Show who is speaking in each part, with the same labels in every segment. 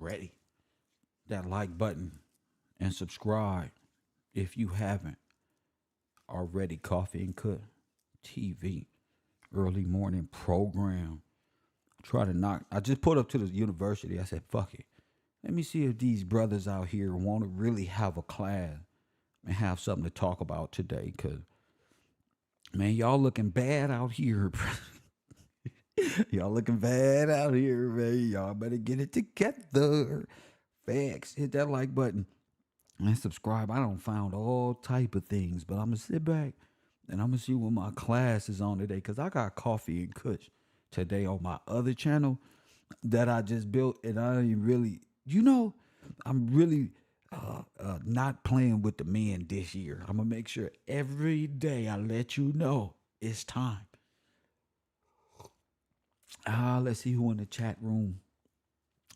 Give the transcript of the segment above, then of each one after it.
Speaker 1: already, that like button and subscribe if you haven't already. Coffee and Cut TV, early morning program. I just put up to the university. I said, fuck it. Let me see if these brothers out here want to really have a class and have something to talk about today. Because, man, y'all looking bad out here. Y'all looking bad out here, man. Y'all better get it together. Facts. Hit that like button and subscribe. I done found all type of things, but I'm going to sit back and I'm going to see what my class is on today, because I got Coffee and Kush today on my other channel that I just built, and I ain't really, I'm really not playing with the men this year. I'm going to make sure every day I let you know it's time. Let's see who in the chat room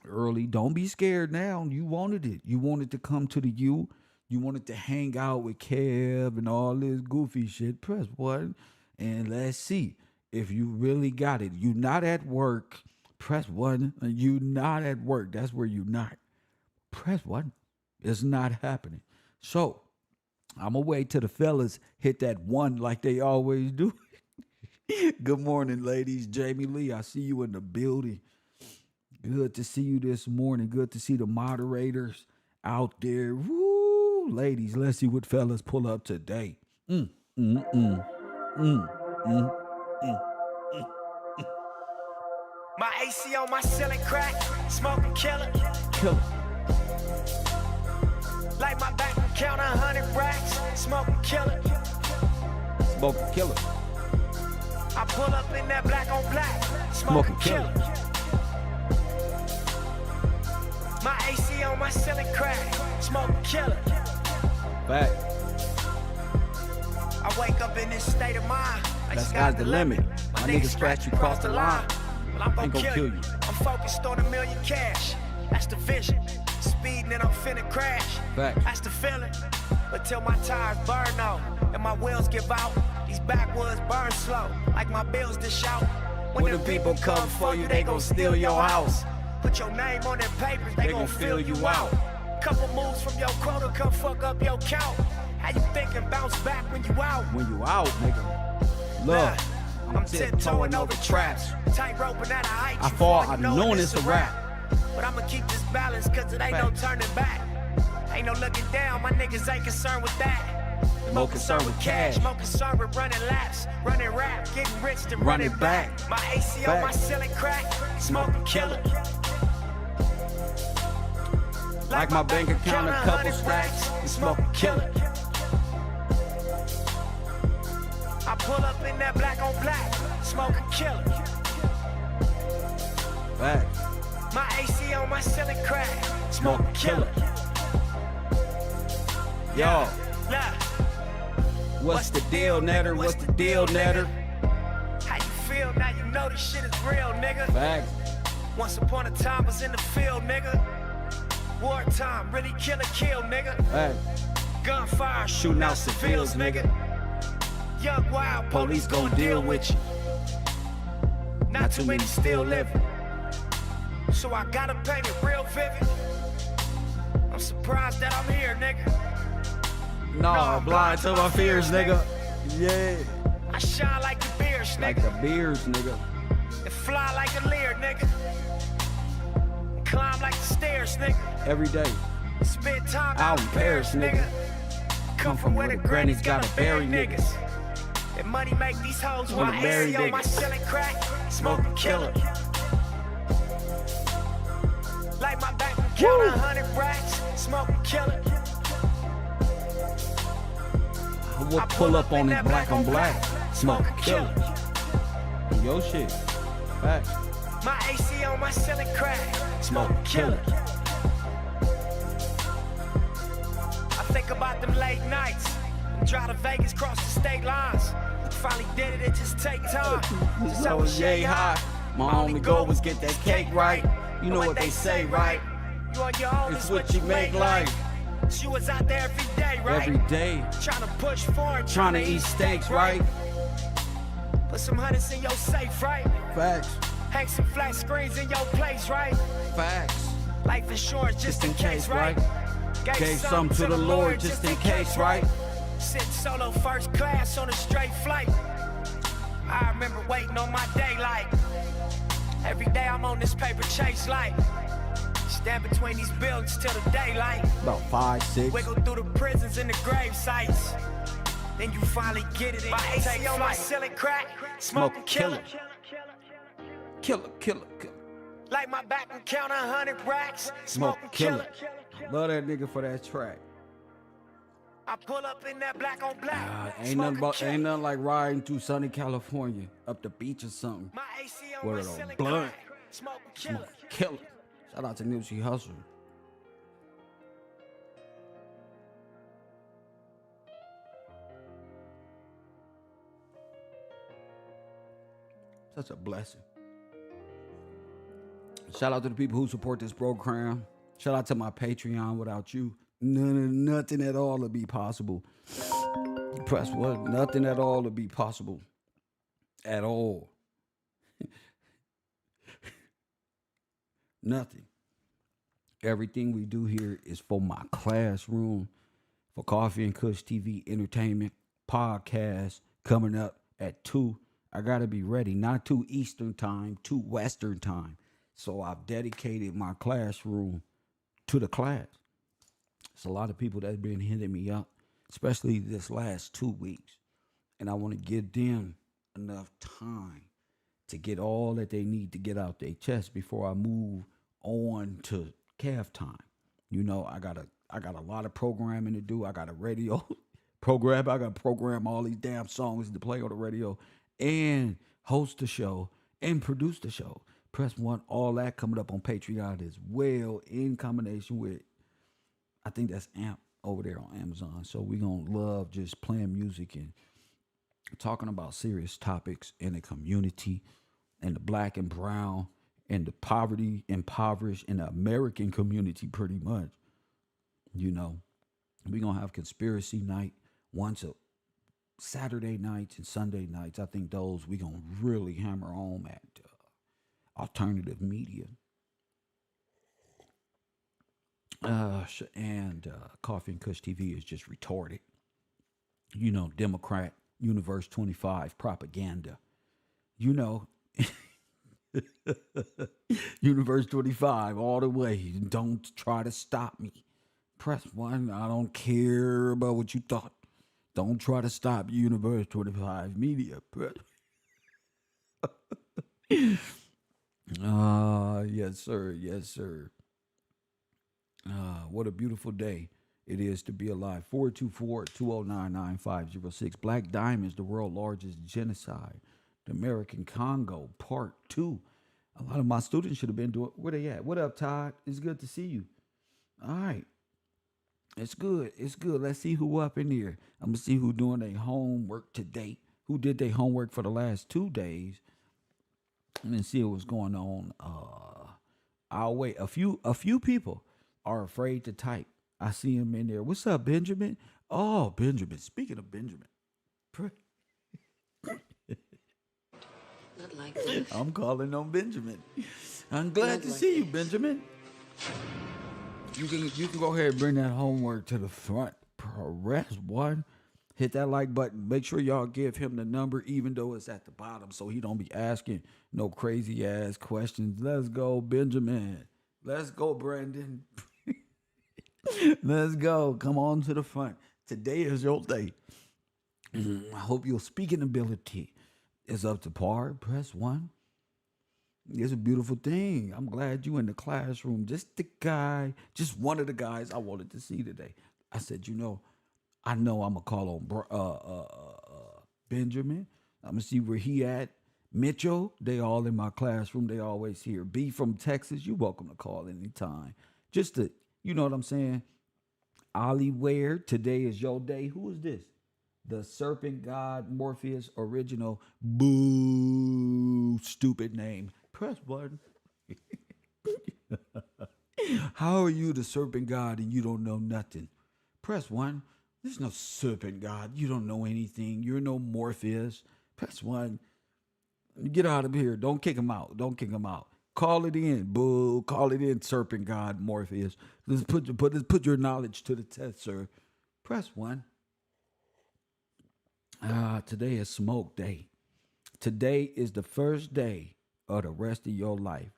Speaker 1: early. Don't be scared now. You wanted it. You wanted to come to the U. You wanted to hang out with Kev and all this goofy shit. Press 1 and let's see if you really got it. You not at work. Press 1. You not at work. That's where you not. Press 1. It's not happening. So I'm going to wait till the fellas hit that 1 like they always do. Good morning, ladies. Jamie Lee, I see you in the building. Good to see you this morning. Good to see the moderators out there. Woo, ladies, let's see what fellas pull up today.
Speaker 2: My AC on my ceiling crack, smoking killer.
Speaker 1: Killer.
Speaker 2: Like my bank account 100 racks, smoking killer.
Speaker 1: Smoking killer.
Speaker 2: I pull up in that black on black, smoking killer. My AC on my ceiling crack, smoking killer.
Speaker 1: Back.
Speaker 2: I wake up in this state of mind, like
Speaker 1: Sky's the limit. My niggas scratch you cross the line.
Speaker 2: Well, I'm gonna kill you. I'm focused on $1 million cash. That's the vision. Speeding and I'm finna crash.
Speaker 1: Back.
Speaker 2: That's the feeling. But till my tires burn out and my wheels give out, these backwoods burn slow, like my bills dish out. When the people come for you, they gon' steal your house. Put your name on their papers, they gon' fill you out. Couple moves from your quota, come fuck up your count. How you thinking bounce back when you out?
Speaker 1: When you out, nigga. Look.
Speaker 2: I'm tiptoeing over traps, tight roping at a height.
Speaker 1: I fall, I'm knowing it's a rap.
Speaker 2: But I'ma keep this balance, cause it ain't no turning back. Ain't no looking down, my niggas ain't concerned with that.
Speaker 1: More concerned with cash.
Speaker 2: More concerned with running laps, running rap, getting rich to run it back. My AC on my ceiling crack, smoking killer.
Speaker 1: Like my bank account, a couple stacks, and smoking killer.
Speaker 2: I pull up in that black on black, smoking killer.
Speaker 1: Back.
Speaker 2: My AC on my ceiling crack,
Speaker 1: Smoking killer. Yo. What's the deal, Netter? What's the deal, Netter?
Speaker 2: How you feel now? You know this shit is real, nigga.
Speaker 1: Back.
Speaker 2: Once upon a time was in the field, nigga. Wartime, really kill, nigga.
Speaker 1: Back.
Speaker 2: Gunfire, shooting out civilians, nigga. Young wild, police gon' deal with you. Not too many still living, so I gotta paint it real vivid. I'm surprised that I'm here, nigga.
Speaker 1: No, I'm blind to my fears, nigga. Yeah.
Speaker 2: I shine like the beers, nigga.
Speaker 1: Like the beers, nigga.
Speaker 2: And fly like a leer, nigga. And climb like the stairs, nigga.
Speaker 1: Every day.
Speaker 2: Spend time
Speaker 1: out in Paris, nigga.
Speaker 2: Come from where the grannies gotta bury niggas. And money make these hoes
Speaker 1: Wanna
Speaker 2: my
Speaker 1: bury
Speaker 2: AC on my
Speaker 1: niggas.
Speaker 2: ceiling crack, smoking killer. Like my bank account 100 racks, smoking killer.
Speaker 1: I will pull up on it black on black, smoking killer. Yo shit. Back.
Speaker 2: My AC on my ceiling crack, smoking killer. I think about them late nights. Drive to Vegas, cross the state lines. Finally did it, it just take time.
Speaker 1: Just I was yay high. My only goal was get that cake right. You know what they say, right?
Speaker 2: You on your own,
Speaker 1: It's what you make life.
Speaker 2: She was out there every day, right?
Speaker 1: Every day.
Speaker 2: Trying to push forward,
Speaker 1: Trying to eat steaks, right?
Speaker 2: Put some hundreds in your safe, right?
Speaker 1: Facts.
Speaker 2: Hang some flat screens in your place, right?
Speaker 1: Facts.
Speaker 2: Life insurance just in case, right?
Speaker 1: Gave some to the Lord just in case, right?
Speaker 2: Sitting solo first class on a straight flight. I remember waiting on my daylight. Every day I'm on this paper chase light. Stand between these buildings till the daylight.
Speaker 1: About 5, 6.
Speaker 2: Wiggle through the prisons and the grave sites. Then you finally get it. My AC on my ceiling crack. Smoke and kill it.
Speaker 1: Killer, killer, killer.
Speaker 2: Like my back and count 100 racks. Smoke and kill it.
Speaker 1: Love that nigga for that track.
Speaker 2: I pull up in that black on black.
Speaker 1: Ain't nothing like riding through sunny California up the beach or something.
Speaker 2: My AC on my
Speaker 1: With a
Speaker 2: ceiling
Speaker 1: blunt.
Speaker 2: crack. Smoke and kill it.
Speaker 1: Killer. Shout out to Nipsey Hussle. Such a blessing. Shout out to the people who support this program. Shout out to my Patreon. Without you, nothing at all would be possible. Press what? Nothing at all would be possible. At all. Nothing. Everything we do here is for my classroom, for Coffee and Kush TV entertainment, podcast coming up at 2. I got to be ready, not 2 Eastern time, 2 Western time. So I've dedicated my classroom to the class. It's a lot of people that's been hitting me up, especially this last 2 weeks. And I want to give them enough time to get all that they need to get out their chest before I move on to calf time. You know, I got a lot of programming to do. I got a radio program. I got to program all these damn songs to play on the radio and host the show and produce the show. Press 1, all that coming up on Patreon as well, in combination with, I think that's AMP over there on Amazon. So we're going to love just playing music and talking about serious topics in the community and the black and brown and the poverty, impoverished, and the American community pretty much. You know, we're going to have conspiracy night once a Saturday nights and Sunday nights. I think those we're going to really hammer home at alternative media. And Coffee and Kush TV is just retarded. You know, Democrat, Universe 25 propaganda. You know, Universe 25 all the way. Don't try to stop me. Press 1. I don't care about what you thought. Don't try to stop Universe 25 media. Yes, sir. Yes, sir. What a beautiful day it is to be alive. 424-209-9506. Black Diamonds, the world's largest genocide. The American Congo, part 2. A lot of my students should have been doing. Where they at? What up, Todd? It's good to see you. All right. It's good. It's good. Let's see who up in here. I'm going to see who doing their homework today. Who did their homework for the last 2 days. And then see what's going on. I'll wait. A few people are afraid to type. I see him in there. What's up, Benjamin? Oh, Benjamin. Speaking of Benjamin.
Speaker 3: Not like this.
Speaker 1: I'm calling on Benjamin. I'm glad to see you, Benjamin. You can go ahead and bring that homework to the front. Press 1. Hit that like button. Make sure y'all give him the number, even though it's at the bottom, so he don't be asking no crazy ass questions. Let's go, Benjamin. Let's go, Brandon. Let's go. Come on to the front. Today is your day. I hope your speaking ability is up to par. Press 1. It's a beautiful thing. I'm glad you in the classroom. Just one of the guys I wanted to see today. I said, I know I'm going to call on Benjamin. I'm going to see where he at. Mitchell, they all in my classroom. They always here. B from Texas, you welcome to call anytime. Just to, you know what I'm saying? Ollie Ware, today is your day. Who is this? The Serpent God Morpheus original. Boo, stupid name. Press button. How are you the Serpent God and you don't know nothing? Press 1. There's no Serpent God. You don't know anything. You're no Morpheus. Press 1. Get out of here. Don't kick him out. Don't kick him out. Call it in, boo. Call it in, Serpent God Morpheus. Let's put your knowledge to the test, sir. Press 1. Today is smoke day. Today is the first day of the rest of your life.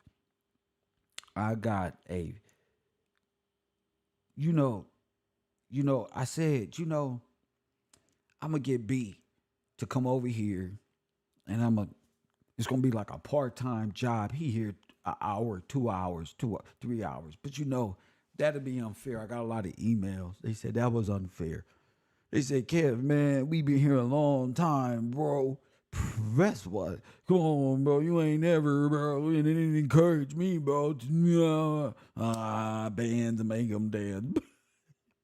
Speaker 1: I got a, you know, I said, I'm gonna get B to come over here, and it's gonna be like a part-time job. He here an hour, 2 hours, 3 hours. But that'd be unfair. I got a lot of emails. They said that was unfair. They said, Kev, man, we been here a long time, bro. That's what. Come on, bro. You ain't never, bro. And it didn't encourage me, bro. Bands to make them dance.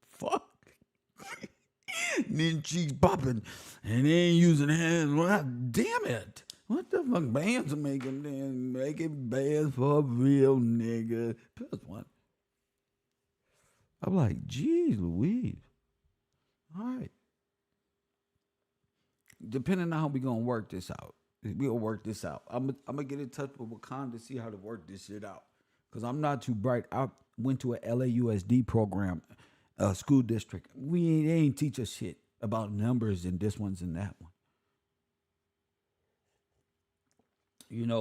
Speaker 1: Fuck. And then cheeks popping. And they ain't using hands. Well, damn it. What the fuck? Bands to make them dance. Make it bands for real, nigga. Plus one. I'm like, geez Louise. All right. Depending on how we gonna work this out, we'll work this out. I'm gonna get in touch with Wakanda to see how to work this shit out. Cause I'm not too bright. I went to a LAUSD program, school district. They ain't teach us shit about numbers and this one's and that one.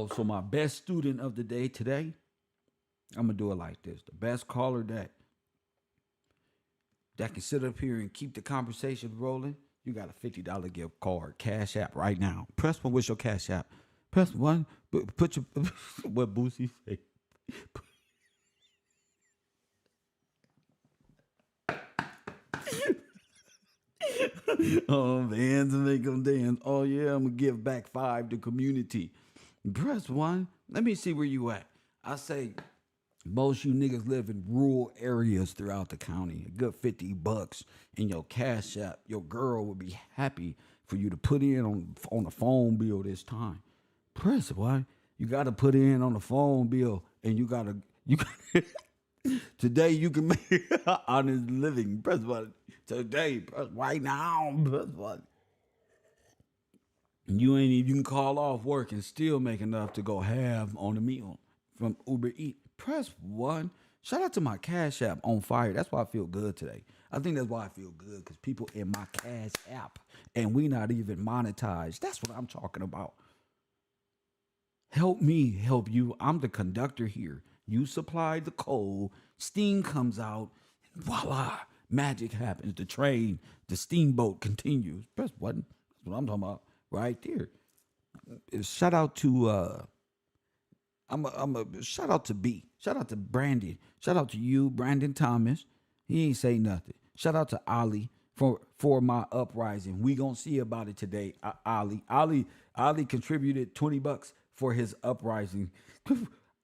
Speaker 1: So my best student of the day today, I'm gonna do it like this. The best caller that can sit up here and keep the conversation rolling, you got a $50 gift card, Cash App right now. Press 1 with your Cash App. Press 1, put your, what Boosie say? Oh, bands and make them dance. Oh, yeah, I'm going to give back 5 to community. Press 1. Let me see where you at. I say, most you niggas live in rural areas throughout the county. A good $50 in your Cash App. Your girl would be happy for you to put in on the phone bill this time. Press 1. You got to put in on the phone bill, and you got today you can make honest living. Press 1. Today, press right now. Press 1. You can call off work and still make enough to go have on the meal from Uber Eats. Press 1. Shout out to my Cash App on fire. That's why I feel good today. I think that's why I feel good, because people in my Cash App and we not even monetized. That's what I'm talking about. Help me help you. I'm the conductor here. You supply the coal. Steam comes out. And voila. Magic happens. The train, the steamboat continues. Press 1. That's what I'm talking about right there. Shout out to shout out to B. Shout out to Brandon. Shout out to you, Brandon Thomas. He ain't say nothing. Shout out to Ali for my uprising. We gonna see about it today. Ali contributed $20 for his uprising.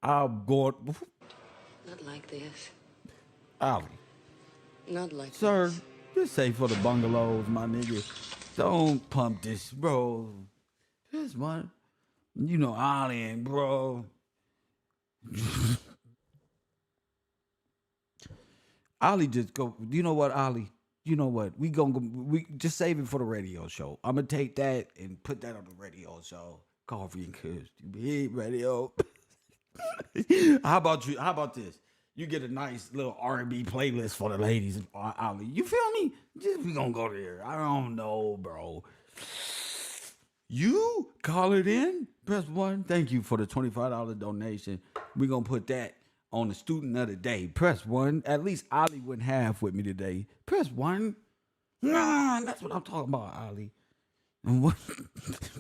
Speaker 1: I'm going.
Speaker 3: Not like this.
Speaker 1: Ali,
Speaker 3: Not like
Speaker 1: sir,
Speaker 3: this.
Speaker 1: just say for the bungalows, my nigga. Don't pump this, bro. This one, Ali and bro. Ali just go. You know what, Ali? You know what? We just save it for the radio show. I'm gonna take that and put that on the radio show. Coffee and Kush, radio. How about you? How about this? You get a nice little R&B playlist for the ladies, Ali. You feel me? We gonna go there. I don't know, bro. You call it in. Press 1. Thank you for the $25 donation. We gonna put that on the student of the day. Press 1. At least Ali went half with me today. Press 1. Nah, that's what I'm talking about, Ali. And what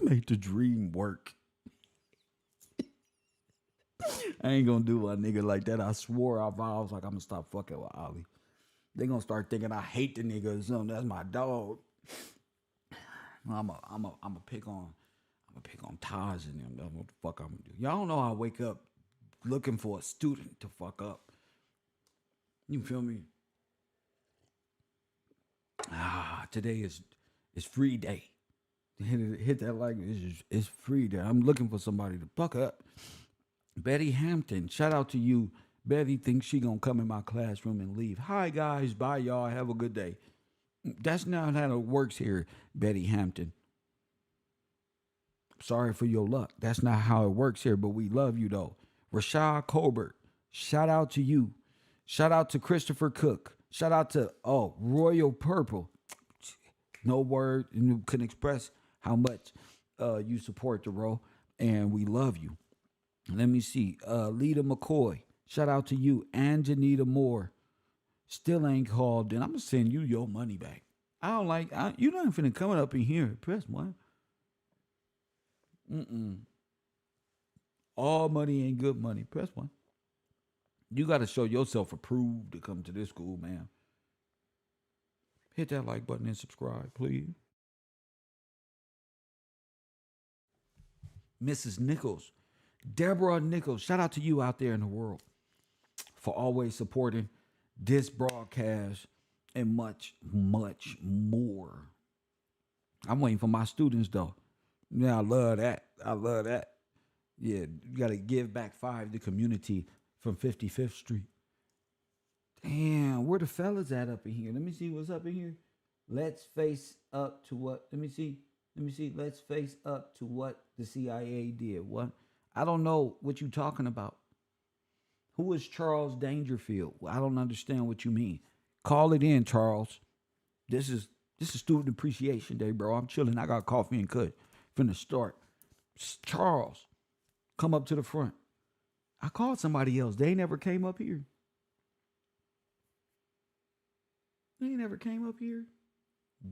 Speaker 1: make the dream work? I ain't gonna do a nigga like that. I swore I vows like I'm gonna stop fucking with Ali. They gonna start thinking I hate the nigga or something. That's my dog. I'm a pick on Taj and them. That's what the fuck I'm gonna do. Y'all don't know I wake up looking for a student to fuck up. You feel me? Today is free day. Hit that like it's free day. I'm looking for somebody to fuck up. Betty Hampton, shout out to you. Betty thinks she gonna come in my classroom and leave. Hi guys, bye y'all. Have a good day. That's not how it works here, Betty Hampton. Sorry for your luck. That's not how it works here, but we love you though. Rashad Colbert, shout out to you. Shout out to Christopher Cook. Shout out to Royal Purple. No word, and you can express how much you support the role, and we love you. Let me see. Lita McCoy, shout out to you. And Janita Moore, still ain't called. Then I'm gonna send you your money back. I don't like. You're not finna come up in here. Press one. All money ain't good money. Press one. You got to show yourself approved to come to this school, man. Hit that like button and subscribe, please. Mrs. Nichols, Deborah Nichols, shout out to you out there in the world for always supporting this broadcast and much, much more. I'm waiting for my students, though. Yeah, I love that. I love that. Yeah, you got to give back 5 to the community from 55th Street. Damn, where the fellas at up in here? Let me see what's up in here. Let's face up to what? Let me see. Let's face up to what the CIA did. What? I don't know what you talking about. Who is Charles Dangerfield? I don't understand what you mean. Call it in, Charles. This is Student Appreciation Day, bro. I'm chilling. I got coffee and cut. Finna start. Charles, come up to the front. I called somebody else. They never came up here. They never came up here.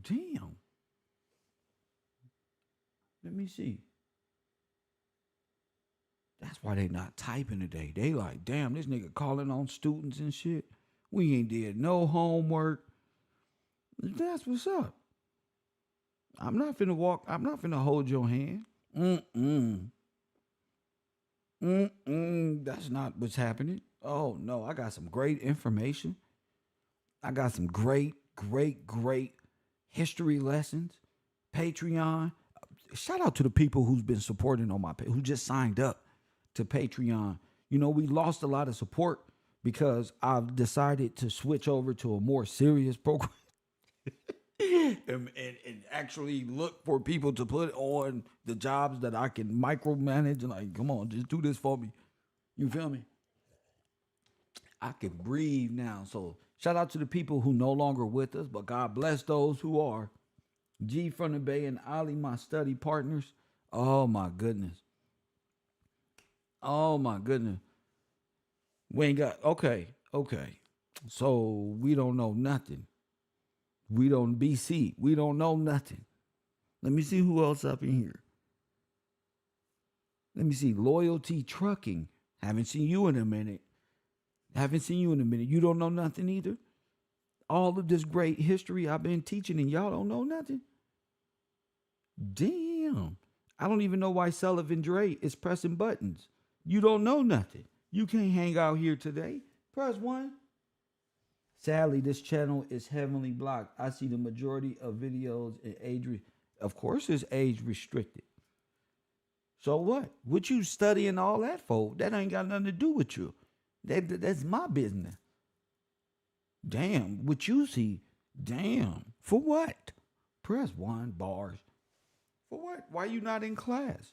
Speaker 1: Damn. Let me see. That's why they not typing today. They like, damn, this nigga calling on students and shit. We ain't did no homework. That's what's up. I'm not finna hold your hand. That's not what's happening. Oh no, I got some great information. I got some great history lessons. Patreon. Shout out to the people who's been supporting on my page, who just signed up to Patreon. You know, we lost a lot of support because I've decided to switch over to a more serious program and actually look for people to put on the jobs that I can micromanage and like, come on, just do this for me. You feel me? I can breathe now. So shout out to the people who no longer with us, but God bless those who are. G from the Bay and Ali, my study partners. Oh my goodness. We ain't got, okay. So we don't know nothing. We don't BC. We don't know nothing. Let me see who else up in here. Let me see. Loyalty Trucking. Haven't seen you in a minute. You don't know nothing either. All of this great history I've been teaching and y'all don't know nothing. Damn. I don't even know why Sullivan Dre is pressing buttons. You don't know nothing. You can't hang out here today. Press 1. Sadly, this channel is heavily blocked. I see the majority of videos in of course it's age restricted. So what? What you studying all that for? That ain't got nothing to do with you. That's my business. Damn, what you see? Damn. For what? Press 1, bars. For what? Why you not in class?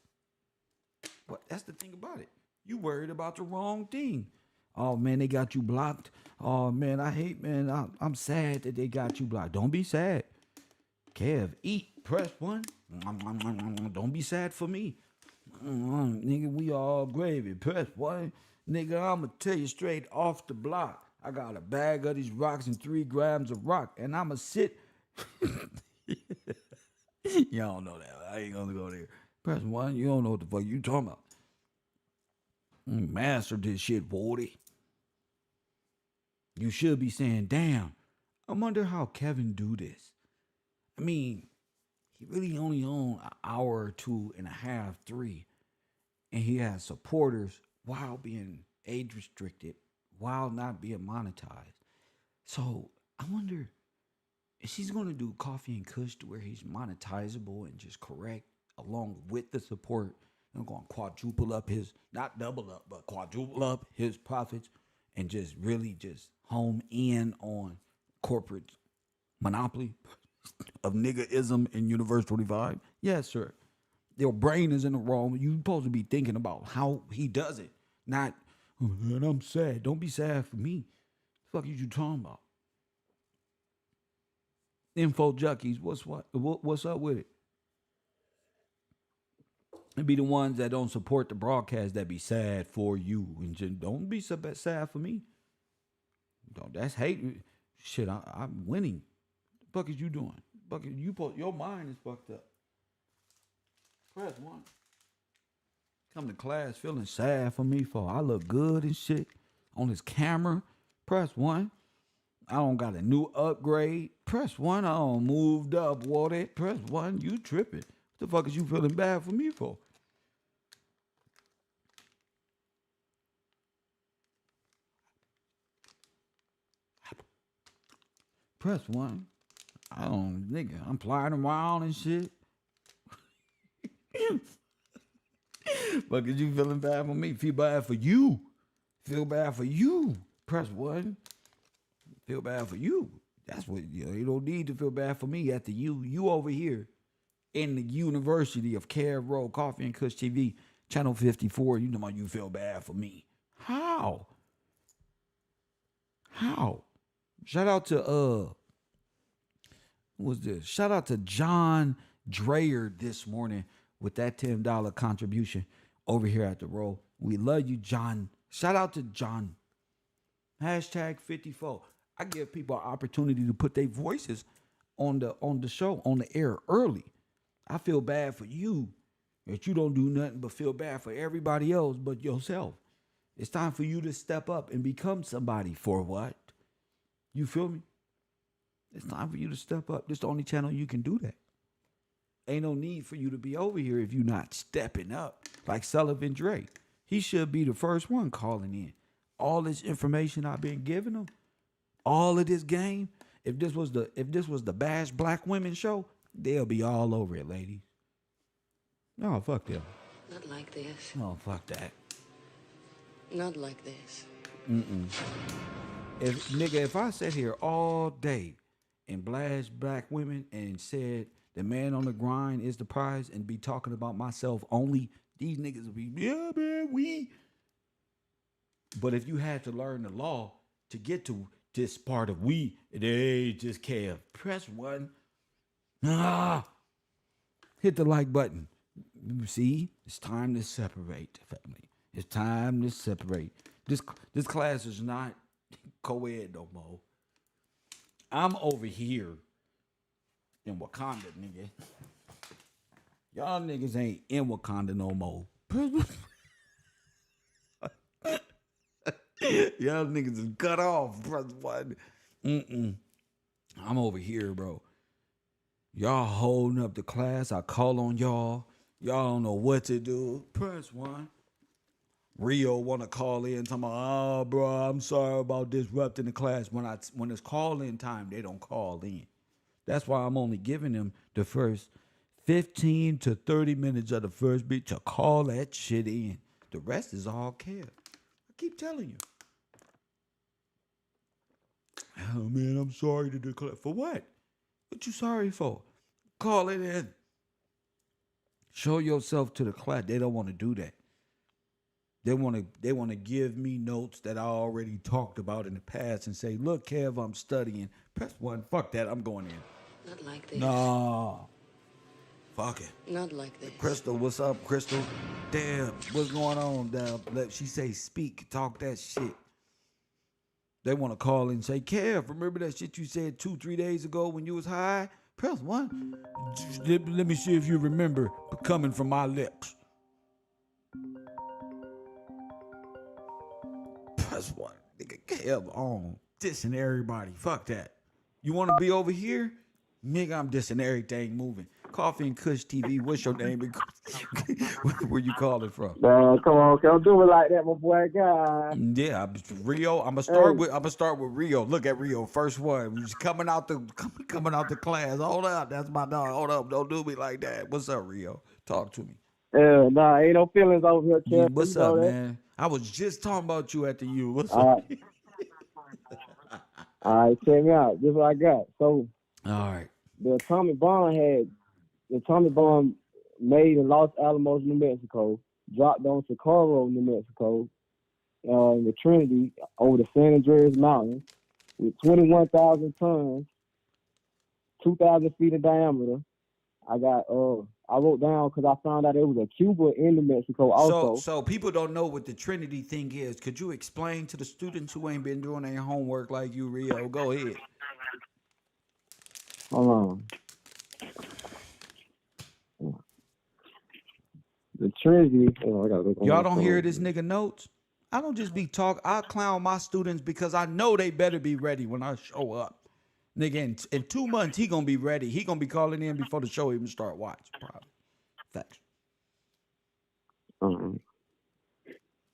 Speaker 1: But that's the thing about it. You worried about the wrong thing. Oh, man, they got you blocked. Oh, man, I'm sad that they got you blocked. Don't be sad. Kev, eat. Press 1. Don't be sad for me. Nigga, we all gravy. Press 1. Nigga, I'm going to tell you straight off the block. I got a bag of these rocks and 3 grams of rock, and I'm going to sit. Y'all don't know that. I ain't going to go there. Press 1. You don't know what the fuck you talking about. Master this shit, 40. You should be saying, damn, I wonder how Kevin do this. I mean, he really only owned an hour or 2.5, 3. And he has supporters while being age restricted, while not being monetized. So I wonder if she's going to do Coffee and Kush to where he's monetizable and just correct along with the support. I'm going to quadruple up his, not double up, but quadruple up his profits and just really just home in on corporate monopoly of niggaism in universal divide. Yes, sir. Your brain is in the wrong. You're supposed to be thinking about how he does it, Not, "Oh, man, I'm sad. Don't be sad for me. The fuck you talking about? Info junkies, what's up with it? It be the ones that don't support the broadcast that be sad for you, and just don't be so sad for me. Don't, that's hate. Shit, I'm winning. The fuck is you doing? Fuck, your mind is fucked up. Press one. Come to class feeling sad for me for I look good and shit on this camera. Press one. I don't got a new upgrade. Press one. I don't moved up. What? Press one. You tripping? What the fuck is you feeling bad for me for? Press one. I don't, nigga. I'm flying around and shit. Fuck is you feeling bad for me? Feel bad for you. Feel bad for you. Press one. Feel bad for you. That's what you don't need to feel bad for me. After you over here in the University of Care Road, Coffee and Kush TV, Channel 54. You know how you feel bad for me. How? Shout out to who was this? Shout out to John Dreyer this morning with that $10 contribution over here at the row. We love you, John. Shout out to John. Hashtag 54. I give people an opportunity to put their voices on the show, on the air early. I feel bad for you that you don't do nothing but feel bad for everybody else but yourself. It's time for you to step up and become somebody for what? You feel me? It's time for you to step up. This is the only channel you can do that. Ain't no need for you to be over here if you're not stepping up like Sullivan Drake. He should be the first one calling in. All this information I've been giving him, all of this game. If this was the Bash Black Women show, they'll be all over it, ladies. No, fuck them.
Speaker 3: Not like this.
Speaker 1: No, fuck that.
Speaker 3: Not like this.
Speaker 1: If I sat here all day and blast black women and said the man on the grind is the prize and be talking about myself only, these niggas would be, yeah, man, we. But if you had to learn the law to get to this part of we, they just care. Press one. Hit the like button. You see, it's time to separate, family. It's time to separate. This class is not co-ed no more. I'm over here in Wakanda, nigga. Y'all niggas ain't in Wakanda no more. Y'all niggas is cut off, brother. What? I'm over here, bro. Y'all holding up the class. I call on y'all. Y'all don't know what to do. Press one. Rio want to call in, talking about, oh, bro, I'm sorry about disrupting the class. When it's call-in time, they don't call in. That's why I'm only giving them the first 15 to 30 minutes of the first beat to call that shit in. The rest is all care. I keep telling you. Oh, man, I'm sorry to declare. For what? What you sorry for? Call it in. Show yourself to the class. They don't want to do that. They want to give me notes that I already talked about in the past and say, look, Kev, I'm studying. Press one. Fuck that. I'm going in.
Speaker 3: Not like this.
Speaker 1: Nah. Fuck it.
Speaker 3: Not like this.
Speaker 1: Crystal, what's up, Crystal? Damn, what's going on, damn? Let she say speak, talk that shit. They want to call and say, Kev, remember that shit you said 2-3 days ago when you was high? Press one. Let me see if you remember coming from my lips. Press one. Nigga, Kev on. Dissing everybody. Fuck that. You want to be over here? Nigga, I'm dissing everything moving. Coffee and Kush TV. What's your name? Where you calling from?
Speaker 4: Man, come on, don't do it like that, my boy. God.
Speaker 1: Yeah, Rio. I'm gonna start with Rio. Look at Rio. First one. He's coming out the class. Hold up, that's my dog. Hold up, don't do me like that. What's up, Rio? Talk to me.
Speaker 4: Nah, ain't no feelings over here,
Speaker 1: Yeah,
Speaker 4: Kev.
Speaker 1: what's up, man? I was just talking about you at the U. What's up?
Speaker 4: All right, check me out. This is what I got. So,
Speaker 1: all right.
Speaker 4: the atomic bomb made in Los Alamos, New Mexico, dropped on Socorro, New Mexico, in the Trinity over the San Andreas Mountain with 21,000 tons, 2,000 feet in diameter. I got I wrote down because I found out there was a Cuba in New Mexico
Speaker 1: So,
Speaker 4: also.
Speaker 1: so people don't know what the Trinity thing is. Could you explain to the students who ain't been doing their homework like you, Rio? Go ahead.
Speaker 4: Hold on. The Trinity. Oh, I gotta look on
Speaker 1: Y'all
Speaker 4: my
Speaker 1: don't hear this
Speaker 4: phone.
Speaker 1: nigga notes? I don't just be talk. I clown my students because I know they better be ready when I show up. Nigga, in 2 months, he gonna be ready. He gonna be calling in before the show even start watching. Probably. Facts.
Speaker 4: All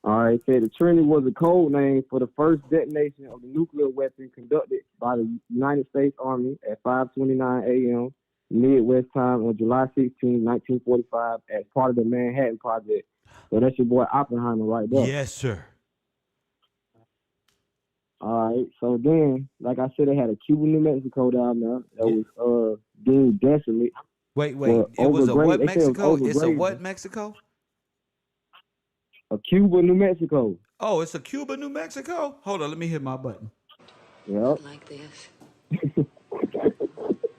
Speaker 4: right. Said the Trinity was a code name for the first detonation of the nuclear weapon conducted by the United States Army at 5:29 a.m. Midwest time on July 16, 1945, as part of the Manhattan Project. So that's your boy Oppenheimer right there.
Speaker 1: Yes, sir.
Speaker 4: All right. So then, like I said, they had a Cuba, New Mexico down there that was deemed desolate.
Speaker 1: Wait. It was a what Mexico? It's a what Mexico?
Speaker 4: A Cuba, New Mexico.
Speaker 1: Oh, it's a Cuba, New Mexico? Hold on, let me hit my button.
Speaker 4: Yep.
Speaker 3: Not like this.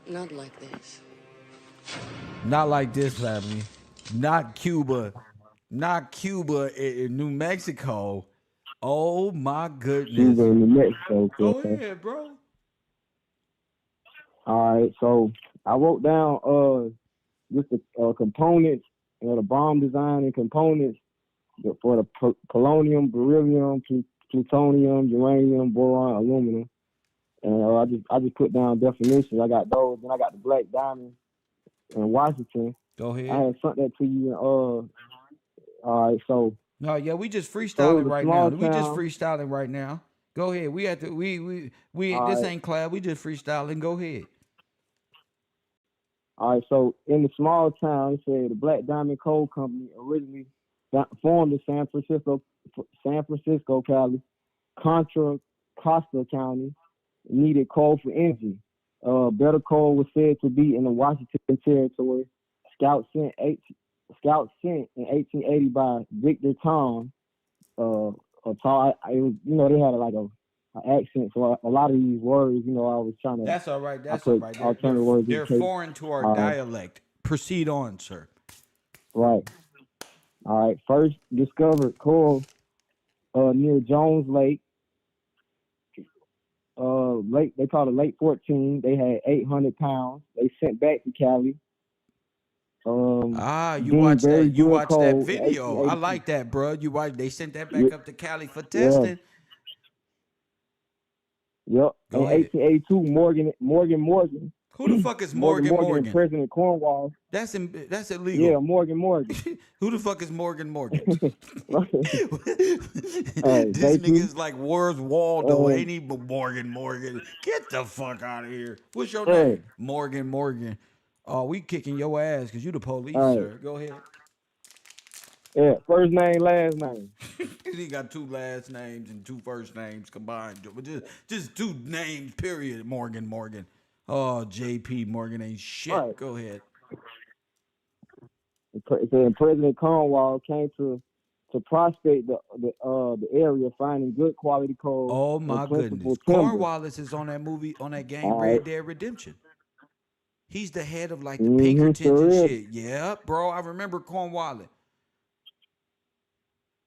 Speaker 3: Not like this.
Speaker 1: Not like this, family. Not Cuba. Not Cuba in New Mexico. Oh my goodness.
Speaker 4: Cuba, New Mexico.
Speaker 1: Go ahead, bro.
Speaker 4: All right. So I wrote down just the components, the bomb design and components for the polonium, beryllium, plutonium, uranium, boron, aluminum. And I just put down definitions. I got those. Then I got the black diamond in Washington.
Speaker 1: Go ahead.
Speaker 4: I had sent that to you. All right, so
Speaker 1: no, yeah, we just freestyling right now.
Speaker 4: Town.
Speaker 1: We just freestyling right now. Go ahead. We have to. We. This ain't class. We just freestyling. Go ahead.
Speaker 4: All right, so in the small town, it said the Black Diamond Coal Company originally formed in San Francisco, Cali, Contra Costa County, needed coal for energy. Better coal was said to be in the Washington Territory. Scouts sent in 1880 by Victor Tom. It was, they had like an accent, so a lot of these words, I was trying to.
Speaker 1: That's all right. That's all right. They're foreign to our dialect. Proceed on, sir.
Speaker 4: Right. All right. First discovered coal near Jones Lake. They called it Lake 14. They had 800 pounds. They sent back to Cali.
Speaker 1: You watched that. You watched that video. I like that, bro. They sent that back up to Cali for testing.
Speaker 4: Yep. In 1882, Morgan.
Speaker 1: Who the fuck is Morgan?
Speaker 4: President Cornwall.
Speaker 1: That's illegal.
Speaker 4: Yeah, Morgan.
Speaker 1: Who the fuck is Morgan?
Speaker 4: This
Speaker 1: nigga's like, where's Waldo? Ain't he Morgan? Get the fuck out of here. What's your name? Morgan. Oh, we kicking your ass because you the police, sir. Go ahead.
Speaker 4: Yeah, first name, last name.
Speaker 1: He got two last names and two first names combined. Just two names, period. Morgan. Oh, JP Morgan ain't shit. Right. Go ahead.
Speaker 4: President Cornwall came to prospect the area, finding good quality coal.
Speaker 1: Oh my goodness! Cornwallis is on that movie, on that game, Red Dead Redemption. He's the head of like the Pinkertons and shit. Yeah, bro, I remember Cornwallis.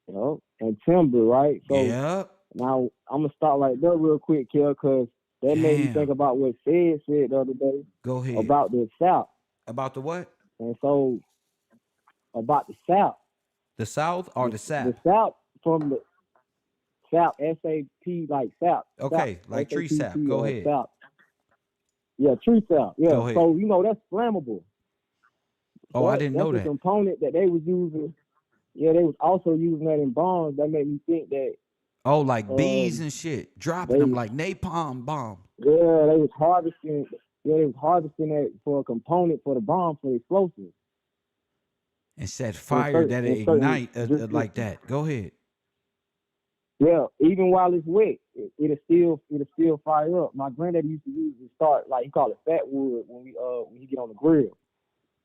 Speaker 4: Yep, and timber, right? So now I'm gonna start like that real quick, Kel, because that made me think about what Fed said the other day.
Speaker 1: Go ahead.
Speaker 4: About the South.
Speaker 1: About the what?
Speaker 4: And so about the South.
Speaker 1: The South or the South?
Speaker 4: The South from the South, SAP, like South.
Speaker 1: Okay,
Speaker 4: South,
Speaker 1: like tree sap. Go ahead.
Speaker 4: South. Yeah, tree sap. Yeah.
Speaker 1: Go ahead.
Speaker 4: So that's flammable.
Speaker 1: Oh, I didn't know that.
Speaker 4: That's a component that they was using. Yeah, they was also using that in bombs. That made me think that.
Speaker 1: Oh, like bees and shit, dropping them like napalm bomb.
Speaker 4: Yeah, they was harvesting. Yeah, they was harvesting that for a component for the bomb for the explosives.
Speaker 1: And set fire that it ignite like that. Go ahead.
Speaker 4: Yeah, even while it's wet, it'll still fire up. My granddad used to use it start like he called it fat wood when he get on the grill.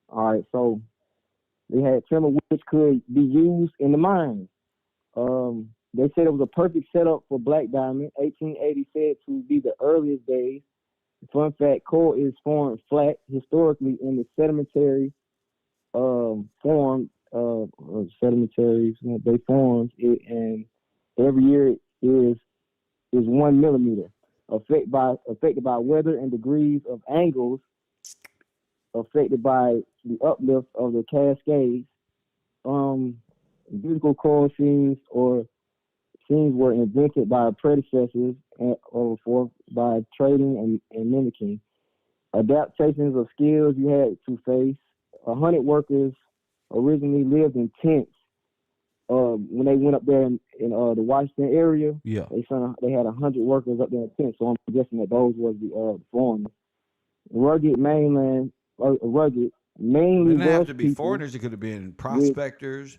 Speaker 4: All right, so they had timber which could be used in the mines. They said it was a perfect setup for Black Diamond. 1880 said to be the earliest days. Fun fact: coal is formed flat historically in the sedimentary form sedimentaries. They formed it, and every year is 1 millimeter. Affected by weather and degrees of angles, affected by the uplift of the Cascades. Musical choral scenes or scenes were invented by predecessors or forth by trading and mimicking. Adaptations of skills you had to face. 100 workers originally lived in tents. When they went up there in the Washington area,
Speaker 1: Yeah.
Speaker 4: they had 100 workers up there in tents. So I'm guessing that those was the foreigners. Rugged, mainly
Speaker 1: Didn't have
Speaker 4: Welsh
Speaker 1: to be
Speaker 4: people
Speaker 1: foreigners. It could have been
Speaker 4: with
Speaker 1: prospectors,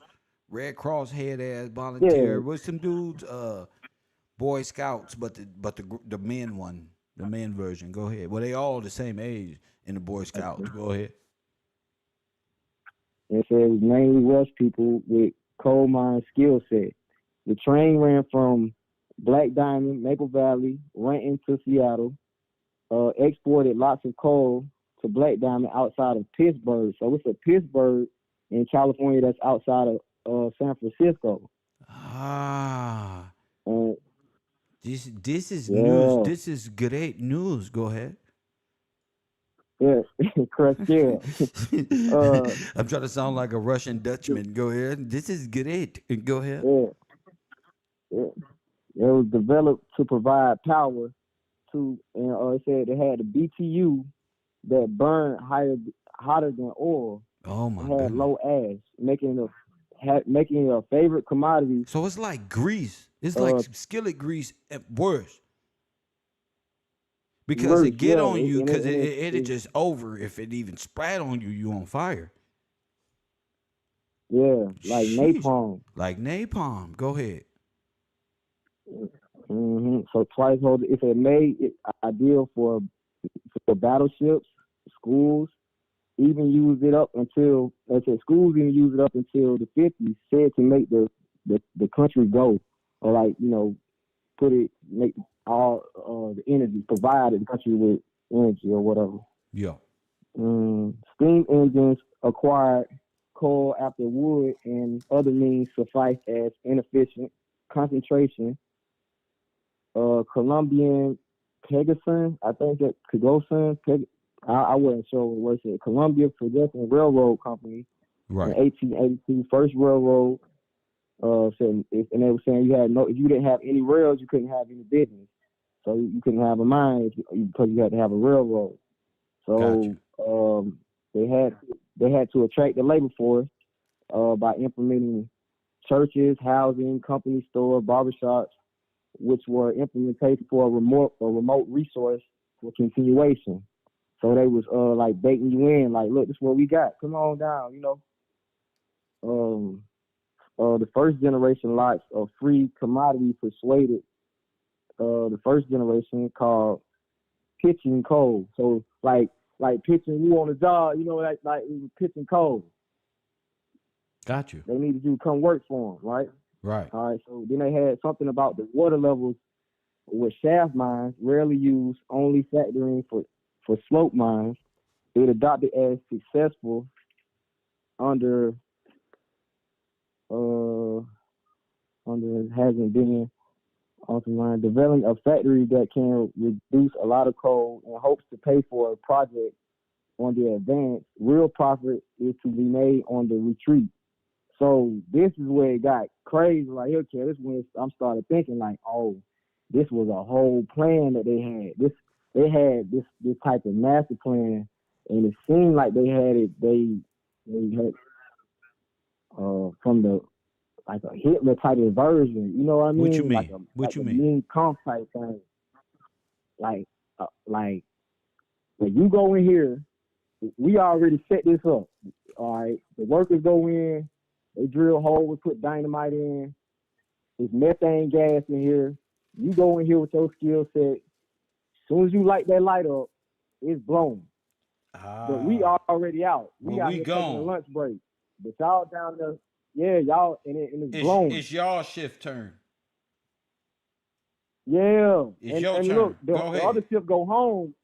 Speaker 1: Red Cross head ass
Speaker 4: yeah,
Speaker 1: volunteer. With some dudes, Boy Scouts, but the men one, the men version. Go ahead. Well, they all the same age in the Boy Scouts. Go ahead.
Speaker 4: it says mainly Welsh people with coal mine skill set. The train ran from Black Diamond, Maple Valley, Renton to Seattle. Exported lots of coal to Black Diamond outside of Pittsburgh. So it's a Pittsburgh in California that's outside of San Francisco.
Speaker 1: Ah,
Speaker 4: And
Speaker 1: this is news.
Speaker 4: yeah,
Speaker 1: This is great news. Go ahead.
Speaker 4: yeah, correct. Yeah,
Speaker 1: I'm trying to sound like a Russian Dutchman. Go ahead. This is great. Go ahead.
Speaker 4: yeah, yeah. It was developed to provide power to, and it said they had the BTU that burned hotter than oil.
Speaker 1: Oh
Speaker 4: It
Speaker 1: my
Speaker 4: had
Speaker 1: goodness.
Speaker 4: low ash, making it a favorite commodity.
Speaker 1: So it's like grease. It's like
Speaker 4: Uh,
Speaker 1: skillet grease at worse. Because
Speaker 4: Worse,
Speaker 1: it get
Speaker 4: yeah,
Speaker 1: on you, because it
Speaker 4: it
Speaker 1: just over. If it even spread on you, you on fire.
Speaker 4: yeah, like
Speaker 1: Sheesh.
Speaker 4: napalm.
Speaker 1: Like napalm. Go ahead.
Speaker 4: So twice hold if it made it ideal for battleships, schools even used it up until I said schools even used it up until the 50s. Said to make the country go, or like make all the energy provided the country with energy or whatever.
Speaker 1: Yeah.
Speaker 4: Steam engines acquired coal after wood and other means suffice as inefficient. Concentration. Colombian Pegasus, I think that Pegasus, I wasn't sure what it was. Columbia Progressive Railroad Company in
Speaker 1: Right.
Speaker 4: 1882, first railroad. And they were saying if you didn't have any rails, you couldn't have any business. So you couldn't have a mine because you had to have a railroad.
Speaker 1: Got
Speaker 4: So
Speaker 1: you.
Speaker 4: they had to attract the labor force by implementing churches, housing, company store, barbershops, which were implemented for a remote resource for continuation. So they was like baiting you in, like, look, this is what we got. Come on down. The first generation lots of free commodity persuaded the first generation called pitching coal. So like pitching you on the job, like it was pitching coal.
Speaker 1: Got you.
Speaker 4: They needed you to come work for them, right?
Speaker 1: Right.
Speaker 4: All right. So then they had something about the water levels with shaft mines, rarely used, only factoring for slope mines. It adopted as successful under hasn't been authorized. Developing a factory that can reduce a lot of coal in hopes to pay for a project on the advance. Real profit is to be made on the retreat. So this is where it got crazy. Like, okay, this is when I'm started thinking like, oh, this was a whole plan that they had. They had this type of master plan, and it seemed like they had it. They had from the like a Hitler type of version. You know what I
Speaker 1: What you
Speaker 4: mean?
Speaker 1: mean? What
Speaker 4: Like
Speaker 1: you
Speaker 4: a
Speaker 1: mean?
Speaker 4: mean comp type thing. Like when you go in here, we already set this up. All right, the workers go in, they drill holes, put dynamite in. There's methane gas in here. You go in here with your skill set. As soon as you light that light up, it's blown. But we
Speaker 1: Ah.
Speaker 4: are already out.
Speaker 1: But
Speaker 4: We out
Speaker 1: we
Speaker 4: here taking a
Speaker 1: gone.
Speaker 4: lunch break. But y'all down there, yeah, y'all, and it's
Speaker 1: It's
Speaker 4: blown.
Speaker 1: it's y'all shift turn.
Speaker 4: Yeah,
Speaker 1: It's your
Speaker 4: and
Speaker 1: turn.
Speaker 4: look,
Speaker 1: Go
Speaker 4: the other
Speaker 1: ahead.
Speaker 4: ship go home,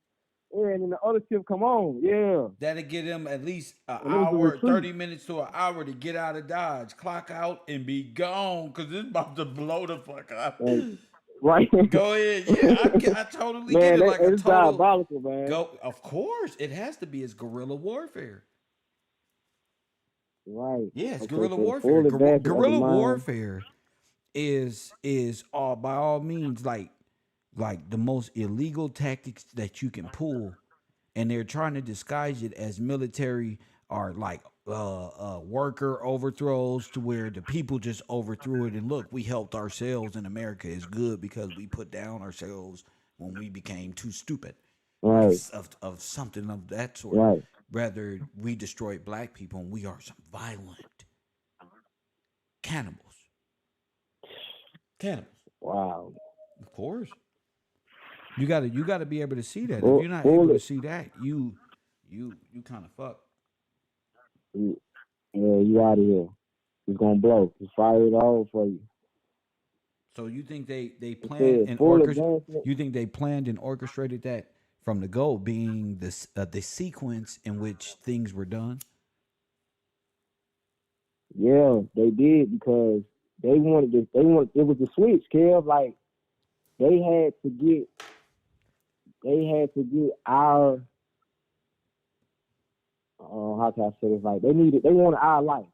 Speaker 4: yeah, and then the other ship come on, yeah,
Speaker 1: That'll get them at least an
Speaker 4: and it was the
Speaker 1: hour,
Speaker 4: retreat,
Speaker 1: 30 minutes to an hour to get out of Dodge, clock out, and be gone because it's about to blow the fuck up.
Speaker 4: and right,
Speaker 1: Go ahead. Yeah, I totally get
Speaker 4: man,
Speaker 1: it. Like a
Speaker 4: it's
Speaker 1: total
Speaker 4: diabolical, man.
Speaker 1: go. Of course, it has to be. It's guerrilla warfare.
Speaker 4: Right.
Speaker 1: Yeah, it's
Speaker 4: Okay,
Speaker 1: guerrilla
Speaker 4: so the
Speaker 1: warfare.
Speaker 4: full advancement of the
Speaker 1: Guerrilla
Speaker 4: mind.
Speaker 1: warfare is all by all means like the most illegal tactics that you can pull, and they're trying to disguise it as military or like worker overthrows to where the people just overthrew it and look, we helped ourselves and America is good because we put down ourselves when we became too stupid
Speaker 4: Right,
Speaker 1: of something of that sort.
Speaker 4: right.
Speaker 1: Rather, we destroyed black people and we are some violent cannibals. Cannibals,
Speaker 4: Wow.
Speaker 1: of course. You gotta be able to see that. If
Speaker 4: Full,
Speaker 1: you're not able
Speaker 4: full,
Speaker 1: to see that, you kind of fuck.
Speaker 4: yeah, you out of here. It's gonna blow. Just fire it all for you.
Speaker 1: So you think they
Speaker 4: It
Speaker 1: planned
Speaker 4: says
Speaker 1: and
Speaker 4: full
Speaker 1: orchestrated?
Speaker 4: advancement.
Speaker 1: You think they planned and orchestrated that from the go, being the sequence in which things were done?
Speaker 4: Yeah, they did because they wanted to. They wanted it was the switch, Kev. Like they had to get. They had to get our. How can I say this? Like they needed. They wanted our life.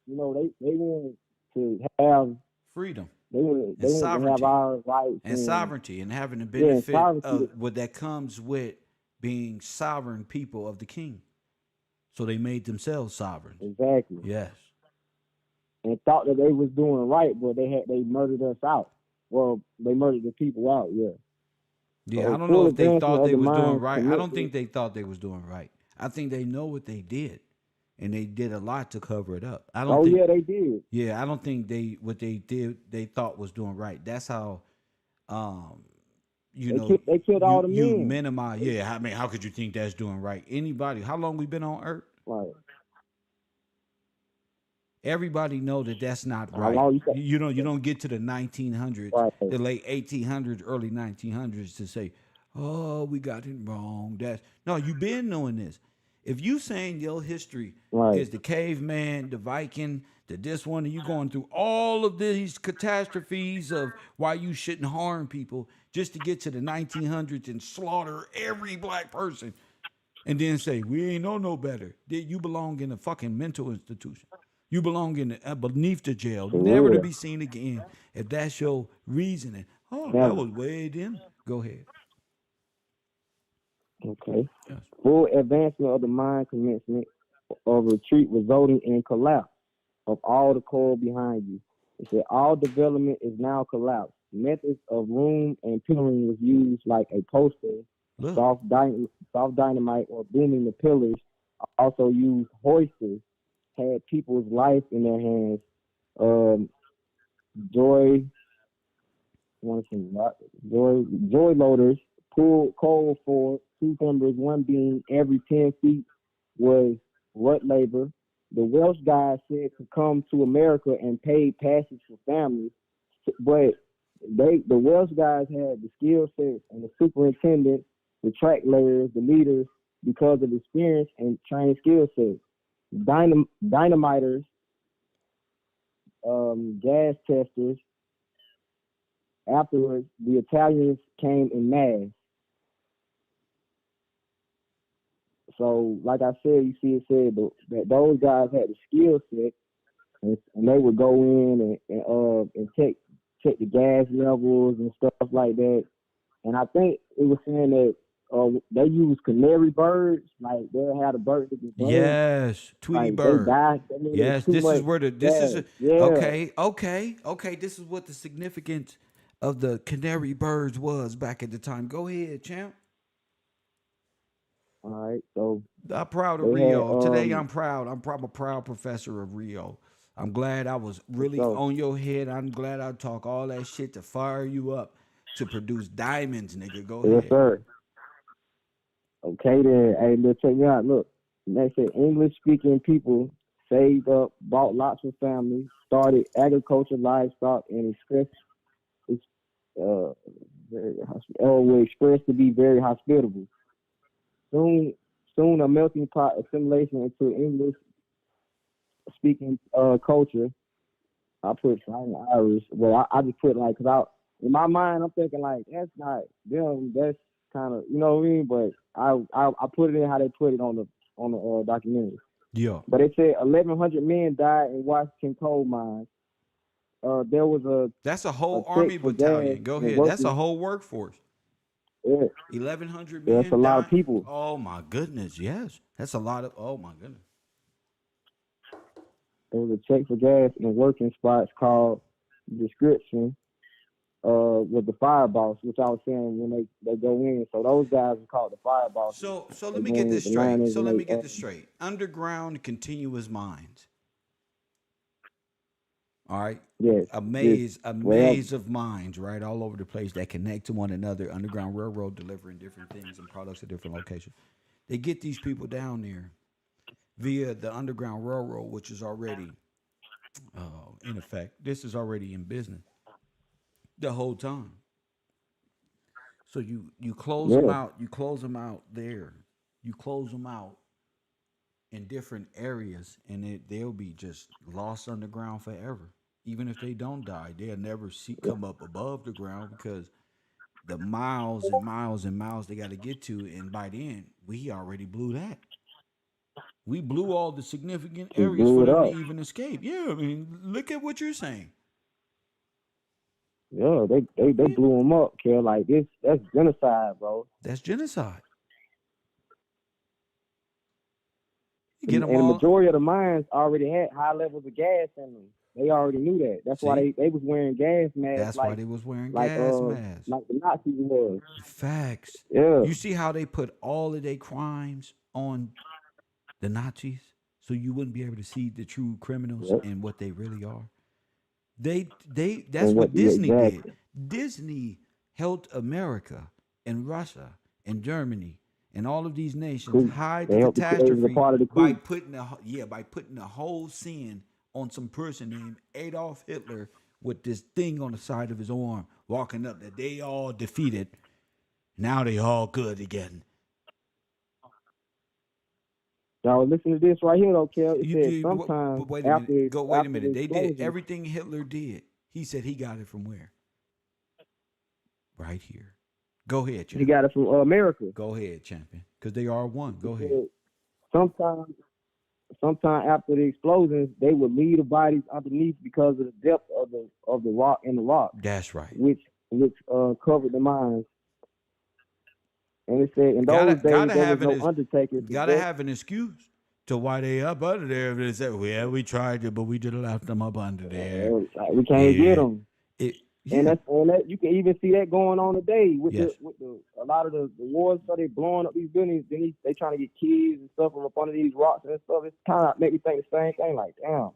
Speaker 4: You know, they wanted to have.
Speaker 1: Freedom
Speaker 4: They wanted.
Speaker 1: and
Speaker 4: They wanted to have
Speaker 1: sovereignty
Speaker 4: our rights
Speaker 1: and
Speaker 4: and
Speaker 1: sovereignty and having the
Speaker 4: yeah, and
Speaker 1: benefit
Speaker 4: sovereignty.
Speaker 1: of what that comes with being sovereign people of the king. So they made themselves sovereign.
Speaker 4: Exactly.
Speaker 1: Yes.
Speaker 4: And thought that they was doing right, but they murdered us out. Well, they murdered the people out. Yeah.
Speaker 1: Yeah, I
Speaker 4: So
Speaker 1: don't know
Speaker 4: full
Speaker 1: if they
Speaker 4: advancement
Speaker 1: thought
Speaker 4: of
Speaker 1: they
Speaker 4: the
Speaker 1: was doing
Speaker 4: mind
Speaker 1: right. I don't
Speaker 4: commitment.
Speaker 1: think they thought they was doing right. I think they know what they did, and they did a lot to cover it up. I don't
Speaker 4: Oh
Speaker 1: think.
Speaker 4: yeah, they did.
Speaker 1: Yeah, I don't think they what they did they thought was doing right. That's how, um,
Speaker 4: They killed all the
Speaker 1: you
Speaker 4: men.
Speaker 1: minimize. Yeah, I mean, how could you think that's doing right? Anybody? How long we been on Earth?
Speaker 4: Right.
Speaker 1: Everybody know that that's not
Speaker 4: How
Speaker 1: right.
Speaker 4: long you say?
Speaker 1: You don't get to the 1900s,
Speaker 4: Right.
Speaker 1: the late 1800s, early 1900s to say, "Oh, we got it wrong." That's no, you been knowing this. If you saying your history
Speaker 4: Right.
Speaker 1: is the caveman, the Viking, the this one, and you going through all of these catastrophes of why you shouldn't harm people just to get to the 1900s and slaughter every black person, and then say we ain't know no better. Then you belong in a fucking mental institution. You belong in beneath the jail,
Speaker 4: For
Speaker 1: never to
Speaker 4: real.
Speaker 1: be seen again. If that's your reasoning, oh, that
Speaker 4: Never.
Speaker 1: was way then. Go ahead.
Speaker 4: Okay.
Speaker 1: Yes.
Speaker 4: Full advancement of the mind commencement of retreat resulting in collapse of all the core behind you. It said all development is now collapsed. Methods of room and pillaring was used like a poster,
Speaker 1: Look,
Speaker 4: soft dynamite, or booming the pillars. Also used hoisters, had people's life in their hands. Um, joy, one thing, joy loaders pulled coal for two timbers, one beam every 10 feet was what labor. The Welsh guys said to come to America and paid passage for families, but the Welsh guys had the skill sets and the superintendents, the track layers, the leaders because of experience and trained skill sets. Dynamiters, gas testers. Afterwards, the Italians came in mass. So, like I said, you see, it said that those guys had the skill set, and they would go in and check the gas levels and stuff like that. And I think it was saying that they use canary birds, like they'll have the birds that can buzz,
Speaker 1: yes, Tweety
Speaker 4: like they
Speaker 1: Bird.
Speaker 4: die. I mean, it's
Speaker 1: Yes,
Speaker 4: too
Speaker 1: this is
Speaker 4: much
Speaker 1: where the this is
Speaker 4: gas.
Speaker 1: a,
Speaker 4: Yeah.
Speaker 1: okay. This is what the significance of the canary birds was back at the time. Go ahead, champ.
Speaker 4: All right. So
Speaker 1: I'm proud of
Speaker 4: they had
Speaker 1: Rio. Today I'm proud. I'm a proud professor of Rio. I'm glad I was really
Speaker 4: so
Speaker 1: on your head. I'm glad I talk all that shit to fire you up to produce diamonds, nigga. Go
Speaker 4: yes,
Speaker 1: ahead.
Speaker 4: sir. Okay then. Hey, let's check me out. Look, they said English speaking people saved up, bought lots of families, started agriculture, livestock, and very were expressed to be very hospitable. Soon, soon a melting pot assimilation into English speaking culture. I put Fighting Irish. Well, I just put like, cause in my mind I'm thinking like that's not them. That's kind of, you know what I mean. But I put it in how they put it on the documentary.
Speaker 1: Yeah.
Speaker 4: But it said 1,100 men died in Washington coal mines. There was
Speaker 1: That's a
Speaker 4: a
Speaker 1: whole
Speaker 4: check
Speaker 1: army
Speaker 4: for gas
Speaker 1: battalion. Go
Speaker 4: and
Speaker 1: ahead. That's
Speaker 4: workers.
Speaker 1: a whole workforce.
Speaker 4: Yeah,
Speaker 1: 1,100
Speaker 4: yeah, that's a
Speaker 1: men
Speaker 4: lot of
Speaker 1: dying.
Speaker 4: people.
Speaker 1: Oh my goodness. Yes. That's a lot of. Oh my goodness.
Speaker 4: There was a check for gas in working spots called description with the fire boss, which I was saying when they go in. So those guys are called the fire bosses.
Speaker 1: So
Speaker 4: They
Speaker 1: let me
Speaker 4: go
Speaker 1: get
Speaker 4: in with
Speaker 1: this
Speaker 4: the
Speaker 1: straight.
Speaker 4: liners
Speaker 1: So
Speaker 4: and
Speaker 1: let
Speaker 4: they
Speaker 1: me get this straight. Underground continuous mines. All right.
Speaker 4: yes,
Speaker 1: A
Speaker 4: just
Speaker 1: maze, a
Speaker 4: wherever.
Speaker 1: maze of mines, right, all over the place that connect to one another. Underground railroad delivering different things and products at different locations. They get these people down there via the underground railroad, which is already in effect. This is already in business the whole time. So you close them
Speaker 4: Yeah,
Speaker 1: out. You close them out there. You close them out in different areas, and they'll be just lost underground forever. Even if they don't die, they'll never see come up above the ground because the miles and miles and miles they got to get to, and by then we already blew that. We blew all the significant
Speaker 4: just
Speaker 1: areas
Speaker 4: blew
Speaker 1: for
Speaker 4: it
Speaker 1: them to
Speaker 4: up.
Speaker 1: even escape. Yeah, I mean, look at what you're saying.
Speaker 4: Yeah, they
Speaker 1: Yeah,
Speaker 4: blew them up, Kel. Like this, that's genocide, bro.
Speaker 1: that's genocide. You get
Speaker 4: And
Speaker 1: them
Speaker 4: the
Speaker 1: all.
Speaker 4: majority of the mines already had high levels of gas in them. They already knew that. That's why
Speaker 1: See,
Speaker 4: they was wearing gas masks
Speaker 1: that's why they was wearing
Speaker 4: like
Speaker 1: gas masks.
Speaker 4: like the Nazis was.
Speaker 1: Facts.
Speaker 4: Yeah.
Speaker 1: You see how they put all of their crimes on the Nazis, so you wouldn't be able to see the true criminals
Speaker 4: Yep.
Speaker 1: and what they really are. They that's
Speaker 4: And what
Speaker 1: what Disney did.
Speaker 4: exactly?
Speaker 1: Disney helped America and Russia and Germany and all of these nations
Speaker 4: Coup.
Speaker 1: hide the
Speaker 4: They helped the coup. They was a
Speaker 1: catastrophe
Speaker 4: part of the
Speaker 1: by
Speaker 4: coup.
Speaker 1: putting the whole sin on some person named Adolf Hitler with this thing on the side of his arm walking up that they all defeated. Now they all good again.
Speaker 4: Y'all listen to this right here though, Kel. It
Speaker 1: You
Speaker 4: said
Speaker 1: do,
Speaker 4: sometime
Speaker 1: but wait a minute. Go wait a
Speaker 4: after the
Speaker 1: minute. They did
Speaker 4: explosion,
Speaker 1: everything Hitler did. He said he got it from where? Right here. Go ahead,
Speaker 4: he
Speaker 1: champion.
Speaker 4: got it from America.
Speaker 1: Go ahead, champion. Because they are one.
Speaker 4: It
Speaker 1: Go ahead.
Speaker 4: said sometime after the explosions, they would leave the bodies underneath because of the depth of the rock in the rock,
Speaker 1: That's right.
Speaker 4: which covered the mines. And it said in
Speaker 1: Gotta
Speaker 4: those days
Speaker 1: gotta
Speaker 4: there was
Speaker 1: have
Speaker 4: no
Speaker 1: an
Speaker 4: undertaker to
Speaker 1: gotta
Speaker 4: dress.
Speaker 1: have an excuse to why they up under there. They said, "Well, we tried it, but we just left them up under there."
Speaker 4: We can't get
Speaker 1: Yeah.
Speaker 4: them.
Speaker 1: It.
Speaker 4: And
Speaker 1: Yeah.
Speaker 4: that you can even see that going on today with
Speaker 1: Yes.
Speaker 4: the a lot of the wars. So they blowing up these buildings. Then they trying to get kids and stuff from up under these rocks and stuff. It's kind of make me think the same thing. Like, damn.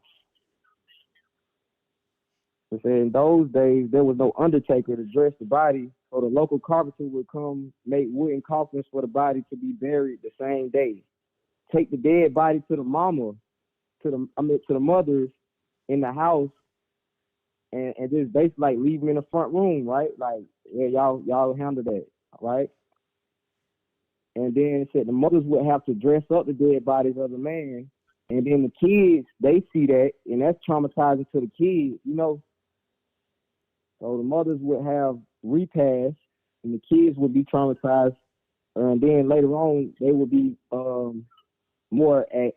Speaker 4: They said in those days there was no undertaker to dress the body, so the local carpenter would come make wooden coffins for the body to be buried the same day. Take the dead body to the mama, to the mothers in the house, and just basically like leave them in the front room, right? Like, yeah, y'all handle that, right? And then it said the mothers would have to dress up the dead bodies of the man, and then the kids they see that, and that's traumatizing to the kids, you know. So the mothers would have repasts, and the kids would be traumatized, and then later on they would be more at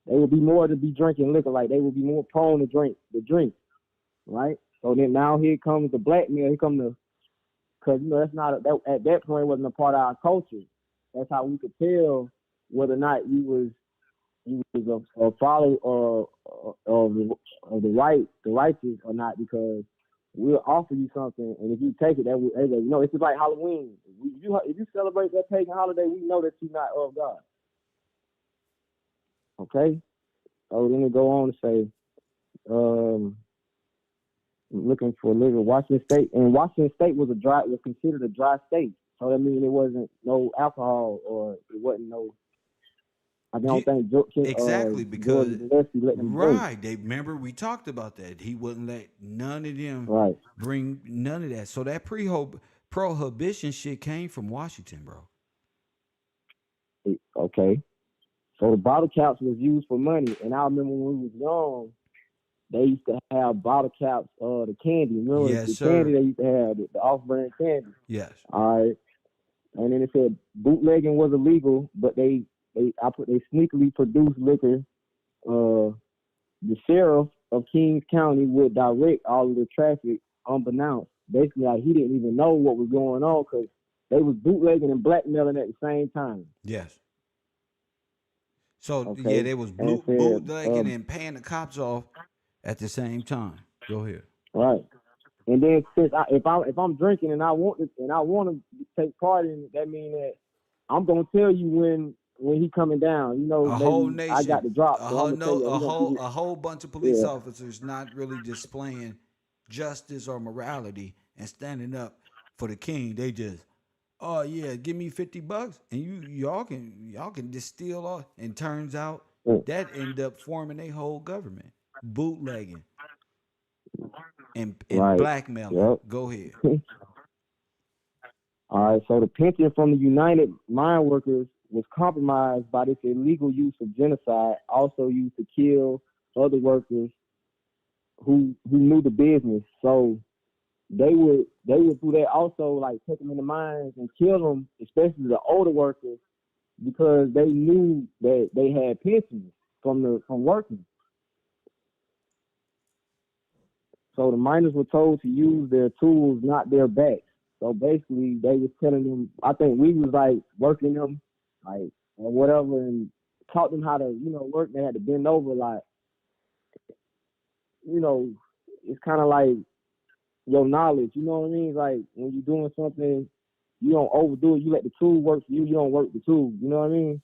Speaker 4: they would be more to be drinking liquor, like they would be more prone to drink, right? So then now here comes the blackmail. Here come the because that's not at that point it wasn't a part of our culture. That's how we could tell whether or not you was a follower of the righteous or not, because we'll offer you something, and if you take it, it's just like Halloween. If you celebrate that pagan holiday, we know that you're not of God. Okay. So then they go on to say, looking for liquor. Washington State was considered a dry state. So that means it wasn't no alcohol, or it wasn't no I don't think George,
Speaker 1: Exactly,
Speaker 4: George
Speaker 1: because
Speaker 4: Gillespie let them drink.
Speaker 1: right, they remember we talked about that. He wouldn't let none of them
Speaker 4: Right.
Speaker 1: bring none of that. So that prohibition shit came from Washington, bro.
Speaker 4: Okay. So the bottle caps was used for money, and I remember when we was young, they used to have bottle caps, the candy. Remember
Speaker 1: Yes,
Speaker 4: the candy
Speaker 1: sir.
Speaker 4: they used to have, the off-brand candy.
Speaker 1: Yes.
Speaker 4: All right. And then it said bootlegging was illegal, but they sneakily produced liquor. The sheriff of Kings County would direct all of the traffic unbeknownst. Basically, like he didn't even know what was going on because they was bootlegging and blackmailing at the same time.
Speaker 1: Yes. So yeah,
Speaker 4: Okay,
Speaker 1: they was
Speaker 4: and it said,
Speaker 1: bootlegging and paying the cops off at the same time. Go ahead.
Speaker 4: right. And then since if I'm drinking and I want to take part in it, that means that I'm gonna tell you when he coming down. You know,
Speaker 1: A whole
Speaker 4: maybe I got
Speaker 1: nation,
Speaker 4: the drop,
Speaker 1: a
Speaker 4: so I'm
Speaker 1: whole
Speaker 4: gonna tell
Speaker 1: no,
Speaker 4: you. He gonna give me,
Speaker 1: a whole bunch of police
Speaker 4: yeah,
Speaker 1: officers not really displaying justice or morality and standing up for the king. They just, oh yeah, give me $50 and y'all can just steal all. And turns out
Speaker 4: yeah.
Speaker 1: that end up forming a whole government, bootlegging and
Speaker 4: Right.
Speaker 1: blackmailing.
Speaker 4: Yep.
Speaker 1: Go ahead.
Speaker 4: All right, so the pension from the United Mine Workers was compromised by this illegal use of genocide, also used to kill other workers who knew the business. So they would do that also, like take them in the mines and kill them, especially the older workers, because they knew that they had pensions from working. So the miners were told to use their tools, not their backs. So basically, they was telling them. I think we was like working them, like or whatever, and taught them how to, work. They had to bend over, like, you know, it's kind of like your knowledge. You know what I mean? Like when you're doing something, you don't overdo it. You let the tool work for you. You don't work the tool. You know what I mean?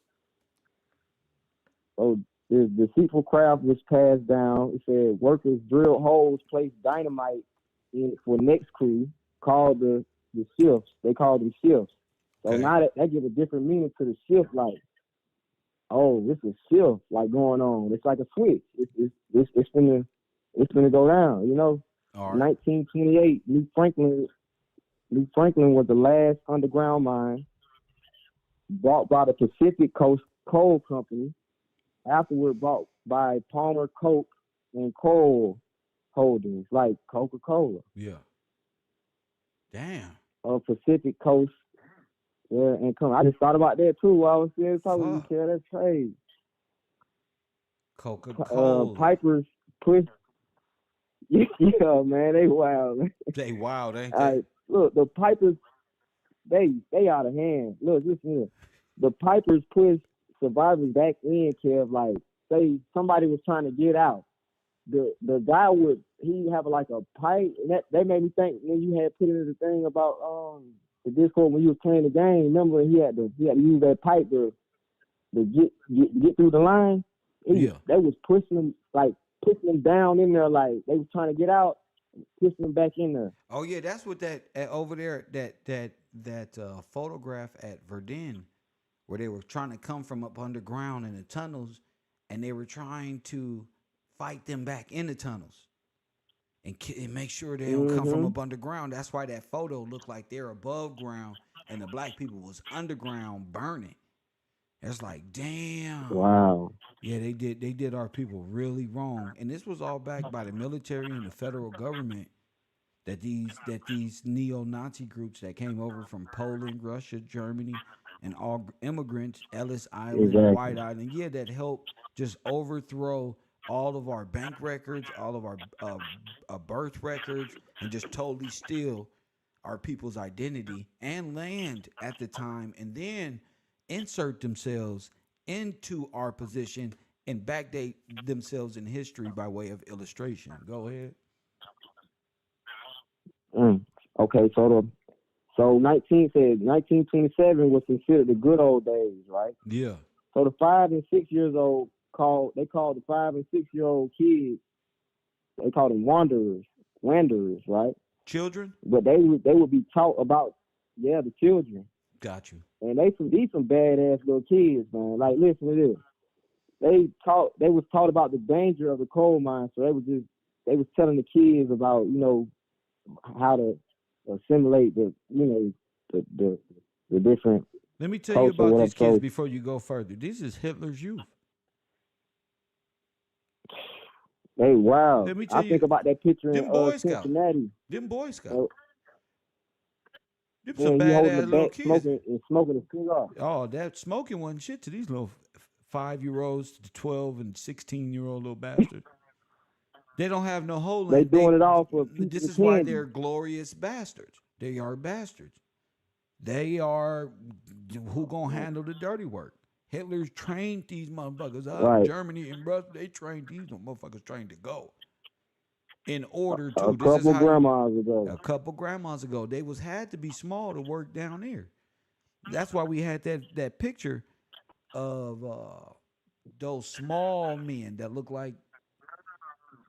Speaker 4: So the deceitful craft was passed down. It said workers drilled holes, placed dynamite in for next crew, called the shifts. They called them shifts. So
Speaker 1: Okay.
Speaker 4: now that gives a different meaning to the shift. Like, oh, this is shift like going on. It's like a switch. It's gonna go down. You know,
Speaker 1: All right.
Speaker 4: 1928, New Franklin was the last underground mine bought by the Pacific Coast Coal Company. Afterward, bought by Palmer Coke and Coal Holdings, like Coca-Cola.
Speaker 1: Yeah. Damn.
Speaker 4: Pacific Coast. Yeah, and come. I just thought about that too while I was there talking to you,
Speaker 1: Fuck.
Speaker 4: kid. That's crazy.
Speaker 1: Coca-Cola.
Speaker 4: Pipers push. Yeah, man, they wild. Man.
Speaker 1: They wild, ain't
Speaker 4: All
Speaker 1: they?
Speaker 4: right, look, the Pipers, they out of hand. Look, listen here. The Pipers push survivors back in, Kev. Like, say somebody was trying to get out. The guy would he have like a pipe, and that made me think when you had put in the thing about the Discord when you was playing the game. Remember he had to use that pipe to get through the line.
Speaker 1: Yeah.
Speaker 4: They was pushing them down in there like they was trying to get out, pushing them back in there.
Speaker 1: Oh yeah, that's what that over there that photograph at Verdun, where they were trying to come from up underground in the tunnels, and they were trying to fight them back in the tunnels and make sure they don't come from
Speaker 4: Mm-hmm.
Speaker 1: up underground. That's why that photo looked like they're above ground and the black people was underground burning. It's like, damn.
Speaker 4: Wow.
Speaker 1: Yeah, they did our people really wrong. And this was all backed by the military and the federal government that these neo-Nazi groups that came over from Poland, Russia, Germany, and all immigrants, Ellis Island,
Speaker 4: Exactly.
Speaker 1: White Island, yeah, that helped just overthrow all of our bank records, all of our birth records, and just totally steal our people's identity and land at the time, and then insert themselves into our position and backdate themselves in history by way of illustration. Go ahead.
Speaker 4: Mm. Okay, so 1927 was considered the good old days, right?
Speaker 1: Yeah.
Speaker 4: So the 5 and 6 years old they called the 5 and 6 year old kids, they called them wanderers, right?
Speaker 1: Children?
Speaker 4: But they would be taught about, yeah, the children.
Speaker 1: Got you.
Speaker 4: And these some badass little kids, man. Like, listen to this. they was taught about the danger of the coal mine, so they was telling the kids about, how to assimilate the different
Speaker 1: Let me tell you
Speaker 4: culture,
Speaker 1: about
Speaker 4: whatever.
Speaker 1: these kids
Speaker 4: So
Speaker 1: before you go further. This is Hitler's youth.
Speaker 4: hey, wow.
Speaker 1: Let me
Speaker 4: I
Speaker 1: tell
Speaker 4: think
Speaker 1: you,
Speaker 4: about that picture in
Speaker 1: them Boy Scouts,
Speaker 4: Cincinnati.
Speaker 1: them Boy Scouts,
Speaker 4: Uh,
Speaker 1: them some
Speaker 4: Man, he holding the
Speaker 1: badass little
Speaker 4: back,
Speaker 1: kids.
Speaker 4: smoking a cigar.
Speaker 1: Oh, that smoking wasn't shit to these little 5-year-olds to 12 and 16-year-old little bastards. They don't have no hole
Speaker 4: They
Speaker 1: in it.
Speaker 4: doing it all for a piece
Speaker 1: This
Speaker 4: of
Speaker 1: is why
Speaker 4: candy.
Speaker 1: they're glorious bastards. They are bastards. They are who gonna handle the dirty work. Hitler's trained these motherfuckers up.
Speaker 4: Right.
Speaker 1: Germany and Russia, they trained these motherfuckers trained to go. In order
Speaker 4: A
Speaker 1: to, this is
Speaker 4: couple
Speaker 1: how you,
Speaker 4: grandmas ago.
Speaker 1: a couple grandmas ago, they was had to be small to work down there. That's why we had that picture of those small men that look like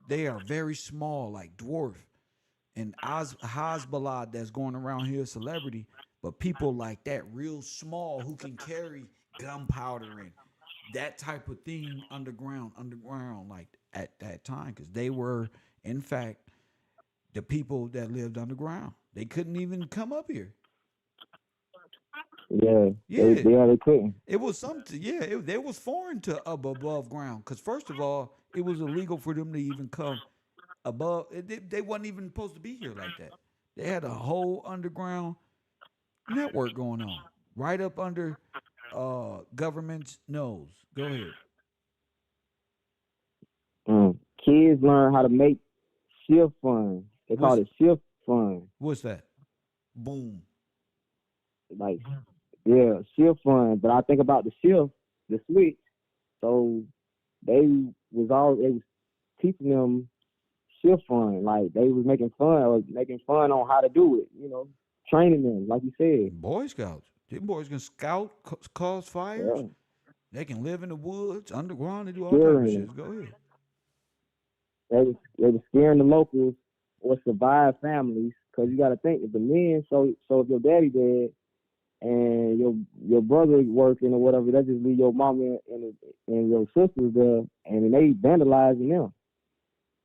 Speaker 1: they are very small, like dwarf. And Hezbollah that's going around here a celebrity, but people like that, real small, who can carry gunpowder and that type of thing underground, like at that time, because they were, in fact, the people that lived underground. They couldn't even come up here.
Speaker 4: Yeah.
Speaker 1: Yeah,
Speaker 4: They couldn't.
Speaker 1: it was something. Yeah, they was foreign to up above ground. Because first of all, it was illegal for them to even come above. They wasn't even supposed to be here like that. They had a whole underground network going on right up under government's nose. Go ahead.
Speaker 4: Kids learn how to make shift fun. They call
Speaker 1: What's
Speaker 4: it shift fun.
Speaker 1: what's that? Boom.
Speaker 4: Like, yeah, shift fun. But I think about the shift, the switch. So they was teaching them shift fun. Like they was making fun on how to do it. Training them, like you said.
Speaker 1: Boy Scouts. Them boys can scout, cause fires.
Speaker 4: Yeah,
Speaker 1: They can live in the woods, underground. They do all type of
Speaker 4: scaring
Speaker 1: shit.
Speaker 4: them.
Speaker 1: Go ahead.
Speaker 4: They was scaring the locals or survive families. Cause you got to think if the men. So if your daddy dead and your brother working or whatever, that just leave your mama and your sisters there, and they vandalizing them.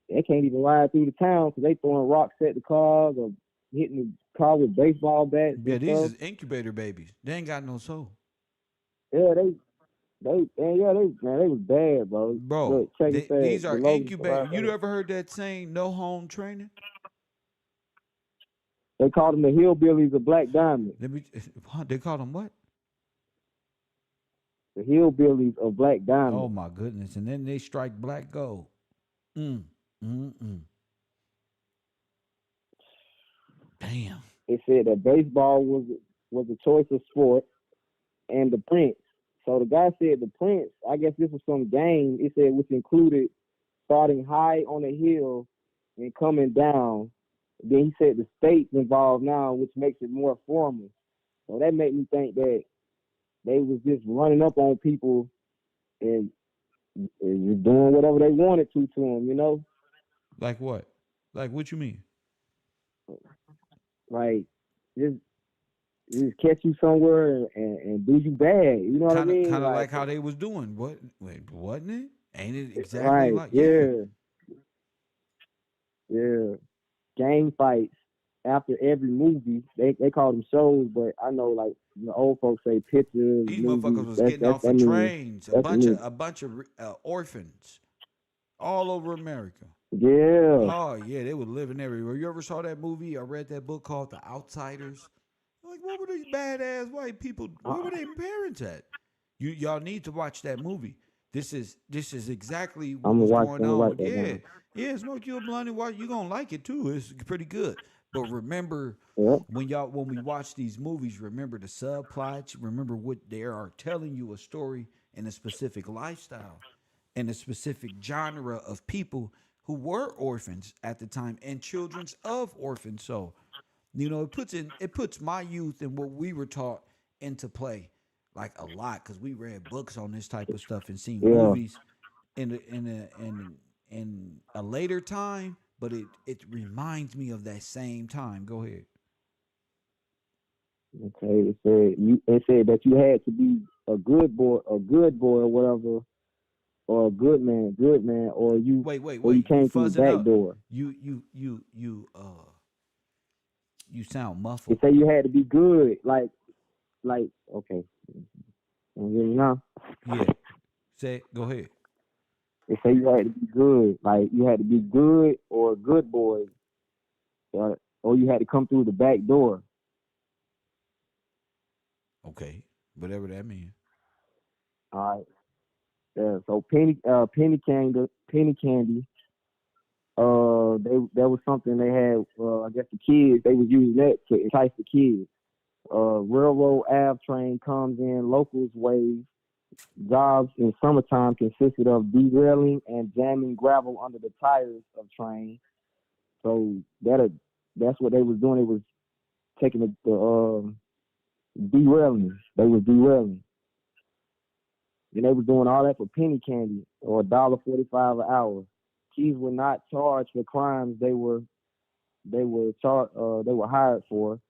Speaker 4: They can't even ride through the town because they throwing rocks at the cars or hitting the car with baseball bats
Speaker 1: Yeah,
Speaker 4: and
Speaker 1: these
Speaker 4: stuff.
Speaker 1: is incubator babies. They ain't got no soul.
Speaker 4: Yeah, they was bad, bro.
Speaker 1: Bro,
Speaker 4: Look, check this out.
Speaker 1: these
Speaker 4: The
Speaker 1: are
Speaker 4: Logan
Speaker 1: incubator.
Speaker 4: right
Speaker 1: You
Speaker 4: there.
Speaker 1: ever heard that saying, no home training?
Speaker 4: They called them the hillbillies of Black Diamond.
Speaker 1: They call them what?
Speaker 4: The hillbillies of Black
Speaker 1: Oh
Speaker 4: Diamond.
Speaker 1: my goodness. And then they strike black gold. Mm, mm, mm. Damn.
Speaker 4: It said that baseball was a choice of sport, and the Prince. So the guy said the Prince. I guess this was some game. It said which included starting high on a hill and coming down. Then he said the states involved now, which makes it more formal. So that made me think that they was just running up on people and just doing whatever they wanted to them.
Speaker 1: Like what? Like what you mean?
Speaker 4: Like just catch you somewhere and do you bad. You know what I mean?
Speaker 1: Kind of like
Speaker 4: Like,
Speaker 1: how they was doing. What? Wait, wasn't it? Ain't it exactly
Speaker 4: right,
Speaker 1: like? Yeah.
Speaker 4: yeah. Gang fights after every movie. They call them shows, but I know like the old folks say pictures,
Speaker 1: These
Speaker 4: movies.
Speaker 1: motherfuckers was
Speaker 4: That's
Speaker 1: getting
Speaker 4: that's
Speaker 1: off
Speaker 4: that
Speaker 1: of
Speaker 4: means
Speaker 1: trains.
Speaker 4: that's a movie.
Speaker 1: A bunch of orphans all over America.
Speaker 4: Yeah.
Speaker 1: Oh yeah, they were living everywhere. You ever saw that movie or read that book called The Outsiders? Like, what were these badass white people? Where were their parents at? Y'all need to watch that movie. This is exactly what was going
Speaker 4: I'm gonna write
Speaker 1: on.
Speaker 4: that
Speaker 1: Yeah,
Speaker 4: down.
Speaker 1: yeah. Smoke you a blunt and watch. You gonna like it too. It's pretty good. But remember,
Speaker 4: Yep.
Speaker 1: when we watch these movies, remember the subplots. Remember what they are telling you a story and a specific lifestyle and a specific genre of people who were orphans at the time and children's of orphans. So, it puts my youth and what we were taught into play like a lot because we read books on this type of stuff and seen
Speaker 4: Yeah.
Speaker 1: movies in a later time, but it reminds me of that same time. Go ahead.
Speaker 4: Okay. It said that you had to be a good boy or whatever, or a good man, or you
Speaker 1: Wait. You
Speaker 4: came through the
Speaker 1: fuzzing
Speaker 4: back
Speaker 1: up.
Speaker 4: door.
Speaker 1: You sound
Speaker 4: They
Speaker 1: muffled.
Speaker 4: say you had to be good, like okay, you hear me now?
Speaker 1: Yeah. Say it. Go ahead.
Speaker 4: They say you had to be good, like you had to be good or a good boy, or you had to come through the back door.
Speaker 1: Okay. Whatever that means.
Speaker 4: All right. Yeah, so penny candy. That was something they had. I guess the kids they was using that to entice the kids. Railroad Ave train comes in locals' ways. Jobs in summertime consisted of derailing and jamming gravel under the tires of trains. So that's what they was doing. They was taking the derailing. They was derailing. And they was doing all that for penny candy or $1.45 an hour. Keys were not charged for crimes they were hired for.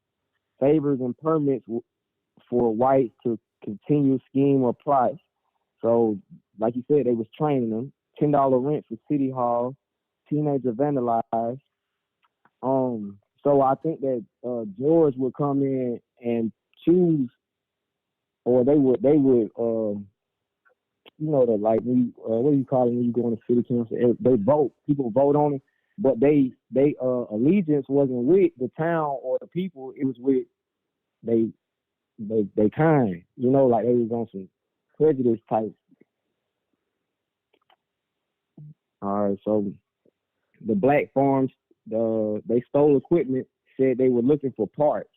Speaker 4: Favors and permits for whites to continue scheme or plot. So, like you said, they was training them. $10 rent for city hall. Teenager vandalized. So I think that George would come in and choose, or they would that like when you, what do you call it when you go on the city council? They vote. People vote on it, but they allegiance wasn't with the town or the people. It was with they they kind. Like they was on some prejudice type. All right, so the black farms, they stole equipment. Said they were looking for parts.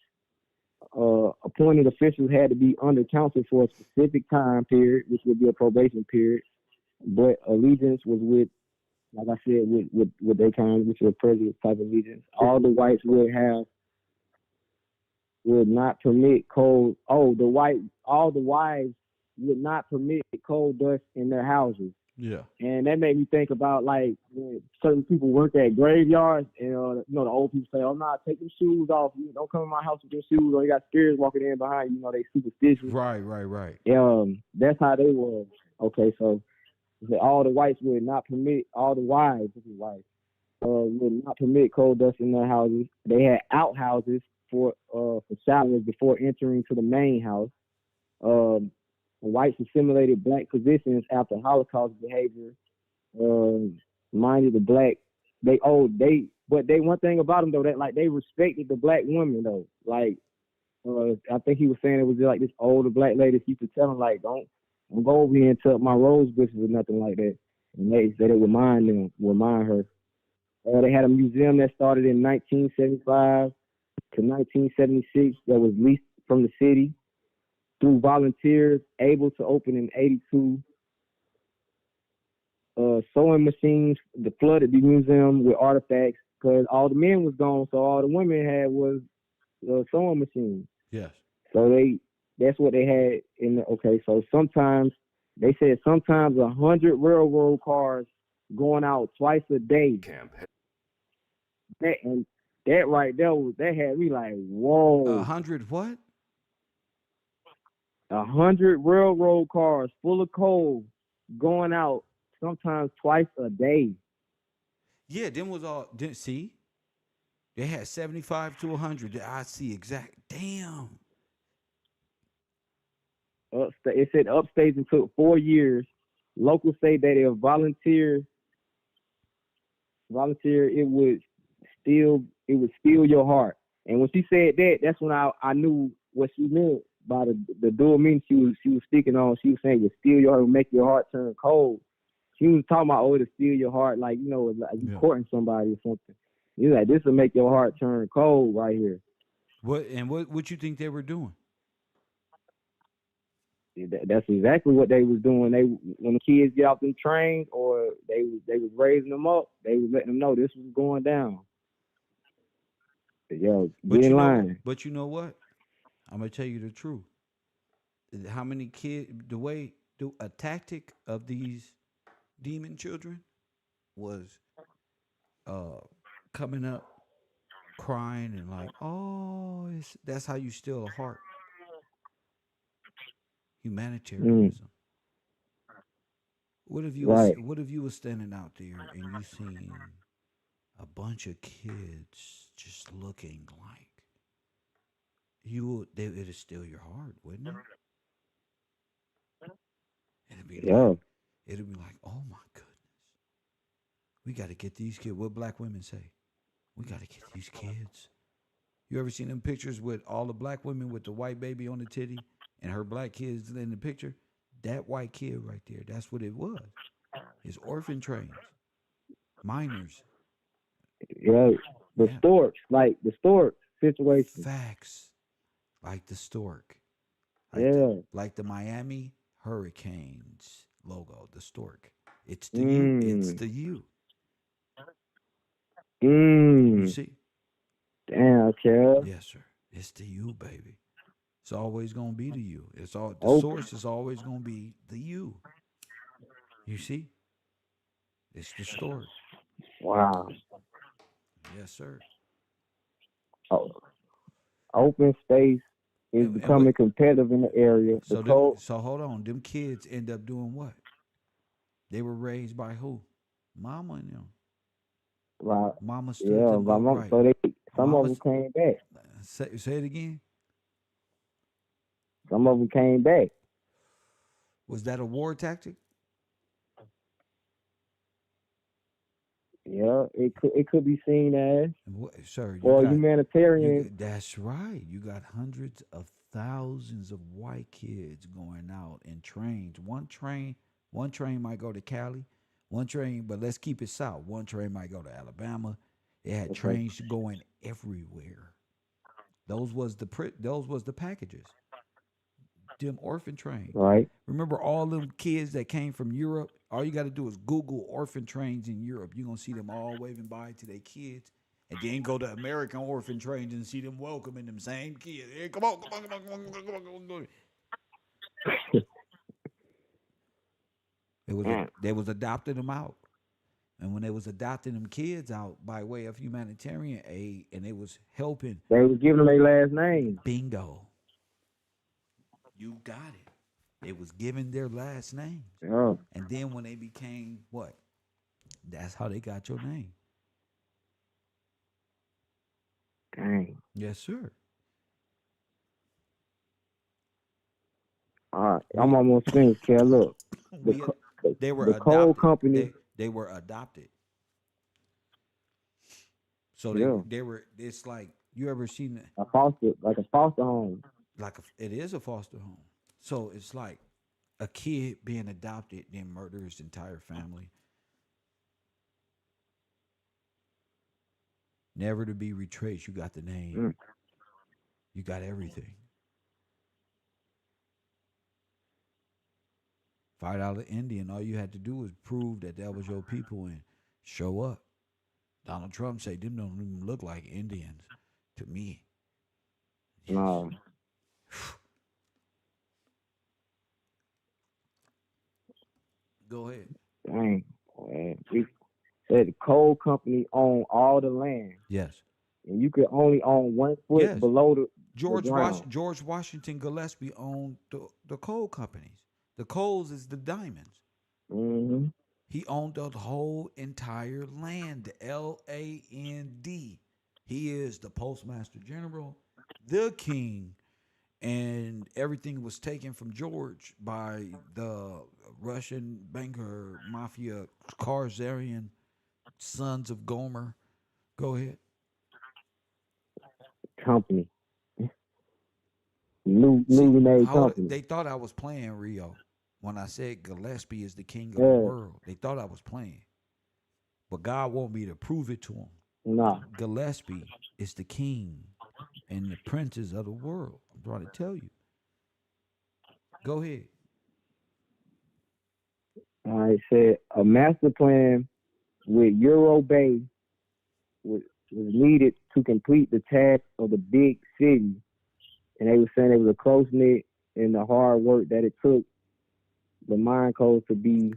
Speaker 4: Appointed officials had to be under counsel for a specific time period, which would be a probation period. But allegiance was with, like I said, with their kind, which was prejudice type allegiance. All the whites would not permit coal. All the wives would not permit coal dust in their houses.
Speaker 1: Yeah.
Speaker 4: And that made me think about like when certain people work at graveyards, and the old people say, "Oh, nah, take them shoes off. You don't come in my house with your shoes, or you got spirits walking in behind you. They superstitious."
Speaker 1: Right.
Speaker 4: That's how they were. Okay, so all the whites would not permit all the wives, this is whites, would not permit coal dust in their houses. They had outhouses for showers before entering to the main house. Um, Whites assimilated black positions after Holocaust behavior. Um, Minded the black. But they one thing about them though that like they respected the black women though. Like I think he was saying it was just like this older black lady. She used to tell him like don't go over here and touch my rose bushes or nothing like that. And they said it would mind her. They had a museum that started in 1975 to 1976 that was leased from the city through volunteers, able to open in 82. Sewing machines, the flooded the museum with artifacts because all the men was gone, so all the women had was sewing machines.
Speaker 1: Yes.
Speaker 4: So that's what they had in the, okay. So sometimes they said sometimes 100 railroad cars going out twice a day. And that right there that had me like,
Speaker 1: A
Speaker 4: whoa.
Speaker 1: hundred what?
Speaker 4: 100 railroad cars full of coal going out sometimes twice a day.
Speaker 1: Yeah, them was all didn't see. They had 75 to 100. I see exact. Damn.
Speaker 4: It said upstaging took 4 years. Locals say that if volunteer, it would steal your heart. And when she said that, that's when I knew what she meant by the dual meaning she was speaking on. She was saying it would steal your heart, it would make your heart turn cold. She was talking about to steal your heart, like like you
Speaker 1: Yeah.
Speaker 4: courting somebody or something. You like this will make your heart turn cold right here.
Speaker 1: What you think they were doing?
Speaker 4: That's exactly what they was doing. They when the kids get off them trains or they was raising them up, they was letting them know this was going down. Yo, get
Speaker 1: But
Speaker 4: in
Speaker 1: you know what?
Speaker 4: line.
Speaker 1: But you know what? I'm gonna tell you the truth. How many kids? A tactic of these demon children was uh coming up crying and like, oh, that's how you steal a heart.
Speaker 4: Mm.
Speaker 1: Humanitarianism.
Speaker 4: Right.
Speaker 1: what if you was standing out there and you seen a bunch of kids just looking like it'd steal your heart, wouldn't it? It'd be
Speaker 4: Yeah.
Speaker 1: like, oh my goodness, we got to get these kids. What black women say? We got to get these kids. You ever seen them pictures with all the black women with the white baby on the titty and her black kids in the picture? That white kid right there, that's what it was. It's orphan trains, minors.
Speaker 4: Yeah. The
Speaker 1: Yeah,
Speaker 4: storks, like the stork situation.
Speaker 1: facts like the stork,
Speaker 4: Yeah.
Speaker 1: like the Miami Hurricanes logo, the stork. It's the you. It's
Speaker 4: Mm.
Speaker 1: the you. You
Speaker 4: Mm.
Speaker 1: see?
Speaker 4: Damn, Kel.
Speaker 1: Yes, sir. It's the you, baby. It's always gonna be the you. It's all the
Speaker 4: Open.
Speaker 1: source is always gonna be the you. You see? It's the story.
Speaker 4: Wow.
Speaker 1: Yes, sir.
Speaker 4: Oh, open space is
Speaker 1: And what?
Speaker 4: becoming competitive in the area. The cold,
Speaker 1: So hold on. Them kids end up doing what? They were raised by who? Mama and them.
Speaker 4: like,
Speaker 1: Mama stood
Speaker 4: yeah,
Speaker 1: them
Speaker 4: my mom.
Speaker 1: upright.
Speaker 4: So some of
Speaker 1: Mama,
Speaker 4: them came back.
Speaker 1: say it again.
Speaker 4: Some of them came back.
Speaker 1: Was that a war tactic?
Speaker 4: Yeah, it could be seen as
Speaker 1: Sir, you
Speaker 4: or
Speaker 1: got
Speaker 4: humanitarian.
Speaker 1: that's right. You got hundreds of thousands of white kids going out in trains. One train might go to Cali, one train, but let's keep it south. One train might go to Alabama. It had
Speaker 4: Okay,
Speaker 1: trains going everywhere. Those was the packages. Them orphan trains.
Speaker 4: right.
Speaker 1: Remember all them kids that came from Europe? All you got to do is Google orphan trains in Europe. You're going to see them all waving bye to their kids. And then go to American orphan trains and see them welcoming them same kids. Hey, come on, come on, come on, come on, come on, come on, come on.
Speaker 4: Mm.
Speaker 1: They was adopting them out. And when they was adopting them kids out by way of humanitarian aid and they was helping,
Speaker 4: They was giving them their last name.
Speaker 1: bingo, you got it. They was giving their last names.
Speaker 4: Yeah,
Speaker 1: And then when they became what? That's how they got your name.
Speaker 4: dang.
Speaker 1: Yes, sir.
Speaker 4: All right, I'm
Speaker 1: We
Speaker 4: almost finished. Kel, look, the
Speaker 1: we
Speaker 4: co- the,
Speaker 1: they were
Speaker 4: the coal
Speaker 1: adopted.
Speaker 4: company.
Speaker 1: They were adopted. So
Speaker 4: Yeah,
Speaker 1: they were. It's like you ever seen
Speaker 4: like a foster home.
Speaker 1: it is a foster home. So it's like a kid being adopted, then murder his entire family, never to be retraced. You got the name.
Speaker 4: Mm.
Speaker 1: You got everything. $5 Indian. All you had to do was prove that was your people and show up. Donald Trump said them don't even look like Indians to me. Yes.
Speaker 4: No,
Speaker 1: Go ahead.
Speaker 4: dang. Man. We said the coal company owned all the land,
Speaker 1: Yes.
Speaker 4: and you could only own 1 foot
Speaker 1: Yes.
Speaker 4: below the ground.
Speaker 1: George Washington Gillespie owned the coal companies. The coals is the diamonds.
Speaker 4: Hmm.
Speaker 1: He owned the whole entire land, the land. He is the postmaster general, the king, and everything was taken from George by the Russian banker mafia Karzarian sons of Gomer. Go ahead.
Speaker 4: Company,
Speaker 1: See
Speaker 4: newly made
Speaker 1: how
Speaker 4: company.
Speaker 1: they thought I was playing Rio when I said Gillespie is the king of the
Speaker 4: Yeah,
Speaker 1: world. They thought I was playing, but God want me to prove it to them.
Speaker 4: nah.
Speaker 1: Gillespie is the king and the princes of the world. I'm trying to tell you. Go ahead.
Speaker 4: I said a master plan with Euro Bay was needed to complete the task of the big city, and they were saying it was a close knit and the hard work that it took the mine codes to be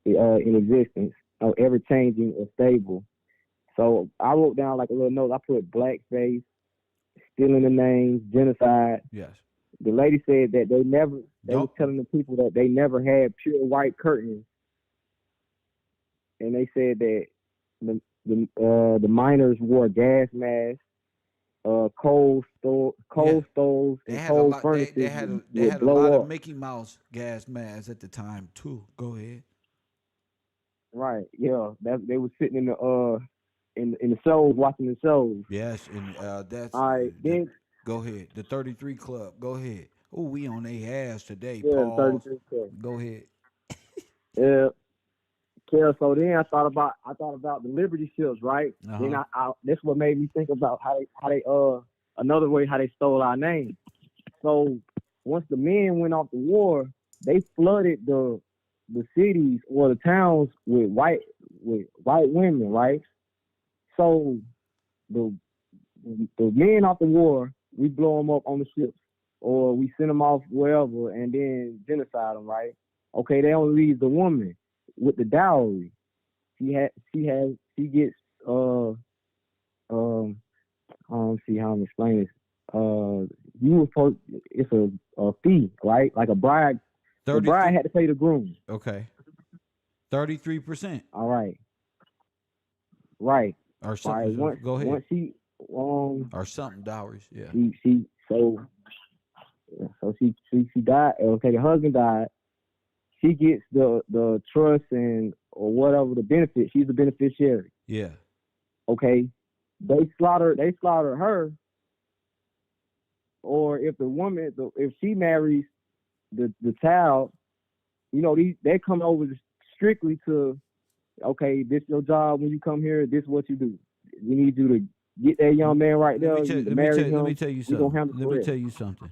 Speaker 4: in existence, ever changing or stable. So I wrote down like a little note. I put blackface, stealing the names, genocide,
Speaker 1: Yes.
Speaker 4: the lady said that they was
Speaker 1: Don't.
Speaker 4: telling the people that they never had pure white curtains, and they said that the miners wore gas masks,
Speaker 1: Yeah.
Speaker 4: coal stoves,
Speaker 1: They
Speaker 4: and
Speaker 1: had a
Speaker 4: coal
Speaker 1: lot. They
Speaker 4: furnaces
Speaker 1: had a they
Speaker 4: would
Speaker 1: had a lot of
Speaker 4: blow up.
Speaker 1: Mickey Mouse gas masks at the time too. Go ahead.
Speaker 4: Right? Yeah, that they were sitting in the in the shows watching the shows.
Speaker 1: Yes, and that's
Speaker 4: All right,
Speaker 1: the.
Speaker 4: then
Speaker 1: Go ahead. The 33 Club. Go ahead. Oh, we on their ass today.
Speaker 4: yeah, the
Speaker 1: Pause.
Speaker 4: 33.
Speaker 1: Go ahead.
Speaker 4: Yeah, yeah. So then I thought about the Liberty ships, right?
Speaker 1: Uh
Speaker 4: Then
Speaker 1: huh.
Speaker 4: that's what made me think about how they another way how they stole our name. So once the men went off the war, they flooded the cities or the towns with white women, right? So the the men off the war, we blow them up on the ships, or we send them off wherever, and then genocide them, right? Okay, they only leave the woman with the dowry. She gets um see how I'm explaining this. You were supposed it's a fee, right? Like a bride. The bride
Speaker 1: 33.
Speaker 4: had to pay the groom.
Speaker 1: Okay. 33%
Speaker 4: All right, right,
Speaker 1: or
Speaker 4: right.
Speaker 1: something. Go ahead.
Speaker 4: Once she
Speaker 1: Or something dowries. Yeah.
Speaker 4: she she died. Okay, the husband died. She gets the trust and or whatever the benefit. She's the beneficiary.
Speaker 1: Yeah.
Speaker 4: Okay, they slaughter her, or if the woman if she marries the child, you know they come over strictly to okay, this your job when you come here. This is what you do. We need you to get that young man right
Speaker 1: Let me
Speaker 4: there. You
Speaker 1: tell.
Speaker 4: need to marry
Speaker 1: Let me
Speaker 4: him.
Speaker 1: tell you
Speaker 4: We gonna
Speaker 1: something.
Speaker 4: handle
Speaker 1: Let
Speaker 4: the
Speaker 1: me
Speaker 4: rest.
Speaker 1: tell you something.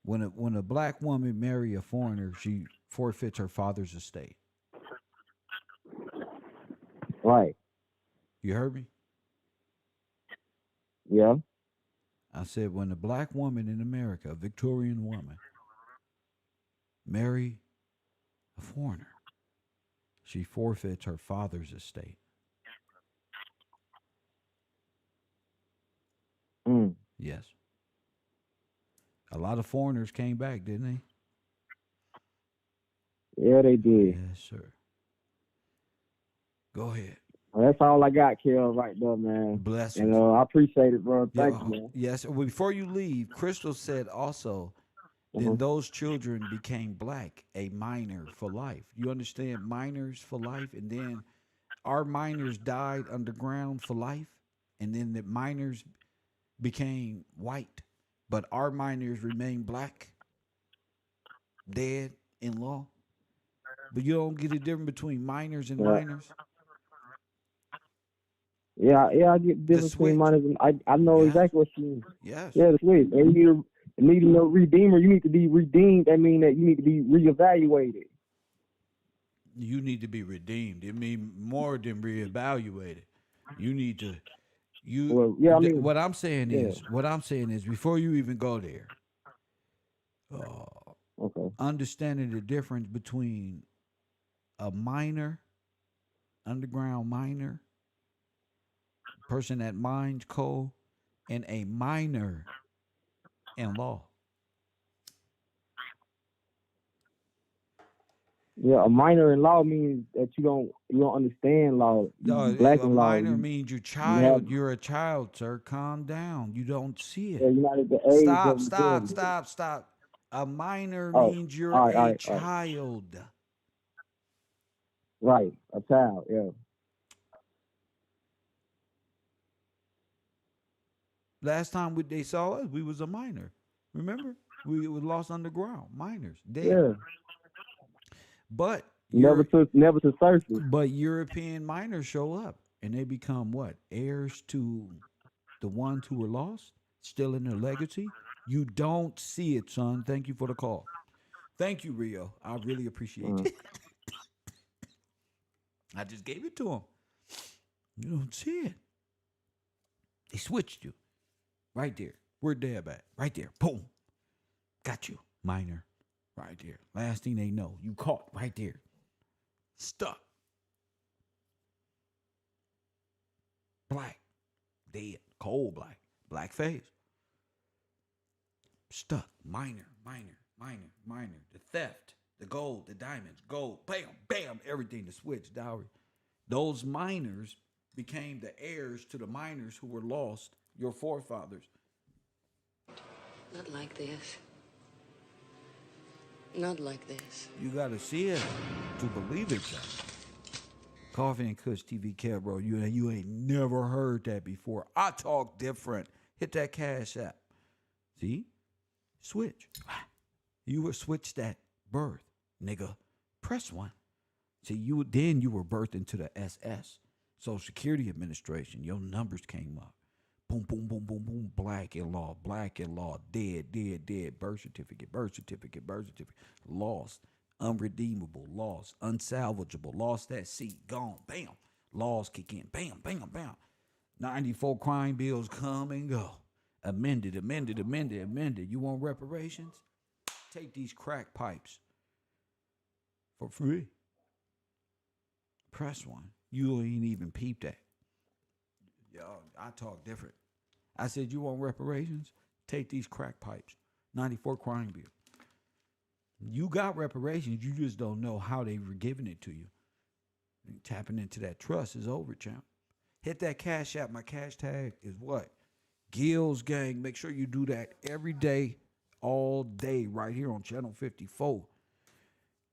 Speaker 1: When a black woman marry a foreigner, she forfeits her father's estate.
Speaker 4: Right.
Speaker 1: You heard me?
Speaker 4: Yeah.
Speaker 1: I said when a black woman in America, a Victorian woman, marry a foreigner, she forfeits her father's estate.
Speaker 4: Mm.
Speaker 1: Yes. A lot of foreigners came back, didn't they?
Speaker 4: Yeah, they did.
Speaker 1: Yes, sir. Go ahead.
Speaker 4: Well, that's all I got, Kel, right there, man. And
Speaker 1: Blessings.
Speaker 4: I appreciate it, bro.
Speaker 1: Yeah.
Speaker 4: Thank you, man.
Speaker 1: Yes. Before you leave, Crystal said also, then
Speaker 4: Uh-huh.
Speaker 1: those children became black, a minor for life. You understand? Minors for life. And then our minors died underground for life. And then the minors became white, but our minors remain black, dead in law. But you don't get a difference between minors and
Speaker 4: Yeah,
Speaker 1: minors.
Speaker 4: yeah, I get the
Speaker 1: The
Speaker 4: difference between
Speaker 1: switch.
Speaker 4: mine and I know
Speaker 1: Yes.
Speaker 4: exactly what you mean.
Speaker 1: Yes.
Speaker 4: Yeah, the switch. And you need a redeemer. You need to be redeemed. That means that you need to be reevaluated.
Speaker 1: You need to be redeemed. It means more than reevaluated. You need to you
Speaker 4: Well, yeah, I mean, yeah.
Speaker 1: what I'm saying is before you even go there, uh,
Speaker 4: Okay.
Speaker 1: understanding the difference between a minor, underground miner, person that mines coal, and a minor in law.
Speaker 4: Yeah, a minor in law means that you don't understand law. You black
Speaker 1: A
Speaker 4: in law.
Speaker 1: minor means
Speaker 4: You have
Speaker 1: you're a child, sir. Calm down. You don't see
Speaker 4: yeah,
Speaker 1: it.
Speaker 4: you're not at the age of
Speaker 1: Stop, stop,
Speaker 4: majority.
Speaker 1: stop, stop. A minor
Speaker 4: Oh,
Speaker 1: means you're
Speaker 4: all right, all
Speaker 1: a
Speaker 4: right, all right.
Speaker 1: child.
Speaker 4: Right, a child. Yeah.
Speaker 1: Last time they saw us, we was a minor. Remember? We was lost underground. Minors, dead.
Speaker 4: Yeah.
Speaker 1: But
Speaker 4: Never
Speaker 1: you're
Speaker 4: to surface.
Speaker 1: but European minors show up and they become what? Heirs to the ones who were lost, still in their legacy. You don't see it, son. Thank you for the call. Thank you, Rio. I really appreciate
Speaker 4: Uh,
Speaker 1: it. I just gave it to him. You don't see it. They switched you right there. Where Deb at? Right there. Boom. Got you. Minor. Right there. Last thing they know, you caught right there. Stuck. Black. Dead. Cold black. Black face. stuck. Minor. The theft, the gold, the diamonds, gold, bam, bam, everything, the switch, dowry. Those minors became the heirs to the minors who were lost, your forefathers.
Speaker 3: Not like this. Not like this.
Speaker 1: You got to see it to believe it, John. Coffee and Kush TV Cab, bro. You ain't never heard that before. I talk different. Hit that Cash App. See? Switch. You were switched at birth, nigga. Press 1. See, you were birthed into the SS, Social Security Administration. Your numbers came up. Boom, boom, boom, boom, boom. Black in law, dead, birth certificate, lost, unredeemable, lost, unsalvageable, lost that seat, gone, bam. Laws kick in, bam, bam, bam. 94 crime bills come and go. Amended. You want reparations? Take these crack pipes for free. Press 1. You ain't even peep that. Yo, I talk different. I said, you want reparations? Take these crack pipes. 94 crime bill. You got reparations. You just don't know how they were giving it to you. And tapping into that trust is over, champ. Hit that Cash App. My cash tag is what? Gills Gang. Make sure you do that every day, all day, right here on Channel 54.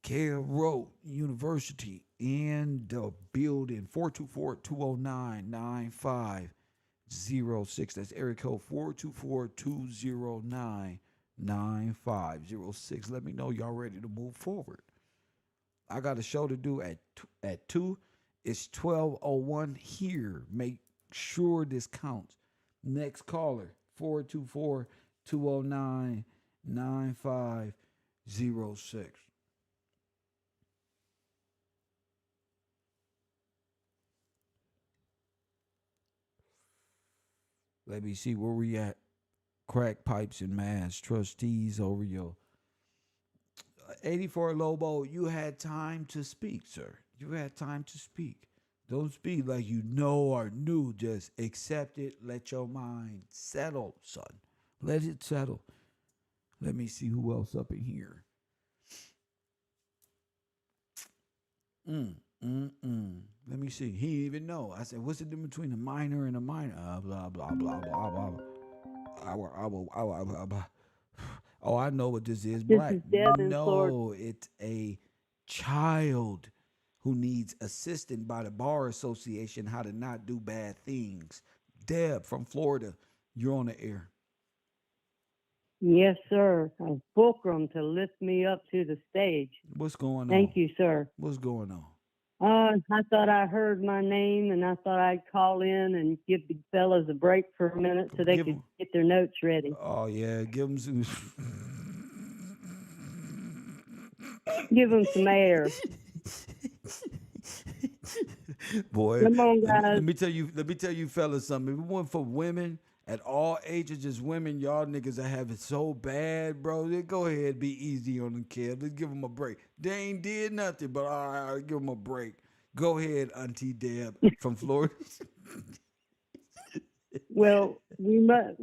Speaker 1: Care Road University in the building. 424-209-9506. That's area code 424-209-9506. Let me know y'all ready to move forward. I got a show to do at 2. It's 12:01 here. Make sure this counts. Next caller, 424-209-9506. Let me see where we at. Crack pipes and mass trustees over your 84 Lobo. You had time to speak, sir. You had time to speak. Don't speak like you know or knew. Just accept it. Let your mind settle, son. Let it settle. Let me see who else up in here. Let me see. He didn't even know. I said, what's the difference between a minor and a minor? Blah, blah, blah, blah, blah. Oh, I know what this is. Black.
Speaker 5: This is Devin,
Speaker 1: No,
Speaker 5: Florida.
Speaker 1: it's a child who needs assistance by the Bar Association how to not do bad things. Deb from Florida, you're on the air.
Speaker 5: Yes, sir. A fulcrum to lift me up to the stage.
Speaker 1: What's going on?
Speaker 5: Thank you, sir.
Speaker 1: What's going on?
Speaker 5: I thought I heard my name, and I thought I'd call in and give the fellas a break for a minute so they could get their notes ready.
Speaker 1: Oh, yeah. Give them some.
Speaker 5: Give them some air.
Speaker 1: Boy,
Speaker 5: Come on, guys.
Speaker 1: let me tell you fellas something. If it wasn't for women at all ages, just women, y'all niggas that have it so bad, bro. Go ahead, be easy on them kids. Let's give them a break. They ain't did nothing, but all right, I'll give them a break. Go ahead, Auntie Deb from Florida.
Speaker 5: Well, we must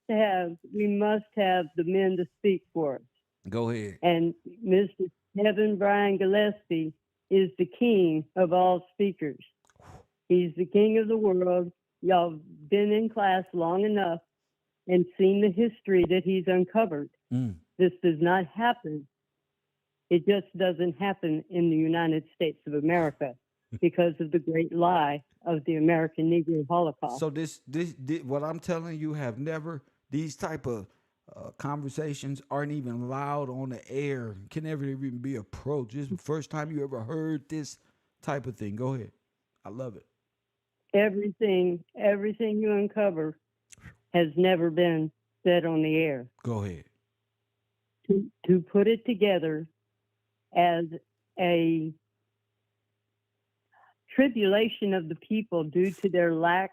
Speaker 5: have the men to speak for us.
Speaker 1: Go ahead.
Speaker 5: And Mr. Kevin Brian Gillespie is the king of all speakers. He's the king of the world. Y'all been in class long enough and seen the history that he's uncovered. This does not happen. It just doesn't happen in the United States of America because of the great lie of the American Negro Holocaust.
Speaker 1: So this what I'm telling you have never, these type of conversations aren't even allowed on the air, can never even be approached. This is the first time you ever heard this type of thing. Go ahead. I love it.
Speaker 5: Everything you uncover has never been said on the air.
Speaker 1: Go ahead.
Speaker 5: To put it together as a tribulation of the people due to their lack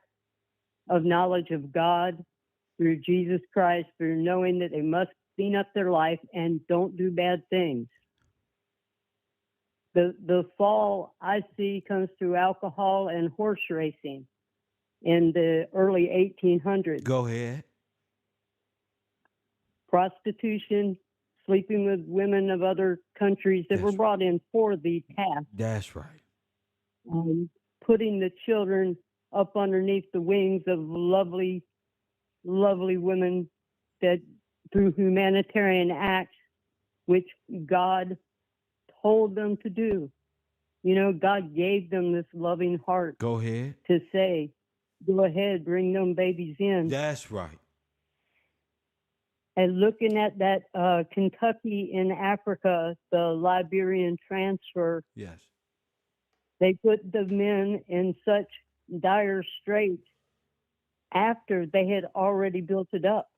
Speaker 5: of knowledge of God through Jesus Christ, through knowing that they must clean up their life and don't do bad things. The fall I see comes through alcohol and horse racing in the early 1800s.
Speaker 1: Go ahead.
Speaker 5: prostitution, sleeping with women of other countries that were
Speaker 1: That's-
Speaker 5: brought in for the task,
Speaker 1: That's right.
Speaker 5: putting the children up underneath the wings of lovely, lovely women that through humanitarian acts, which God told them to do. You know, God gave them this loving heart
Speaker 1: Go ahead.
Speaker 5: to say, go ahead, bring them babies in.
Speaker 1: That's right.
Speaker 5: And looking at that Kentucky in Africa, the Liberian transfer,
Speaker 1: Yes.
Speaker 5: they put the men in such dire straits after they had already built it up.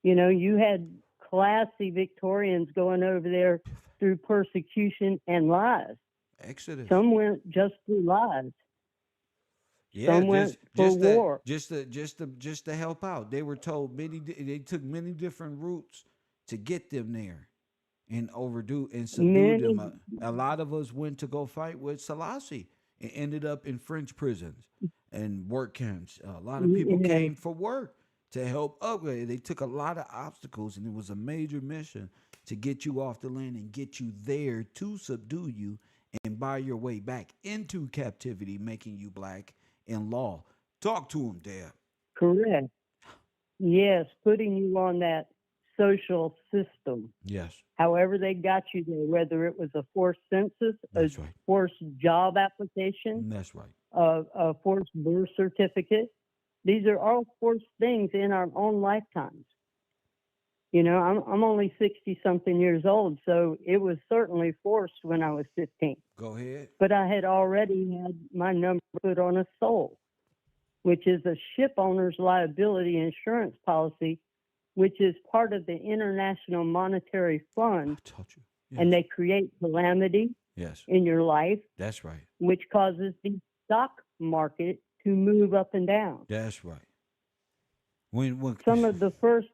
Speaker 5: You know, you had classy Victorians going over there through persecution and lies.
Speaker 1: Exodus.
Speaker 5: Some went just through lies.
Speaker 1: Yeah,
Speaker 5: Some went for war.
Speaker 1: just to help out. They were told they took many different routes to get them there and subdue them. A lot of us went to go fight with Selassie and ended up in French prisons and work camps. A lot of people came for work to help upgrade. They took a lot of obstacles, and it was a major mission to get you off the land and get you there to subdue you and buy your way back into captivity, making you black in law. Talk to him, Dad.
Speaker 5: Correct. Yes, putting you on that social system.
Speaker 1: Yes,
Speaker 5: However they got you there, whether it was a forced census,
Speaker 1: that's
Speaker 5: a
Speaker 1: right.
Speaker 5: forced job application,
Speaker 1: That's right.
Speaker 5: a forced birth certificate. These are all forced things in our own lifetimes. You know, I'm only 60-something years old, so it was certainly forced when I was 15.
Speaker 1: Go ahead.
Speaker 5: But I had already had my number put on a soul, which is a ship owner's liability insurance policy, which is part of the International Monetary Fund,
Speaker 1: I taught you. Yes.
Speaker 5: and they create calamity
Speaker 1: Yes,
Speaker 5: in your life,
Speaker 1: that's right.
Speaker 5: which causes the stock market to move up and down.
Speaker 1: That's right. When
Speaker 5: Some of the first,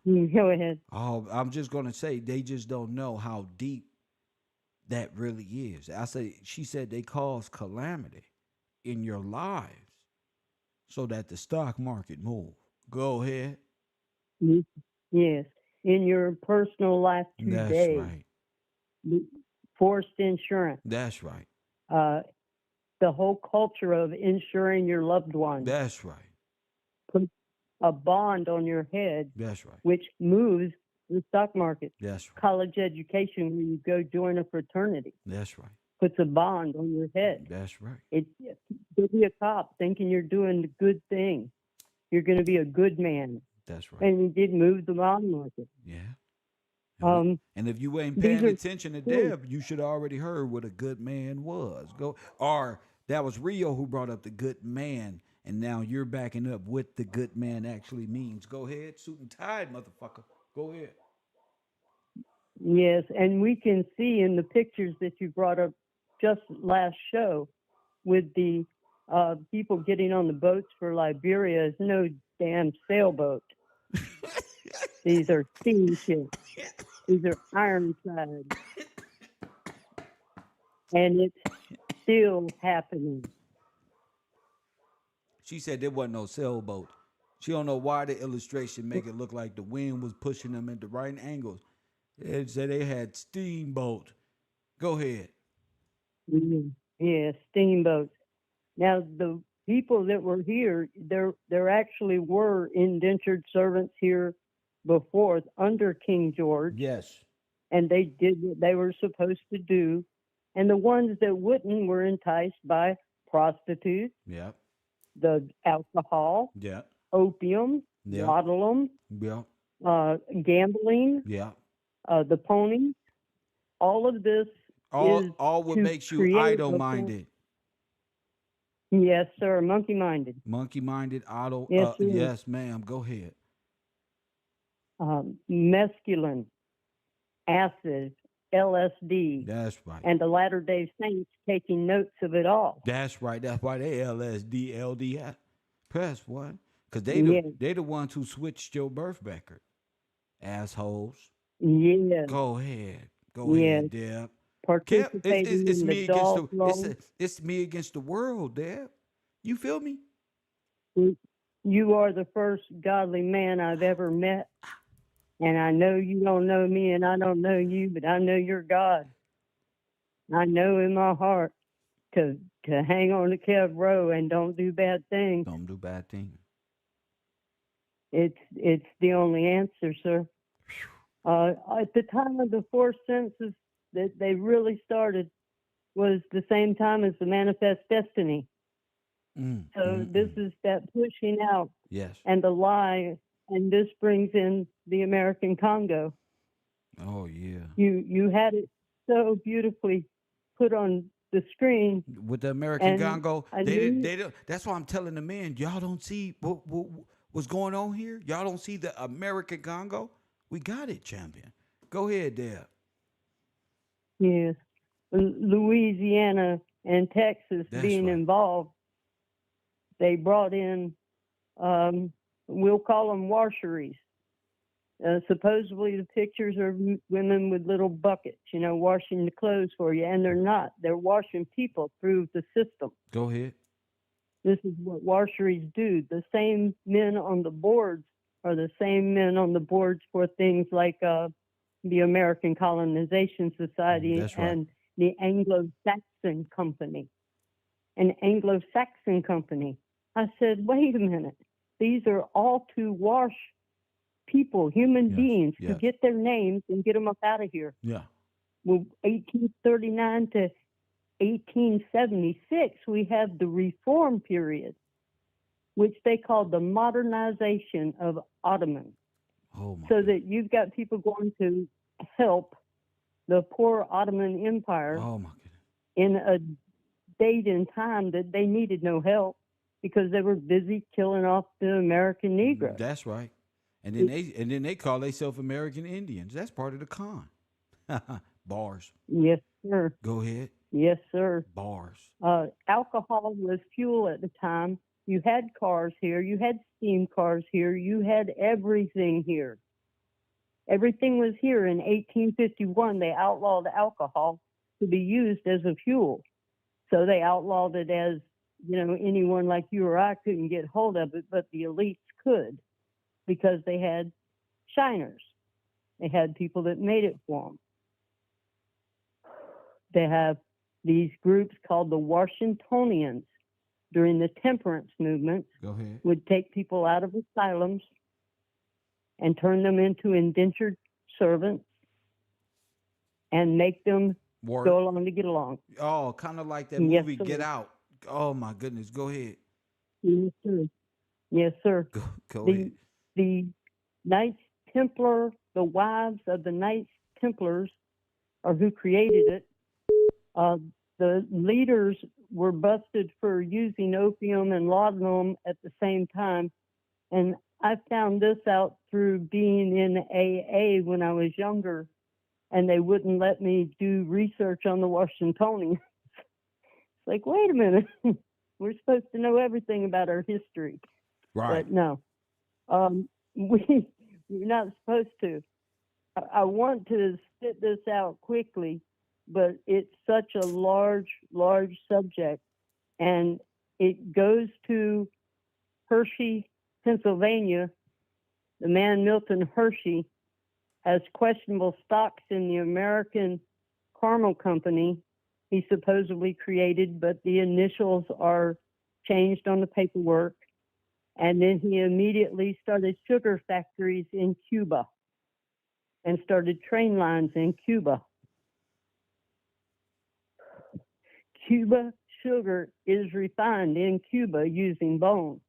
Speaker 5: go ahead.
Speaker 1: oh, I'm just gonna say they just don't know how deep that really is. She said they cause calamity in your lives so that the stock market move. Go ahead.
Speaker 5: Yes, in your personal life today,
Speaker 1: That's right.
Speaker 5: forced insurance,
Speaker 1: That's right.
Speaker 5: the whole culture of insuring your loved ones,
Speaker 1: That's right.
Speaker 5: put a bond on your head,
Speaker 1: That's right.
Speaker 5: which moves the stock market.
Speaker 1: That's right.
Speaker 5: College education, when you go join a fraternity,
Speaker 1: That's right.
Speaker 5: puts a bond on your head.
Speaker 1: That's right.
Speaker 5: Go be a cop thinking you're doing the good thing. You're going to be a good man.
Speaker 1: That's right.
Speaker 5: And it did move the bond market.
Speaker 1: Yeah. And if you ain't
Speaker 5: these
Speaker 1: paying
Speaker 5: are
Speaker 1: attention to
Speaker 5: true.
Speaker 1: Deb, you should already heard what a good man was. Or that was Rio who brought up the good man, and now you're backing up what the good man actually means. Go ahead, suit and tie, motherfucker. Go ahead.
Speaker 5: Yes, and we can see in the pictures that you brought up just last show with the people getting on the boats for Liberia is no damn sailboat. These are steamships. These are ironsides. And it's still happening.
Speaker 1: She said there wasn't no sailboat. She don't know why the illustration make it look like the wind was pushing them into right angles. It said they had steamboat. Go ahead.
Speaker 5: Yeah, steamboats. Now the people that were here, there actually were indentured servants here before under King George,
Speaker 1: Yes.
Speaker 5: and they did what they were supposed to do. And the ones that wouldn't were enticed by prostitutes,
Speaker 1: Yep.
Speaker 5: the alcohol,
Speaker 1: Yep.
Speaker 5: opium,
Speaker 1: Yep.
Speaker 5: laudanum,
Speaker 1: Yep.
Speaker 5: gambling,
Speaker 1: Yep.
Speaker 5: the pony. All of this is
Speaker 1: All what
Speaker 5: to
Speaker 1: makes you
Speaker 5: create a
Speaker 1: idle minded.
Speaker 5: Yes, sir. Monkey minded.
Speaker 1: Monkey minded, idle.
Speaker 5: Yes, sir.
Speaker 1: Yes, ma'am. Go ahead.
Speaker 5: Mescaline, acid, LSD,
Speaker 1: That's right.
Speaker 5: and the Latter Day Saints taking notes of it all.
Speaker 1: That's right. That's why they LSD, LDS. Press one. Because
Speaker 5: Yeah.
Speaker 1: they the ones who switched your birth record. Assholes.
Speaker 5: Yeah.
Speaker 1: Go ahead. Go
Speaker 5: Yeah.
Speaker 1: ahead, Deb. Kev,
Speaker 5: Participating
Speaker 1: it's
Speaker 5: in
Speaker 1: me
Speaker 5: the
Speaker 1: against
Speaker 5: doll
Speaker 1: it's me against the world, Deb. You feel me?
Speaker 5: You are the first godly man I've ever met. And I know you don't know me and I don't know you, but I know you're God. I know in my heart to hang on to Kev Row and don't do bad things.
Speaker 1: Don't do bad things.
Speaker 5: It's the only answer, sir. At the time of the forced census that they really started was the same time as the Manifest Destiny. So this is that pushing out
Speaker 1: Yes.
Speaker 5: and the lie, and this brings in the American Congo.
Speaker 1: Oh yeah.
Speaker 5: You had it so beautifully put on the screen.
Speaker 1: With the American
Speaker 5: And
Speaker 1: Congo,
Speaker 5: I
Speaker 1: they
Speaker 5: knew-
Speaker 1: didn't. That's why I'm telling the men, y'all don't see what's going on here. Y'all don't see the American Congo. We got it, champion. Go ahead, Deb.
Speaker 5: Yes, Louisiana and Texas
Speaker 1: That's
Speaker 5: being
Speaker 1: right.
Speaker 5: involved, they brought in, we'll call them washeries. Supposedly the pictures are women with little buckets, washing the clothes for you, and they're not. They're washing people through the system.
Speaker 1: Go ahead.
Speaker 5: This is what washeries do. The same men on the boards are the same men on the boards for things like the American Colonization Society
Speaker 1: That's right.
Speaker 5: and the Anglo-Saxon Company. An Anglo-Saxon Company. I said, wait a minute. These are all to wash people, human
Speaker 1: Yes,
Speaker 5: beings, to
Speaker 1: yes.
Speaker 5: get their names and get them up out of here.
Speaker 1: Yeah.
Speaker 5: Well, 1839 to 1876, we have the reform period, which they called the modernization of Ottoman.
Speaker 1: Oh my.
Speaker 5: So that you've got people going to help the poor Ottoman Empire
Speaker 1: Oh my goodness.
Speaker 5: in a date and time that they needed no help because they were busy killing off the American Negro.
Speaker 1: That's right. And then they call themselves American Indians. That's part of the con. Bars.
Speaker 5: Yes, sir.
Speaker 1: Go ahead.
Speaker 5: Yes, sir.
Speaker 1: Bars.
Speaker 5: Alcohol was fuel at the time. You had cars here. You had steam cars here. You had everything here. Everything was here. In 1851, they outlawed alcohol to be used as a fuel. So they outlawed it as, anyone like you or I couldn't get hold of it, but the elites could because they had shiners. They had people that made it for them. They have these groups called the Washingtonians during the temperance movement.
Speaker 1: Go ahead.
Speaker 5: Would take people out of asylums and turn them into indentured servants and make them
Speaker 1: Work.
Speaker 5: go along to get along.
Speaker 1: Oh, kind of like that
Speaker 5: Yes,
Speaker 1: movie
Speaker 5: sir.
Speaker 1: Get Out. Oh my goodness. Go ahead.
Speaker 5: Yes, sir. Yes, sir.
Speaker 1: Go ahead.
Speaker 5: The Knights Templar, the wives of the Knights Templars are who created it. The leaders were busted for using opium and laudanum at the same time. And I found this out through being in AA when I was younger, and they wouldn't let me do research on the Washingtonians. It's like, wait a minute. We're supposed to know everything about our history.
Speaker 1: Right.
Speaker 5: But no, we're not supposed to. I want to spit this out quickly, but it's such a large subject, and it goes to Hershey, Pennsylvania. The man Milton Hershey has questionable stocks in the American Caramel Company he supposedly created, but the initials are changed on the paperwork. And then he immediately started sugar factories in Cuba and started train lines in Cuba. Cuba sugar is refined in Cuba using bone.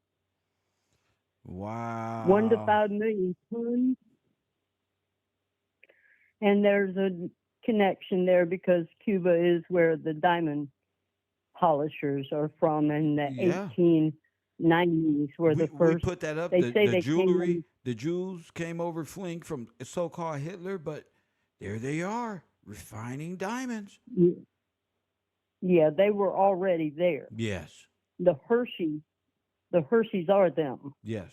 Speaker 1: Wow.
Speaker 5: 1 to 5 million tons. And there's a connection there because Cuba is where the diamond polishers are from in the
Speaker 1: Yeah.
Speaker 5: 1890s were the first.
Speaker 1: We put that up.
Speaker 5: They say
Speaker 1: The
Speaker 5: they
Speaker 1: jewelry, the Jews came over fleeing from so-called Hitler, but there they are, refining diamonds.
Speaker 5: Yeah, they were already there.
Speaker 1: Yes.
Speaker 5: The Hershey's are them.
Speaker 1: Yes.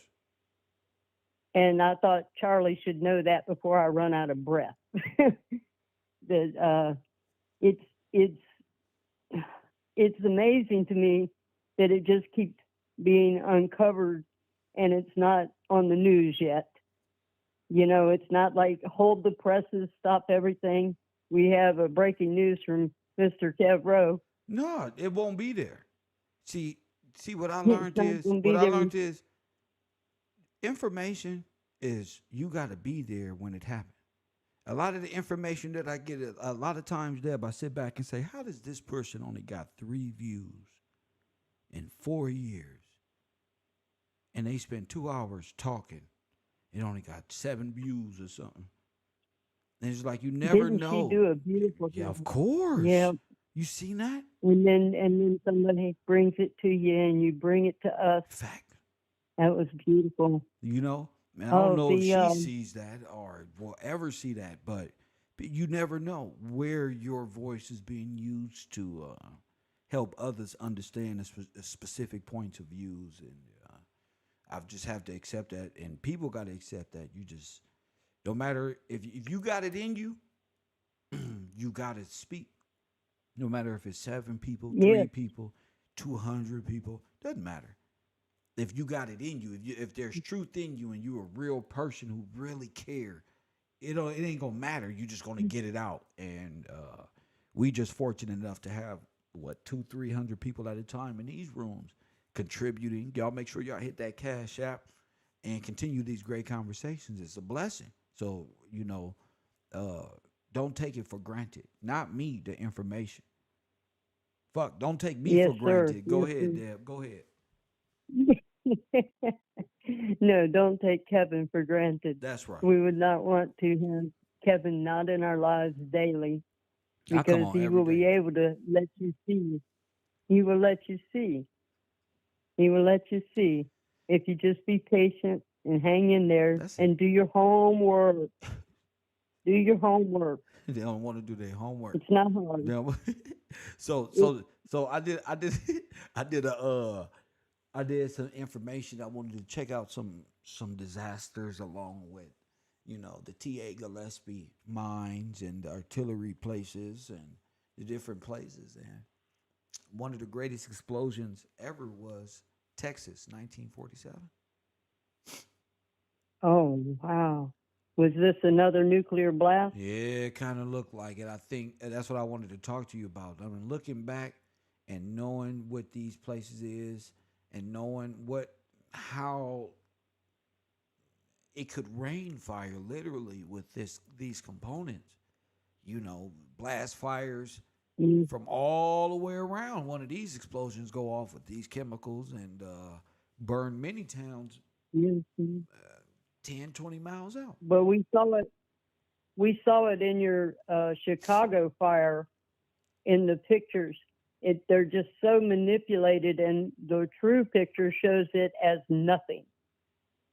Speaker 5: And I thought Charlie should know that before I run out of breath. That it's amazing to me that it just keeps being uncovered and it's not on the news yet. It's not like hold the presses, stop everything. We have a breaking news from Mr. Kev Rowe.
Speaker 1: No, it won't be there. See, what I
Speaker 5: It's
Speaker 1: learned
Speaker 5: not
Speaker 1: is
Speaker 5: going to be there.
Speaker 1: information is you got to be there when it happens. A lot of the information that I get, a lot of times, Deb, I sit back and say, how does this person only got 3 views in 4 years? And they spent 2 hours talking and only got 7 views or something. And it's like, you never
Speaker 5: Didn't she
Speaker 1: know.
Speaker 5: do a beautiful
Speaker 1: Yeah, of
Speaker 5: job?
Speaker 1: course.
Speaker 5: Yeah.
Speaker 1: You seen that?
Speaker 5: And then somebody brings it to you, and you bring it to us.
Speaker 1: Fact.
Speaker 5: That was beautiful.
Speaker 1: You know, and I don't know if
Speaker 5: the
Speaker 1: she sees that or will ever see that, but you never know where your voice is being used to help others understand a specific points of views, and I just have to accept that, and people got to accept that. You just don't matter if you got it in you, you got to speak. No matter if it's 7 people, 3
Speaker 5: yeah.
Speaker 1: people, 200 people, doesn't matter. If you got it in you, if there's truth in you, and you're a real person who really care, it ain't gonna matter. You just gonna get it out, and we just fortunate enough to have 200-300 people at a time in these rooms contributing. Y'all make sure y'all hit that Cash App and continue these great conversations. It's a blessing. So don't take it for granted. Not me, the information. Fuck, don't take me
Speaker 5: Yes,
Speaker 1: for granted.
Speaker 5: sir.
Speaker 1: Go
Speaker 5: Yes,
Speaker 1: ahead,
Speaker 5: sir.
Speaker 1: Deb. Go ahead.
Speaker 5: No, don't take Kevin for granted.
Speaker 1: That's right.
Speaker 5: We would not want to have Kevin not in our lives daily,
Speaker 1: I come
Speaker 5: because
Speaker 1: on
Speaker 5: he
Speaker 1: every
Speaker 5: will be
Speaker 1: day.
Speaker 5: able to let you see. He will let you see. He will let you see if you just be patient and hang in there
Speaker 1: That's it.
Speaker 5: and do your homework. Do your homework.
Speaker 1: They don't want to do their homework.
Speaker 5: It's not hard.
Speaker 1: No. so I did I did some information. I wanted to check out some disasters along with, the T.A. Gillespie mines and the artillery places and the different places. And one of the greatest explosions ever was Texas, 1947.
Speaker 5: Oh, wow. Was this another nuclear blast?
Speaker 1: Yeah, it kind of looked like it. I think that's what I wanted to talk to you about. I mean, looking back and knowing what these places is, and knowing how it could rain fire literally with these components. Blast fires
Speaker 5: Mm,
Speaker 1: from all the way around. One of these explosions go off with these chemicals and burn many towns
Speaker 5: yes, yes.
Speaker 1: 10, 20 miles out.
Speaker 5: But we saw it. We saw it in your Chicago fire in the pictures. They're just so manipulated, and the true picture shows it as nothing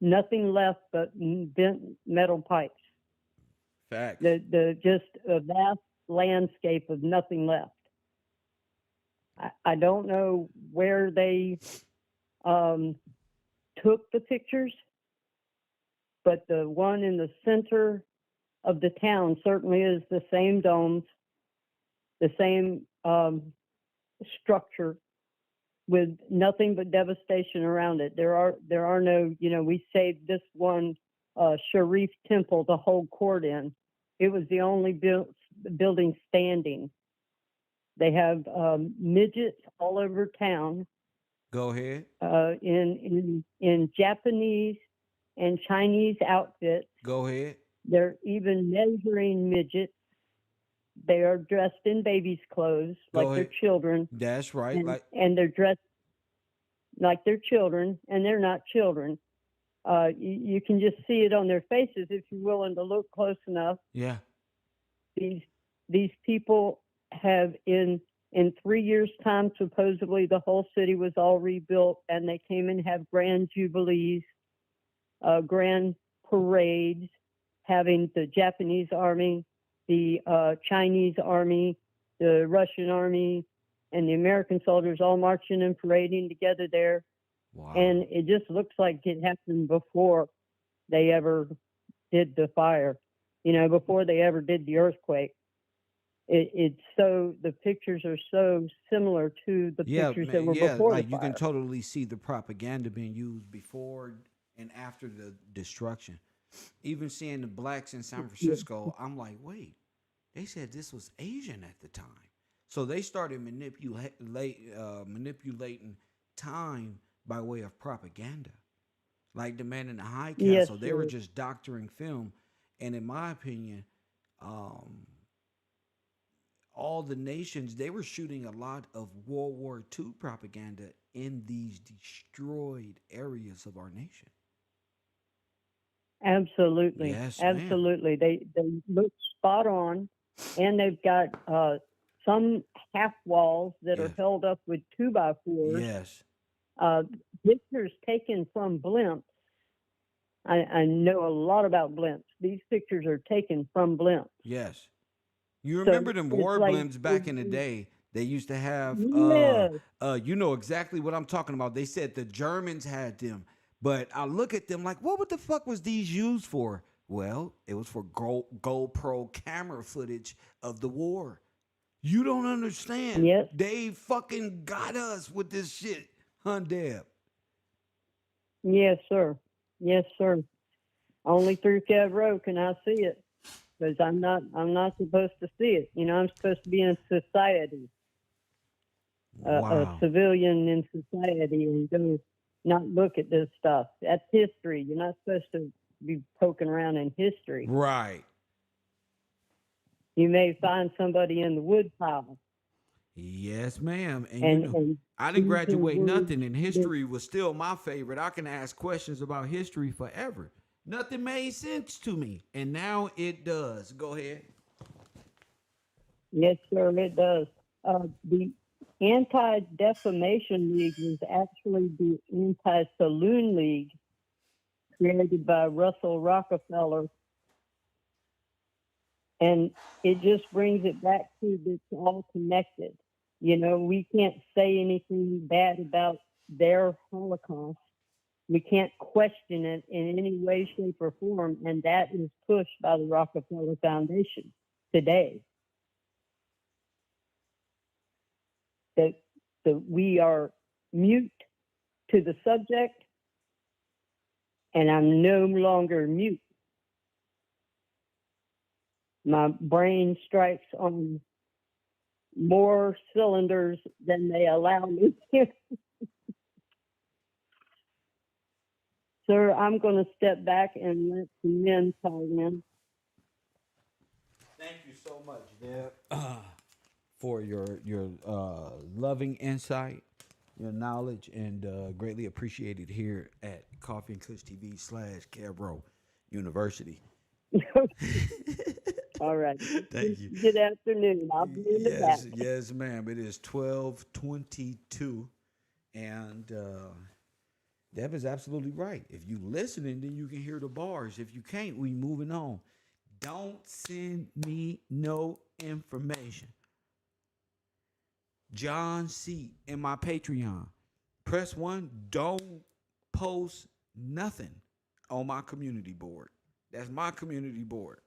Speaker 5: left but bent metal pipes.
Speaker 1: Facts.
Speaker 5: The just a vast landscape of nothing left. I don't know where they took the pictures, but the one in the center of the town certainly is the same domes, the same structure, with nothing but devastation around it. There are no, we saved this one Sharif temple to hold court in. It was the only building standing. They have midgets all over town.
Speaker 1: Go ahead.
Speaker 5: In Japanese and Chinese outfits.
Speaker 1: Go ahead.
Speaker 5: They're even measuring midgets. They are dressed in babies' clothes, like they're children.
Speaker 1: That's right.
Speaker 5: And they're dressed like they're children, and they're not children. You can just see it on their faces if you're willing to look close enough.
Speaker 1: Yeah.
Speaker 5: These people have in 3 years' time, supposedly the whole city was all rebuilt, and they came and have grand jubilees, grand parades, having the Japanese army, the Chinese army, the Russian army, and the American soldiers all marching and parading together there.
Speaker 1: Wow.
Speaker 5: And it just looks like it happened before they ever did the fire, before they ever did the earthquake. It's so, the pictures are so similar to the pictures that were before
Speaker 1: like
Speaker 5: the
Speaker 1: you
Speaker 5: fire.
Speaker 1: can totally see the propaganda being used before and after the destruction. Even seeing the blacks in San Francisco, I'm like, wait, they said this was Asian at the time. So they started manipulating time by way of propaganda. Like the Man in the High
Speaker 5: Yes,
Speaker 1: Castle, they were
Speaker 5: sir.
Speaker 1: just doctoring film. And in my opinion, all the nations, they were shooting a lot of World War II propaganda in these destroyed areas of our nation.
Speaker 5: Absolutely.
Speaker 1: Yes, ma'am.
Speaker 5: Absolutely. They look spot on, and they've got some half walls that are
Speaker 1: Yes.
Speaker 5: held up with 2x4s.
Speaker 1: Yes.
Speaker 5: Uh, Pictures taken from blimps. I know a lot about blimps. These pictures are taken from blimps.
Speaker 1: Yes. You
Speaker 5: So
Speaker 1: remember them
Speaker 5: it's
Speaker 1: war
Speaker 5: like,
Speaker 1: blimps back in the day? They used to have
Speaker 5: yes,
Speaker 1: you know exactly what I'm talking about. They said the Germans had them. But I look at them like, what the fuck was these used for? Well, it was for GoPro camera footage of the war. You don't understand.
Speaker 5: yes,
Speaker 1: They fucking got us with this shit, huh, Deb?
Speaker 5: yes, sir. Yes, sir. Only through Kev Row can I see it, because I'm not supposed to see it. You know, I'm supposed to be in society, a
Speaker 1: Wow.
Speaker 5: civilian in society, and go not look at this stuff. That's history. You're not supposed to be poking around in history.
Speaker 1: Right.
Speaker 5: You may find somebody in the woodpile,
Speaker 1: Yes, ma'am. And you
Speaker 5: and
Speaker 1: know,
Speaker 5: and
Speaker 1: I didn't
Speaker 5: these are
Speaker 1: graduate
Speaker 5: words
Speaker 1: nothing, and
Speaker 5: that,
Speaker 1: history was still my favorite. I can ask questions about history forever. Nothing made sense to me, and now it does. Go ahead.
Speaker 5: yes, sir, it does. The Anti-Defamation League was actually the Anti-Saloon League, created by Russell Rockefeller. And it just brings it back to it's all connected. You know, we can't say anything bad about their Holocaust. We can't question it in any way, shape, or form. And that is pushed by the Rockefeller Foundation today. That, that we are mute to the subject, and I'm no longer mute. My brain strikes on more cylinders than they allow me to. Sir, I'm going to step back and let the men call in.
Speaker 1: Thank you so much, Deb, for your loving insight, your knowledge, and greatly appreciated here at Coffee and Kush TV / Cabro University.
Speaker 5: All right.
Speaker 1: Thank you.
Speaker 5: Good afternoon. I'll be in the back.
Speaker 1: Yes, ma'am. It is 12:22, and Deb is absolutely right. If you listening, then you can hear the bars. If you can't, we moving on. Don't send me no information. John C. in my Patreon. Press 1. Don't post nothing on my community board. That's my community board.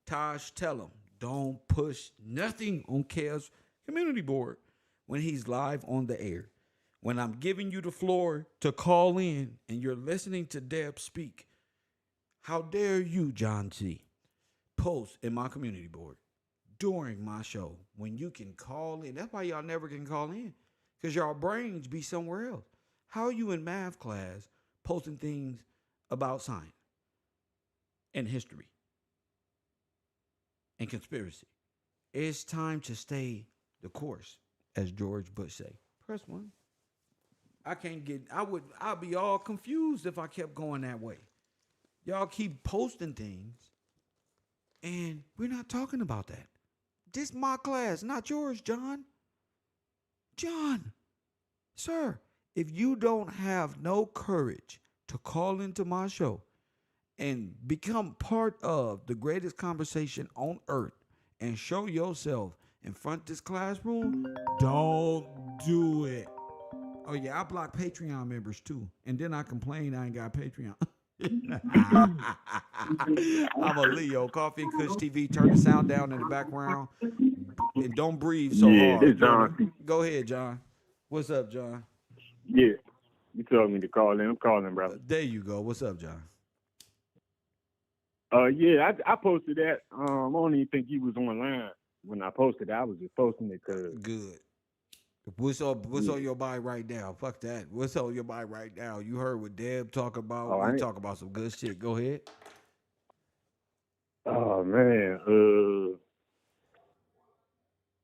Speaker 1: Taj, tell him, don't push nothing on Kev's community board when he's live on the air. When I'm giving you the floor to call in and you're listening to Deb speak, how dare you, John C., post in my community board during my show when you can call in? That's why y'all never can call in, because y'all brains be somewhere else. How are you in math class posting things about science and history and conspiracy? It's time to stay the course, as George Bush say. Press 1. I'd be all confused if I kept going that way. Y'all keep posting things, and we're not talking about that. This is my class, not yours, John. John, sir, if you don't have no courage to call into my show and become part of the greatest conversation on earth and show yourself in front of this classroom, don't do it. Oh, yeah, I block Patreon members, too. And then I complain I ain't got Patreon. I'm a Leo. Coffee and Kush TV. Turn the sound down in the background. And don't breathe so
Speaker 6: Yeah,
Speaker 1: hard.
Speaker 6: this John.
Speaker 1: Go ahead, John. What's up, John?
Speaker 6: Yeah. You told me to call in. I'm calling, brother.
Speaker 1: There you go. What's up, John?
Speaker 6: Yeah, I posted that. I don't even think you was online when I posted it. I was just posting it because
Speaker 1: Good. What's on your mind right now? Fuck that. What's on your mind right now? You heard what Deb talk about. We talk about some good shit. Go ahead.
Speaker 6: oh man,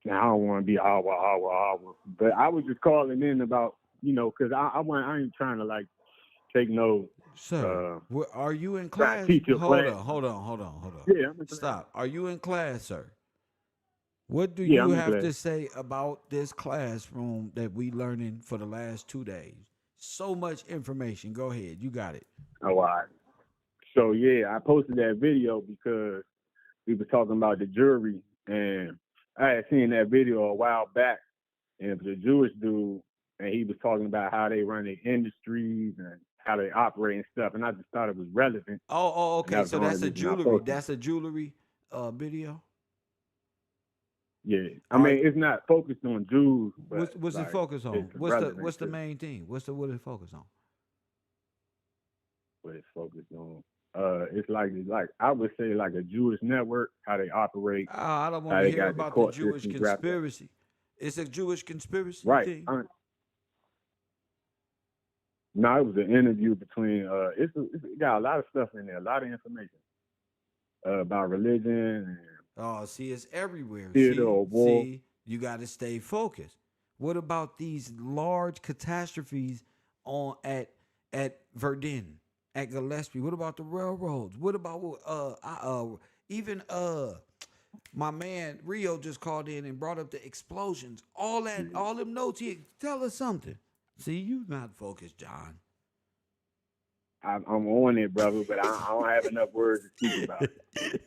Speaker 6: now I don't want to be hour, but I was just calling in about because I ain't trying to like take no
Speaker 1: Sir, are you in
Speaker 6: try to
Speaker 1: class?
Speaker 6: teach your
Speaker 1: Hold
Speaker 6: class.
Speaker 1: on, hold on, hold on, hold on.
Speaker 6: Yeah, I'm in class.
Speaker 1: Stop. Are you in class, sir? What do
Speaker 6: Yeah,
Speaker 1: you
Speaker 6: I'm in
Speaker 1: have
Speaker 6: class.
Speaker 1: to say about this classroom that we learning for the last 2 days? So much information. Go ahead. You got it.
Speaker 6: Oh, all right. So yeah, I posted that video because we were talking about the jury, and I had seen that video a while back, and it was a Jewish dude, and he was talking about how they run their industries and how they operate and stuff, and I just thought it was relevant.
Speaker 1: Okay. So that's a jewelry.
Speaker 6: That's
Speaker 1: That's a jewelry video.
Speaker 6: yeah. I
Speaker 1: All
Speaker 6: mean,
Speaker 1: right.
Speaker 6: it's not focused on Jews, but
Speaker 1: What's it
Speaker 6: like,
Speaker 1: focus on?
Speaker 6: it's
Speaker 1: What's
Speaker 6: relevant
Speaker 1: the
Speaker 6: to
Speaker 1: main thing? What it focus on?
Speaker 6: what it's focused on. It's like I would say like a Jewish network, how they operate,
Speaker 1: I don't want
Speaker 6: how
Speaker 1: to
Speaker 6: they
Speaker 1: hear
Speaker 6: got the
Speaker 1: about the
Speaker 6: court
Speaker 1: Jewish
Speaker 6: systems wrapped up.
Speaker 1: conspiracy. It's a Jewish conspiracy, you
Speaker 6: Right.
Speaker 1: think?
Speaker 6: No, it was an interview between. It got a lot of stuff in there, a lot of information about religion and
Speaker 1: Oh, see, it's everywhere.
Speaker 6: theater or war.
Speaker 1: See, you got to stay focused. What about these large catastrophes at Verdun, at Gillespie? What about the railroads? What about even my man Rio just called in and brought up the explosions. All them notes. Tell us something. See, you not focused, John.
Speaker 6: I'm on it, brother, but I don't have enough words to speak about it.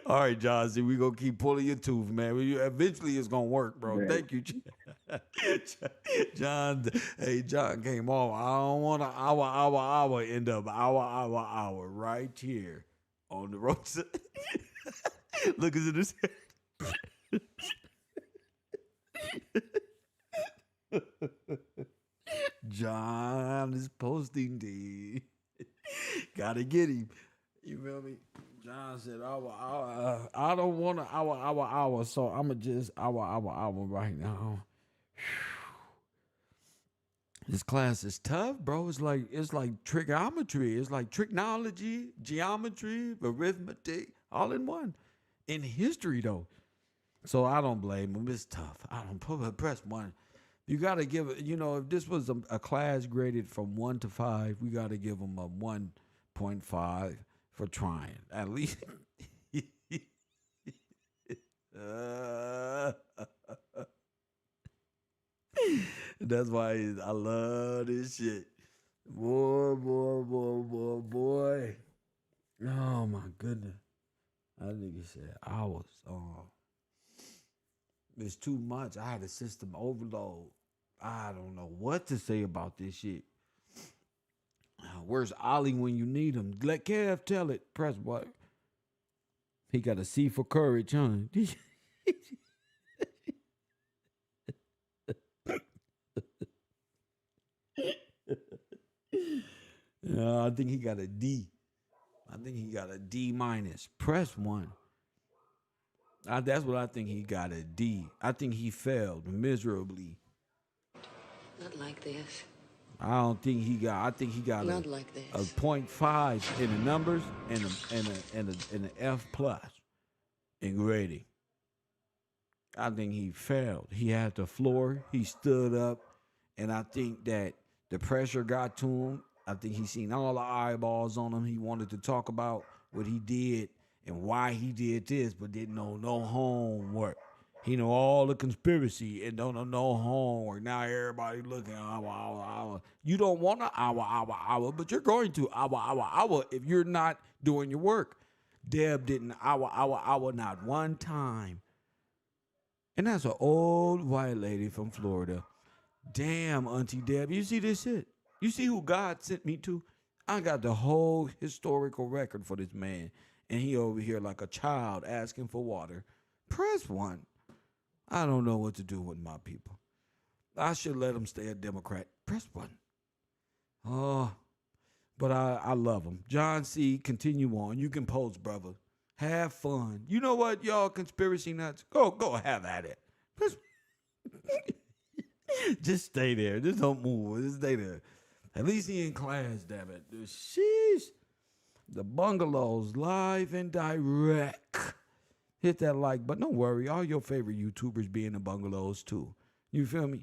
Speaker 1: all right, John. See, we gonna keep pulling your tooth, man. Eventually, it's gonna work, bro.
Speaker 6: Man.
Speaker 1: Thank you, John. Hey, John came off. I don't want an hour. End up hour right here on the road. Look at this. John is posting the. Gotta get him. You feel me? John said, I don't want an hour. So I'ma just hour right now. This class is tough, bro. It's like trigonometry. It's like trigonometry, geometry, arithmetic, all in one. In history, though. So I don't blame him. It's tough. I don't press one. You got to give it, if this was a class graded from 1 to 5, we got to give them a 1.5 for trying. At least. That's why I love this shit. Boy. Oh, my goodness. I think he said hours. It's too much. I had a system overload. I don't know what to say about this shit. Where's Ollie when you need him? Let Kev tell it. Press what? He got a C for courage, huh? I think he got a D. I think he got a D minus. Press 1. That's what I think he got, a D. I think he failed miserably.
Speaker 3: Not like this.
Speaker 1: I think he got
Speaker 3: Not like this.
Speaker 1: a 0.5 in the numbers and an F plus in grading. I think he failed. He had the floor. He stood up, and I think that the pressure got to him. I think he seen all the eyeballs on him. He wanted to talk about what he did and why he did this, but didn't know no homework. He know all the conspiracy and don't know no homework. Now everybody looking hour. You don't want an hour, but you're going to hour if you're not doing your work. Deb didn't hour not one time. And that's an old white lady from Florida. Damn, Auntie Deb, you see this shit? You see who God sent me to? I got the whole historical record for this man. And he over here like a child asking for water. Press 1. I don't know what to do with my people. I should let him stay a Democrat. Press button. Oh, but I love him. John C., continue on. You can post, brother. Have fun. You know what, y'all conspiracy nuts? Go have at it. Just stay there. Just don't move. Just stay there. At least he in class, damn it. Sheesh. The Bungalows, live and direct. Hit that like button. Don't worry. All your favorite YouTubers be in the Bungalows, too. You feel me?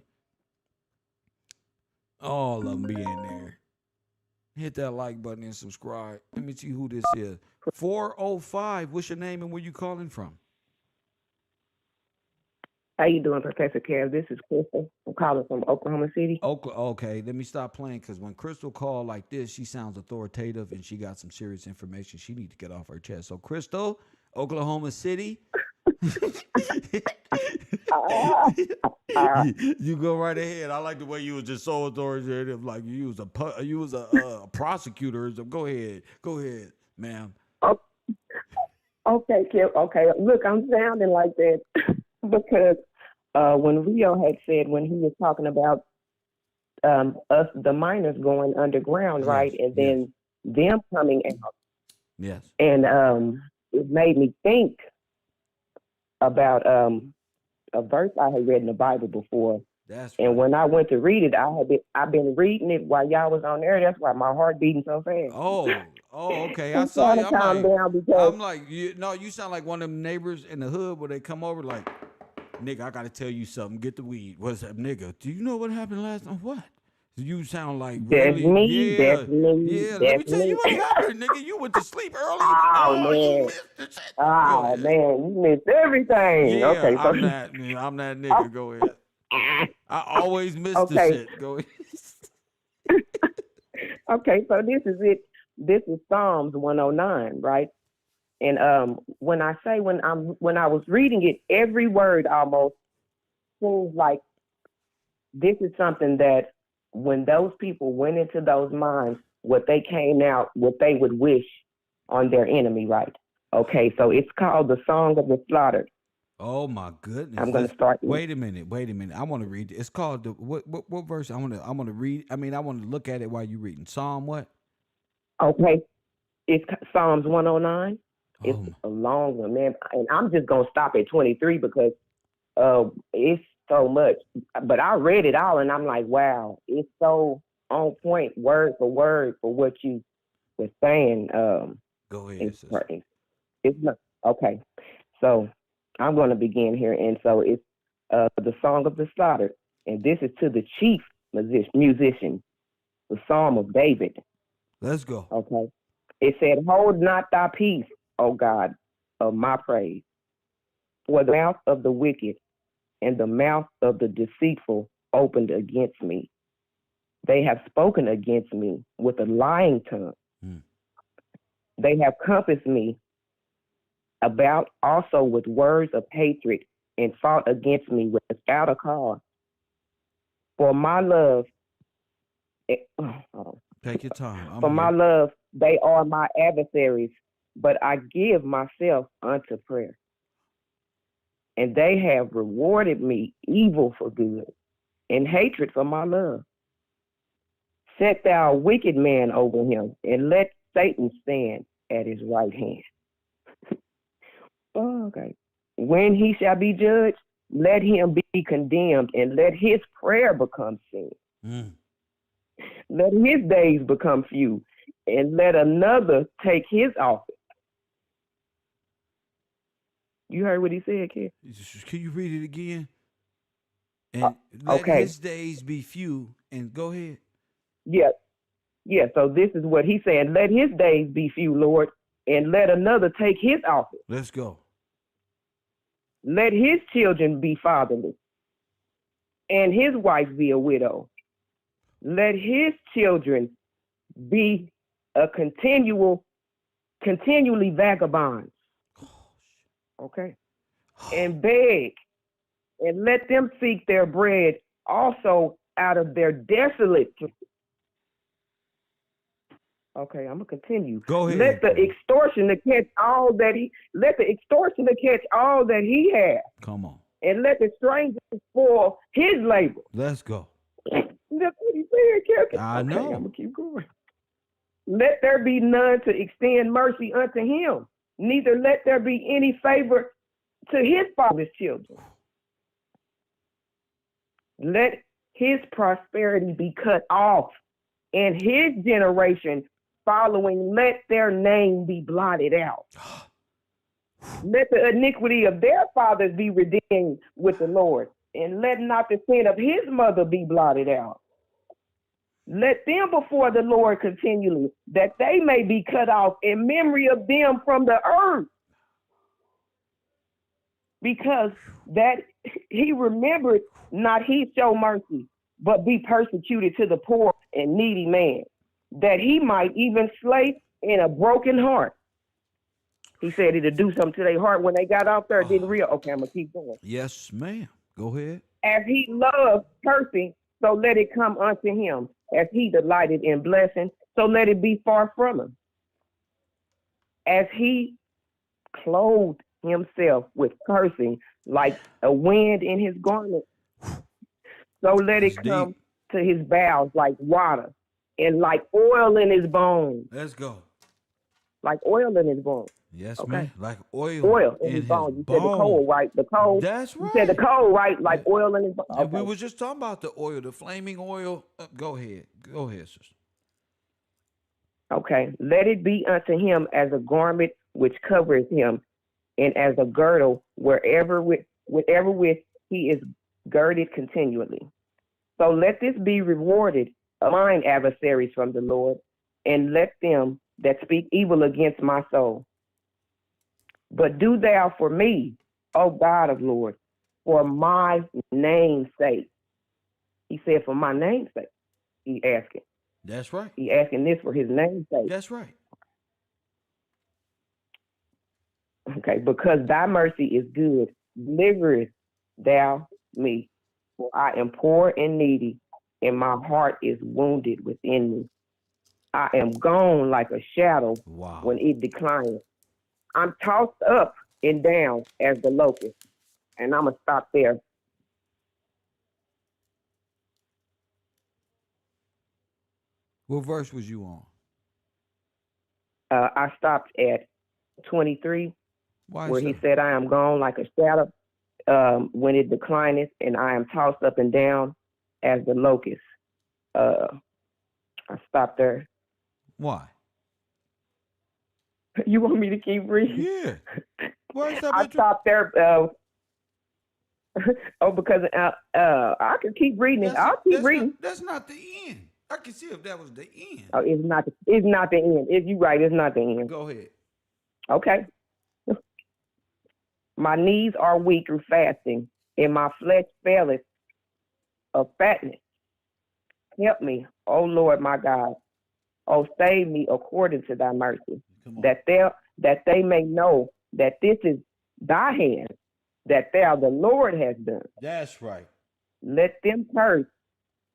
Speaker 1: All of them be in there. Hit that like button and subscribe. Let me see who this is. 405. What's your name and where you calling from?
Speaker 7: How you doing, Professor Kev? This is Crystal. I'm calling from Oklahoma City.
Speaker 1: Okay, let me stop playing because when Crystal called like this, she sounds authoritative and she got some serious information she need to get off her chest. So, Crystal, Oklahoma City. You go right ahead. I like the way you was just so authoritative, like you was a prosecutor. So go ahead, ma'am.
Speaker 7: Okay, Kev. Okay, look, I'm sounding like that because when Rio had said when he was talking about us, the miners going underground,
Speaker 1: Yes,
Speaker 7: right, and then them coming out.
Speaker 1: Yes.
Speaker 7: And it made me think about a verse I had read in the Bible before.
Speaker 1: That's
Speaker 7: and
Speaker 1: right.
Speaker 7: when I went to read it, I've been reading it while y'all was on there. That's why my heart beating so fast.
Speaker 1: Oh, okay. I
Speaker 7: I'm
Speaker 1: saw
Speaker 7: trying
Speaker 1: you.
Speaker 7: to calm down because
Speaker 1: You sound like one of them neighbors in the hood where they come over like, nigga, I gotta tell you something. Get the weed. What's up, nigga? Do you know what happened last night? What? You sound like
Speaker 7: that's
Speaker 1: really,
Speaker 7: me.
Speaker 1: yeah,
Speaker 7: That's me.
Speaker 1: yeah. Let
Speaker 7: That's
Speaker 1: me tell you
Speaker 7: me.
Speaker 1: what happened, nigga. You went to sleep early.
Speaker 7: Oh
Speaker 1: You
Speaker 7: man.
Speaker 1: missed the shit. Go
Speaker 7: Oh
Speaker 1: ahead.
Speaker 7: man, you missed everything.
Speaker 1: Yeah,
Speaker 7: Okay, so
Speaker 1: I'm that nigga. Go ahead. I always miss the
Speaker 7: okay.
Speaker 1: shit. Go ahead.
Speaker 7: Okay, so this is it. This is Psalms 109, right? And when I was reading it, every word almost seems like this is something that when those people went into those mines, what they came out, what they would wish on their enemy, right? Okay, so it's called the Song of the Slaughtered.
Speaker 1: Oh my goodness!
Speaker 7: I'm going to start.
Speaker 1: Wait a minute. I want to read it. It's called the what verse? I want to read. I want to look at it while you're reading. Psalm what?
Speaker 7: Okay, it's Psalms 109. It's
Speaker 1: Oh.
Speaker 7: a long one, man, and I'm just gonna stop at 23 because it's so much. But I read it all, and I'm like, wow, it's so on point, word for word, for what you were saying.
Speaker 1: Go ahead, sister.
Speaker 7: It's not okay. So I'm going to begin here, and so it's the Song of the Slaughtered, and this is to the chief musician, the Psalm of David.
Speaker 1: Let's go.
Speaker 7: Okay. It said, "Hold not thy peace, O God, of my praise, for the mouth of the wicked and the mouth of the deceitful opened against me. They have spoken against me with a lying tongue. They have compassed me about also with words of hatred and fought against me without a cause. For my love,
Speaker 1: Take your time.
Speaker 7: for my love, they are my adversaries, but I give myself unto prayer. And they have rewarded me evil for good and hatred for my love. Set thou a wicked man over him, and let Satan stand at his right hand." Okay. "When he shall be judged, let him be condemned, and let his prayer become sin. Let his days become few, and let another take his office." You heard what he said, kid?
Speaker 1: Can you read it again? And let his days be few. And go ahead.
Speaker 7: Yeah. So this is what he said: "Let his days be few, Lord, and let another take his office.
Speaker 1: Let's go.
Speaker 7: Let his children be fatherless, and his wife be a widow. Let his children be a continually vagabonds." Okay. "And beg, and let them seek their bread also out of their desolate." Okay, I'm gonna continue.
Speaker 1: Go ahead.
Speaker 7: Let the extortioner catch all that he has.
Speaker 1: Come on.
Speaker 7: And let the stranger spoil his labor.
Speaker 1: Let's go.
Speaker 7: That's what he said, Captain.
Speaker 1: I
Speaker 7: Okay,
Speaker 1: know.
Speaker 7: I'm gonna keep going. Let there be none to extend mercy unto him, neither let there be any favor to his father's children. Let his prosperity be cut off, and his generation following, let their name be blotted out. Let the iniquity of their fathers be redeemed with the Lord, and let not the sin of his mother be blotted out. Let them before the Lord continually, that they may be cut off in memory of them from the earth. Because that he remembered not he show mercy, but be persecuted to the poor and needy man, that he might even slay in a broken heart. He said it'd do something to their heart when they got out there. It didn't real. Okay, I'm gonna keep going.
Speaker 1: Yes, ma'am. Go ahead.
Speaker 7: As he loved cursing, so let it come unto him. As he delighted in blessing, so let it be far from him. As he clothed himself with cursing like a wind in his garment, so let it
Speaker 1: That's
Speaker 7: come
Speaker 1: deep.
Speaker 7: to his bowels like water, and like oil in his bones.
Speaker 1: Let's go.
Speaker 7: Like oil in his bones.
Speaker 1: Yes,
Speaker 7: Okay.
Speaker 1: man. Like oil,
Speaker 7: Oil in his bones. You said the coal, right? The coal.
Speaker 1: That's
Speaker 7: You said the
Speaker 1: right.
Speaker 7: coal, right? Like oil in his bones.
Speaker 1: And we
Speaker 7: Okay.
Speaker 1: was just talking about the oil, the flaming oil. Go ahead. Go ahead, sister.
Speaker 7: Okay. Let it be unto him as a garment which covers him, and as a girdle wherever with he is girded continually. So let this be rewarded of mine adversaries from the Lord, and let them that speak evil against my soul. But do thou for me, O God of Lord, for my name's sake. He said, for my name's sake. He asking.
Speaker 1: That's right.
Speaker 7: He asking this for his name's sake.
Speaker 1: That's right.
Speaker 7: Okay, because thy mercy is good, deliverest thou me. For I am poor and needy, and my heart is wounded within me. I am gone like a shadow
Speaker 1: Wow.
Speaker 7: when it declines. I'm tossed up and down as the locust. And I'm going to stop there.
Speaker 1: What verse was you on?
Speaker 7: I stopped at 23,
Speaker 1: Why
Speaker 7: where
Speaker 1: so?
Speaker 7: he said, I am gone like a shadow when it declineth, and I am tossed up and down as the locust. I stopped there.
Speaker 1: Why?
Speaker 7: You want me to keep reading?
Speaker 1: Yeah. Why stop
Speaker 7: I
Speaker 1: at
Speaker 7: stopped there. Because I can keep reading it. I'll keep reading.
Speaker 1: That's not the end. I can see if that was the end.
Speaker 7: Oh, it's not the end. If you're right, it's not the end.
Speaker 1: Go ahead.
Speaker 7: Okay. My knees are weak through fasting, and my flesh faileth of fatness. Help me, O Lord my God. O save me according to thy mercy, that they may know that this is thy hand, that thou the Lord has done.
Speaker 1: That's right.
Speaker 7: Let them curse,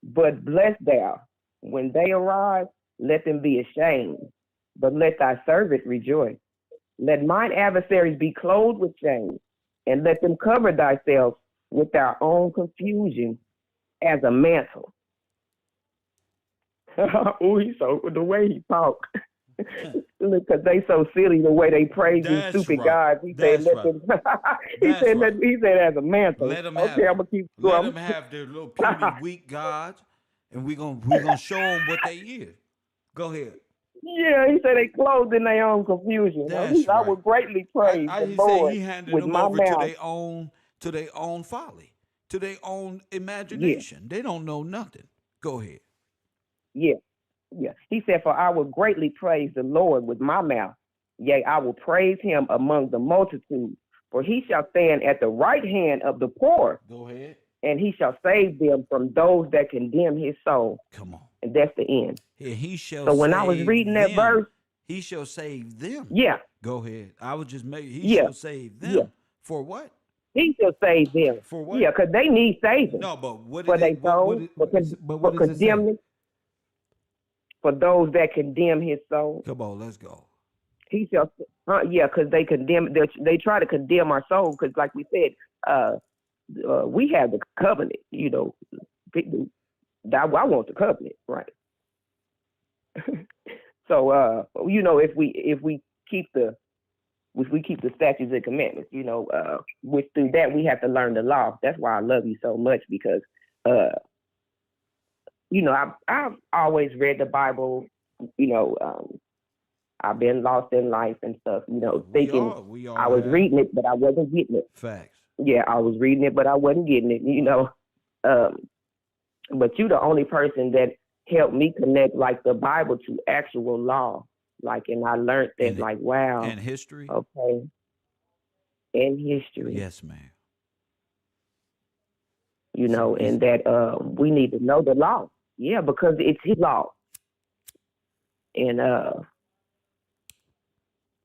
Speaker 7: but bless thou. When they arrive, let them be ashamed, but let thy servant rejoice. Let mine adversaries be clothed with shame, and let them cover thyself with their own confusion as a mantle. Oh, he's so the way he talk. Because they so silly the way they praise these
Speaker 1: That's
Speaker 7: stupid
Speaker 1: right.
Speaker 7: gods. He
Speaker 1: That's
Speaker 7: said, let
Speaker 1: right.
Speaker 7: them, he said as a mantle.
Speaker 1: Let them
Speaker 7: okay,
Speaker 1: have
Speaker 7: I'm gonna keep
Speaker 1: Let
Speaker 7: going.
Speaker 1: them have their little puny weak gods, and we gonna show them what they is. Go ahead.
Speaker 7: Yeah, he said they clothed in their own confusion.
Speaker 1: That's
Speaker 7: I
Speaker 1: right.
Speaker 7: would greatly praise the
Speaker 1: He said
Speaker 7: Lord
Speaker 1: he handed
Speaker 7: with
Speaker 1: them
Speaker 7: my
Speaker 1: over
Speaker 7: mouth.
Speaker 1: to their own folly, to their own
Speaker 7: Yeah,
Speaker 1: imagination. They don't know nothing. Go ahead.
Speaker 7: yeah, yeah. He said, for I will greatly praise the Lord with my mouth. Yea, I will praise him among the multitude. For he shall stand at the right hand of the poor,
Speaker 1: Go ahead.
Speaker 7: and he shall save them from those that condemn his soul.
Speaker 1: Come on.
Speaker 7: And that's the end.
Speaker 1: He shall
Speaker 7: So when
Speaker 1: save
Speaker 7: I was reading that
Speaker 1: them.
Speaker 7: verse,
Speaker 1: He shall save them.
Speaker 7: yeah,
Speaker 1: Go ahead. I was just making. He
Speaker 7: yeah,
Speaker 1: shall save them.
Speaker 7: yeah,
Speaker 1: For what?
Speaker 7: he shall save them.
Speaker 1: For what?
Speaker 7: Yeah, because they need saving
Speaker 1: No, but what
Speaker 7: for
Speaker 1: did
Speaker 7: their
Speaker 1: it?
Speaker 7: soul,
Speaker 1: But
Speaker 7: for
Speaker 1: what does it say?
Speaker 7: condemning, for those that condemn his soul.
Speaker 1: Come on, let's go.
Speaker 7: He shall, yeah, because they condemn, they try to condemn our soul, because like we said, we have the covenant, I want the covenant, right? So if we keep the statutes and commandments, which through that we have to learn the law. That's why I love you so much, because I've always read the Bible. I've been lost in life and stuff, thinking
Speaker 1: we all
Speaker 7: I was
Speaker 1: have.
Speaker 7: reading it, but I wasn't getting it.
Speaker 1: Facts.
Speaker 7: Yeah, I was reading it, but I wasn't getting it, But you the only person that helped me connect like the Bible to actual law. And I learned that, wow.
Speaker 1: And history.
Speaker 7: Okay. And history.
Speaker 1: Yes, ma'am.
Speaker 7: And that we need to know the law. Yeah, because it's his law. And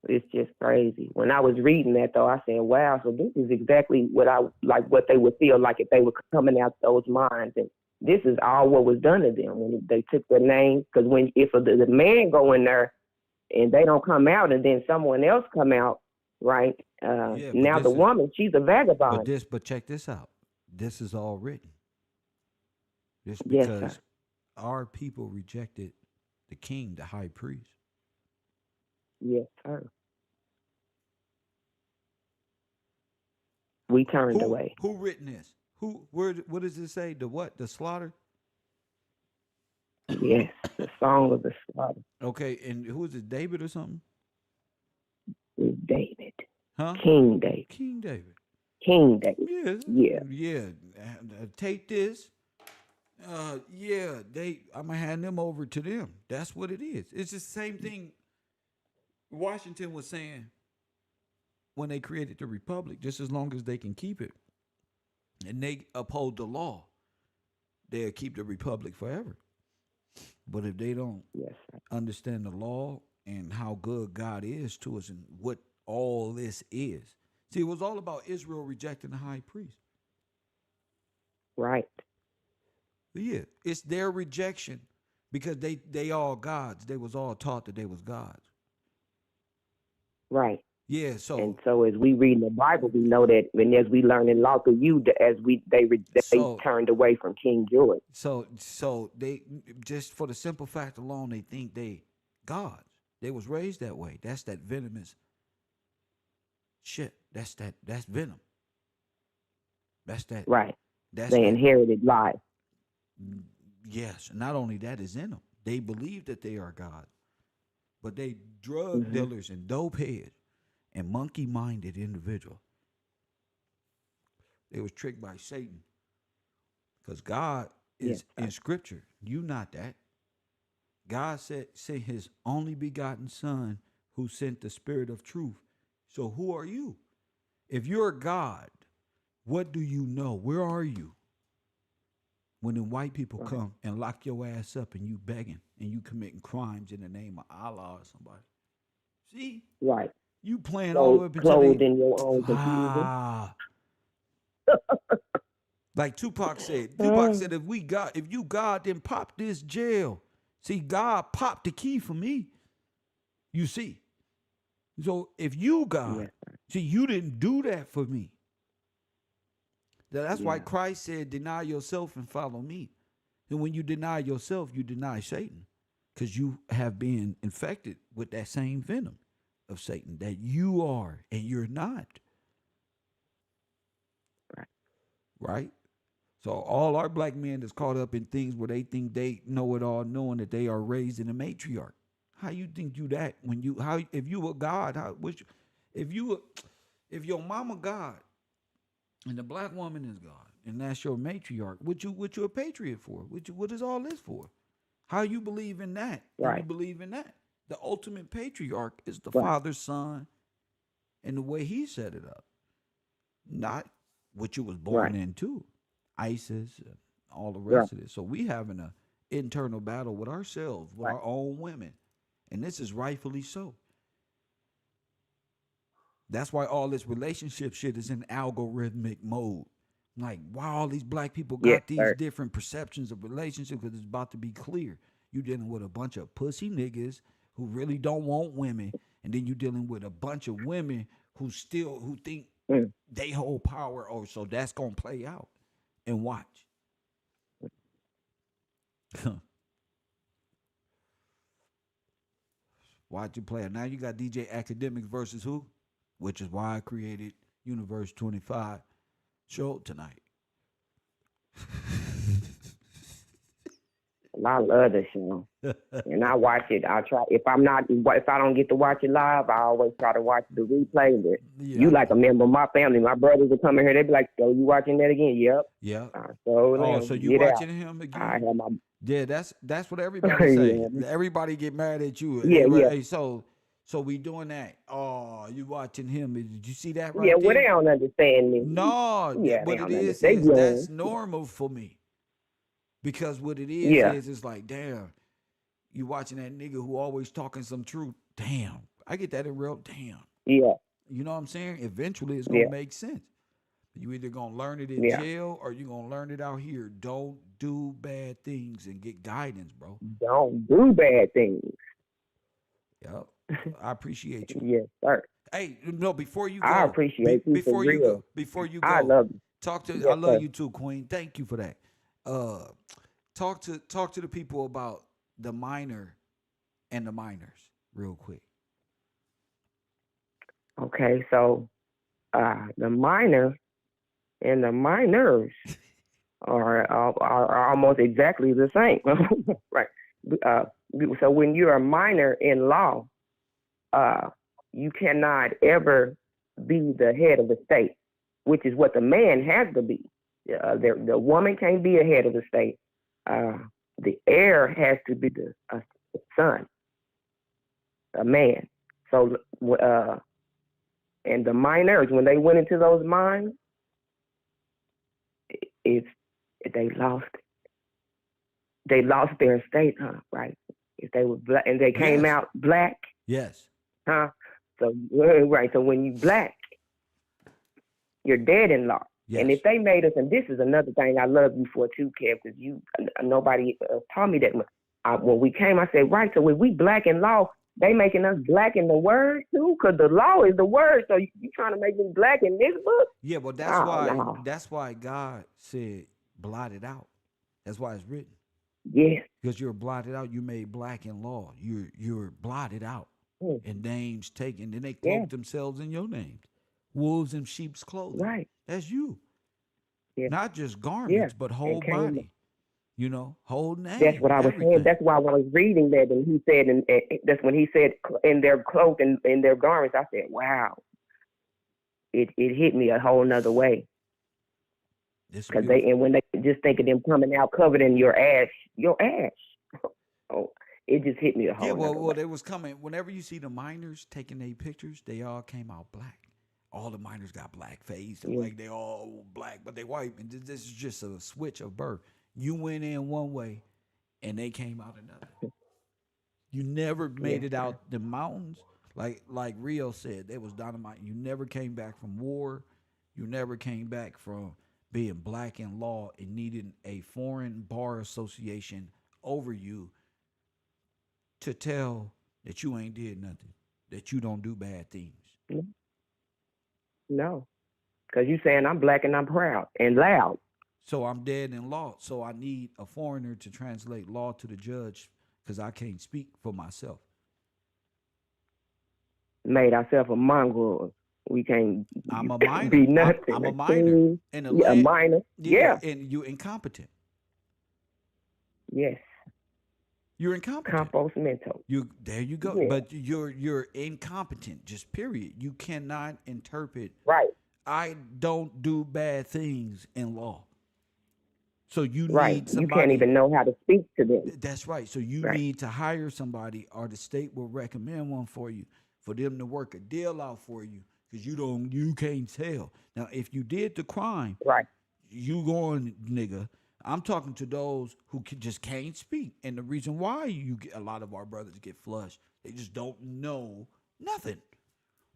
Speaker 7: it's just crazy. When I was reading that, though, I said, wow, so this is exactly what they would feel like if they were coming out those minds. And this is all what was done to them when they took their name. Because if the man go in there and they don't come out, and then someone else come out, right? Now the woman, she's a vagabond.
Speaker 1: But check this out. This is all written. This
Speaker 7: Yes,
Speaker 1: because
Speaker 7: sir.
Speaker 1: our people rejected the king, the high priest.
Speaker 7: Yes, sir. We turned away.
Speaker 1: Who written this? What does it say? The what? The slaughter?
Speaker 7: Yes, the song of the slaughter.
Speaker 1: Okay, and who is it? David or something?
Speaker 7: David.
Speaker 1: Huh?
Speaker 7: King David.
Speaker 1: King David.
Speaker 7: King David.
Speaker 1: Yeah. Take this. I'm gonna hand them over to them. That's what it is. It's the same thing Washington was saying when they created the republic. Just as long as they can keep it and they uphold the law, they'll keep the republic forever. But if they don't understand the law and how good God is to us and what all this is. See, it was all about Israel rejecting the high priest.
Speaker 7: Right.
Speaker 1: Yeah, it's their rejection because they all gods. They was all taught that they was gods.
Speaker 7: Right.
Speaker 1: Yeah, so
Speaker 7: as we read in the Bible, we know that, and as we learn in law through you, they turned away from King George.
Speaker 1: So they, just for the simple fact alone, they think they gods. They was raised that way. That's that venomous shit. That's venom. That's that.
Speaker 7: Right.
Speaker 1: That's
Speaker 7: they inherited life.
Speaker 1: Yes. Not only that is in them. They believe that they are God. But they drug dealers and dope heads and monkey-minded individual. They was tricked by Satan. Because God is in Scripture. You not that. God sent his only begotten Son who sent the Spirit of truth. So who are you? If you're God, what do you know? Where are you? When the white people come and lock your ass up and you begging and you committing crimes in the name of Allah or somebody. See?
Speaker 7: Right.
Speaker 1: You playing all the way up until
Speaker 7: clothed in your own confusion.
Speaker 1: Like Tupac said, if you God, then pop this jail. See, God popped the key for me. You see. So if you God, see, you didn't do that for me. That's why Christ said, deny yourself and follow me. And when you deny yourself, you deny Satan. Because you have been infected with that same venom of Satan that you are and you're not. Right? So all our black men is caught up in things where they think they know it all, knowing that they are raised in a matriarch. How you think you that when you if you were God, if your mama God and the black woman is God and that's your matriarch, what you a patriot for? What is all this for? How you believe in that?
Speaker 7: Right.
Speaker 1: You believe in that. The ultimate patriarch is the Father, Son, and the way he set it up. Not what you was born into. ISIS and all the rest of it. So we having an internal battle with ourselves, with our own women. And this is rightfully so. That's why all this relationship shit is in algorithmic mode. Like, why all these black people got these different perceptions of relationships, because it's about to be clear. You dealing with a bunch of pussy niggas who really don't want women, and then you dealing with a bunch of women who think they hold power. Oh, so that's gonna play out. And watch. Watch you play it. Now you got DJ Academics versus who? Which is why I created Universe 25 show tonight.
Speaker 7: I love the show, and I watch it. I try if I don't get to watch it live, I always try to watch the replay. But you like a member of my family. My brothers will come in here. They be like, "So you watching that again?" Yep.
Speaker 1: Yeah.
Speaker 7: So
Speaker 1: you watching him again?
Speaker 7: I have my
Speaker 1: Yeah, that's what everybody say.
Speaker 7: Yeah.
Speaker 1: Everybody get mad at you.
Speaker 7: Yeah,
Speaker 1: Everybody,
Speaker 7: yeah.
Speaker 1: Hey, so we doing that. Oh, you watching him? Did you see that right
Speaker 7: Yeah,
Speaker 1: there?
Speaker 7: well, they don't understand me.
Speaker 1: No,
Speaker 7: Yeah,
Speaker 1: what
Speaker 7: they
Speaker 1: it
Speaker 7: don't
Speaker 1: is
Speaker 7: understand.
Speaker 1: that's normal for me. Because what it
Speaker 7: Yeah.
Speaker 1: is it's like, damn, you watching that nigga who always talking some truth. Damn, I get that in real. Damn,
Speaker 7: Yeah,
Speaker 1: you know what I'm saying? Eventually, it's gonna
Speaker 7: yeah,
Speaker 1: make sense. You either gonna learn it in
Speaker 7: yeah.
Speaker 1: jail or you gonna learn it out here. Don't do bad things and get guidance, bro.
Speaker 7: Don't do bad things.
Speaker 1: Yep. I appreciate you.
Speaker 7: Yes, sir.
Speaker 1: Hey, no, before you go,
Speaker 7: I appreciate you for real.
Speaker 1: before you
Speaker 7: I
Speaker 1: go,
Speaker 7: love you.
Speaker 1: talk to.
Speaker 7: Yes,
Speaker 1: I love
Speaker 7: sir.
Speaker 1: you too, Queen. Thank you for that. Talk to the people about the minor and the minors real quick.
Speaker 7: Okay, so the minor and the minors are almost exactly the same, right? So when you're a minor in law, you cannot ever be the head of the state, which is what the man has to be. The woman can't be a head of the state. The heir has to be the son, a man. So, and the minors, when they went into those mines, if they lost their estate, huh? Right? If they were black and they came
Speaker 1: Yes.
Speaker 7: out black,
Speaker 1: Yes.
Speaker 7: huh? So right. So when you black, you're dead-in-law.
Speaker 1: Yes.
Speaker 7: And if they made us, and this is another thing I love you for too, Kev, because nobody taught me that. When we came, I said, right. So when we black in law, they making us black in the word too, because the law is the word. So you trying to make me black in this book?
Speaker 1: Yeah, but
Speaker 7: No.
Speaker 1: that's why God said blot it out. That's why it's written.
Speaker 7: Yes.
Speaker 1: Because you're blotted out, you made black in law. You're blotted out. And names taken. Then they cloak themselves in your names. Wolves in sheep's clothing.
Speaker 7: Right.
Speaker 1: That's you.
Speaker 7: Yeah.
Speaker 1: Not just garments, but whole body. You know, whole name.
Speaker 7: That's what I was saying. That's why when I was reading that, and he said, and that's when he said, in their cloak and in their garments, I said, wow. It hit me a whole nother way. Because when they just think of them coming out covered in your ash. Oh, it just hit me a whole nother way.
Speaker 1: Well, they was coming. Whenever you see the miners taking their pictures, they all came out black. All the miners got black face, like they all black, but they white. And this is just a switch of birth. You went in one way, and they came out another. You never made it out the mountains, like Rio said. There was dynamite. You never came back from war. You never came back from being black in law and needing a foreign bar association over you to tell that you ain't did nothing, that you don't do bad things.
Speaker 7: No, because you saying I'm black and I'm proud and loud.
Speaker 1: So I'm dead in law. So I need a foreigner to translate law to the judge because I can't speak for myself.
Speaker 7: Made ourselves a mongrel. We can't
Speaker 1: I'm a minor.
Speaker 7: be nothing.
Speaker 1: I'm a minor. In the
Speaker 7: a minor. Yeah.
Speaker 1: And you're incompetent.
Speaker 7: Yes.
Speaker 1: You're incompetent.
Speaker 7: Campos mental.
Speaker 1: There you go. Yeah. But you're incompetent, just period. You cannot interpret.
Speaker 7: Right.
Speaker 1: I don't do bad things in law. So you
Speaker 7: right.
Speaker 1: need somebody.
Speaker 7: You can't even know how to speak to them.
Speaker 1: That's right. So you need to hire somebody, or the state will recommend one for you, for them to work a deal out for you, because you can't tell. Now, if you did the crime,
Speaker 7: right,
Speaker 1: you going, nigga. I'm talking to those who just can't speak, and the reason why a lot of our brothers get flushed, they just don't know nothing,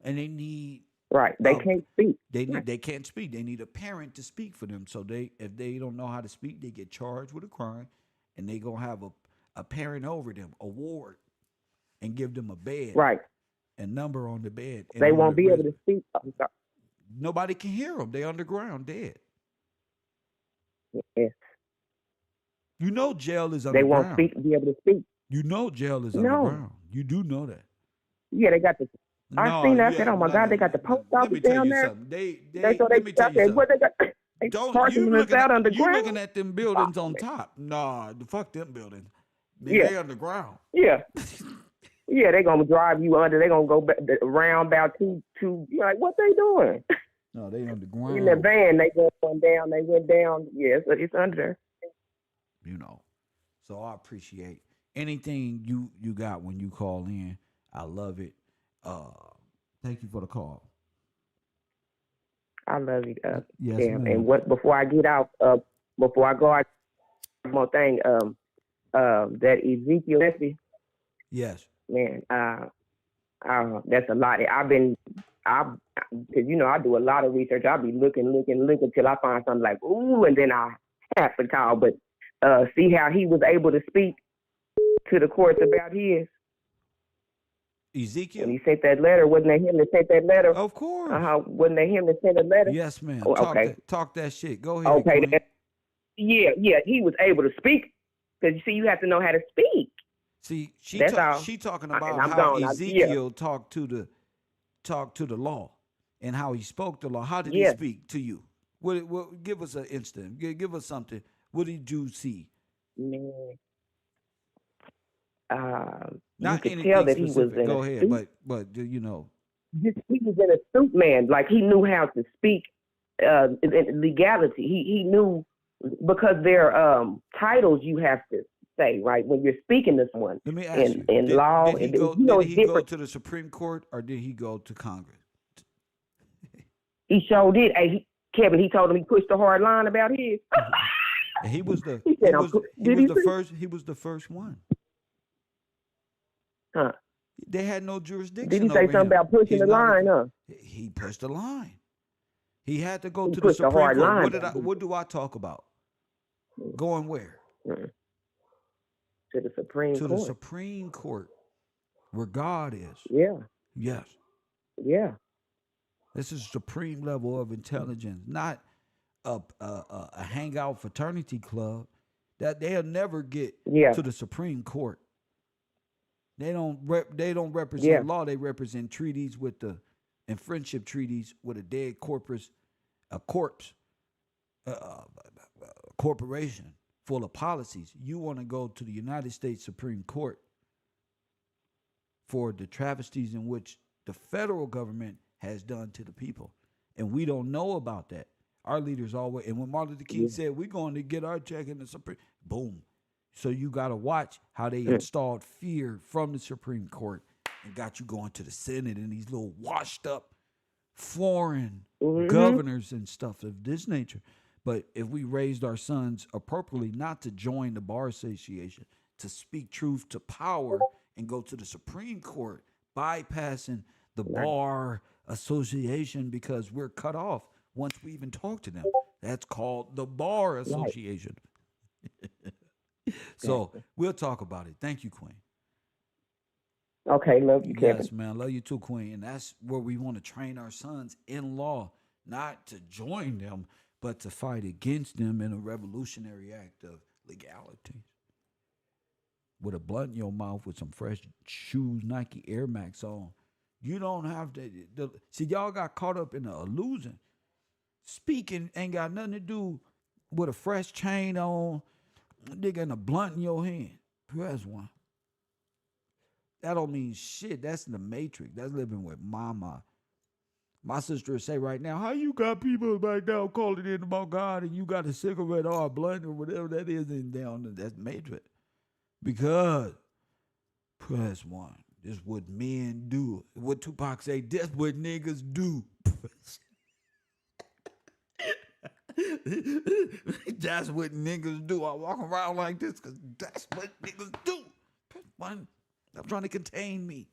Speaker 1: and they need.
Speaker 7: Right, they can't speak.
Speaker 1: They can't speak. They need a parent to speak for them. So if they don't know how to speak, they get charged with a crime, and they gonna have a parent over them, a ward, and give them a bed,
Speaker 7: right,
Speaker 1: a number on the bed.
Speaker 7: They won't be able to speak.
Speaker 1: Nobody can hear them. They underground, dead.
Speaker 7: Yes.
Speaker 1: You know jail is
Speaker 7: They won't
Speaker 1: underground.
Speaker 7: be able to speak.
Speaker 1: You know jail is
Speaker 7: No.
Speaker 1: underground. You do know that.
Speaker 7: Yeah, they got the. I
Speaker 1: No,
Speaker 7: seen that. I
Speaker 1: yeah,
Speaker 7: said, "Oh my God, they got the post
Speaker 1: let
Speaker 7: office
Speaker 1: me tell
Speaker 7: down
Speaker 1: you
Speaker 7: there."
Speaker 1: something.
Speaker 7: They
Speaker 1: Let me tell
Speaker 7: I
Speaker 1: you
Speaker 7: said, "What
Speaker 1: something.
Speaker 7: they got?" They
Speaker 1: Don't
Speaker 7: parking this out
Speaker 1: you
Speaker 7: underground.
Speaker 1: looking at them buildings on top? Nah, the fuck them buildings.
Speaker 7: Yeah,
Speaker 1: They underground.
Speaker 7: yeah, yeah. They gonna drive you under. They gonna go around about two. You're like, what they doing?
Speaker 1: No, they
Speaker 7: In the
Speaker 1: underground.
Speaker 7: van, they going down. They went down. Yeah, it's under there.
Speaker 1: You know. So I appreciate anything you got when you call in. I love it. Uh, thank you for the call.
Speaker 7: I love you,
Speaker 1: Yes,
Speaker 7: Cam. And
Speaker 1: ma'am.
Speaker 7: what before I get out, before I go out, one more thing. That Ezekiel Leslie,
Speaker 1: Yes.
Speaker 7: man, that's a lot. Because I do a lot of research. I'll be looking till I find something like, ooh, and then I have to call. But see how he was able to speak to the courts about his
Speaker 1: Ezekiel?
Speaker 7: when he sent that letter. Wasn't it him that sent that letter?
Speaker 1: Of course.
Speaker 7: Wasn't it him that sent a letter?
Speaker 1: Yes, ma'am.
Speaker 7: Oh, okay.
Speaker 1: Talk that shit. Go ahead,
Speaker 7: Okay.
Speaker 1: Queen.
Speaker 7: Yeah. He was able to speak because you see, you have to know how to speak.
Speaker 1: See, she talking
Speaker 7: And
Speaker 1: about
Speaker 7: I'm
Speaker 1: how
Speaker 7: gone.
Speaker 1: Ezekiel talked to the law and how he spoke the law. How did he
Speaker 7: Yeah.
Speaker 1: speak to you? What give us an instant. Give us something. What did you see?
Speaker 7: Man, you
Speaker 1: Not
Speaker 7: could
Speaker 1: anything
Speaker 7: tell that he was
Speaker 1: specific.
Speaker 7: in
Speaker 1: Go
Speaker 7: a
Speaker 1: ahead,
Speaker 7: suit.
Speaker 1: but you know.
Speaker 7: He was in a suit, man. Like he knew how to speak in legality. He knew because there are titles you have to say right when you're speaking to someone
Speaker 1: Let me ask you.
Speaker 7: in law.
Speaker 1: Did he
Speaker 7: and
Speaker 1: go?
Speaker 7: it's
Speaker 1: Did he go
Speaker 7: different.
Speaker 1: to the Supreme Court or did he go to Congress?
Speaker 7: He showed it. Hey, Kevin, he told him he pushed a hard line about his.
Speaker 1: And he was the
Speaker 7: He said,
Speaker 1: he was the first one.
Speaker 7: Huh?
Speaker 1: They had no
Speaker 7: Did
Speaker 1: jurisdiction
Speaker 7: he say
Speaker 1: over
Speaker 7: something
Speaker 1: him.
Speaker 7: about pushing
Speaker 1: He's
Speaker 7: the
Speaker 1: not
Speaker 7: line?
Speaker 1: he pushed the line. He had to go
Speaker 7: He
Speaker 1: to the
Speaker 7: pushed a
Speaker 1: Supreme
Speaker 7: hard
Speaker 1: Court.
Speaker 7: line.
Speaker 1: What do I talk about? Going where?
Speaker 7: To the Supreme
Speaker 1: To
Speaker 7: Court.
Speaker 1: the Supreme Court, where God is.
Speaker 7: Yeah.
Speaker 1: Yes.
Speaker 7: Yeah.
Speaker 1: This is supreme level of intelligence, not a hangout fraternity club. That they'll never get
Speaker 7: Yeah.
Speaker 1: to the Supreme Court. They don't represent
Speaker 7: Yeah.
Speaker 1: law. They represent treaties and friendship treaties with a dead corpse, a corporation full of policies. You want to go to the United States Supreme Court for the travesties in which the federal government has done to the people. And we don't know about that. Our leaders always, and when Martin Luther King said, we're going to get our check in the Supreme, boom. So you got to watch how they installed fear from the Supreme Court and got you going to the Senate and these little washed up foreign governors and stuff of this nature. But if we raised our sons appropriately, not to join the Bar Association, to speak truth to power and go to the Supreme Court, bypassing the Bar Association because we're cut off once we even talk to them. That's called the Bar Association. So we'll talk about it. Thank you, Queen.
Speaker 7: Okay, love you, Kevin.
Speaker 1: Yes, man. Love you too, Queen. And that's where we want to train our sons in law, not to join them, but to fight against them in a revolutionary act of legality. With a blunt in your mouth with some fresh shoes, Nike Air Max on. You don't have to. See, y'all got caught up in the illusion. Speaking ain't got nothing to do with a fresh chain on, nigga, and a blunt in your hand. Press one. That don't mean shit. That's the matrix. That's living with mama. My sister would say right now, how you got people back down calling in about God and you got a cigarette or a blunt or whatever that is in down, that's matrix. Because press one. This is what men do. What Tupac say, that's what niggas do. That's what niggas do. I walk around like this because that's what niggas do. Press one. Stop trying to contain me.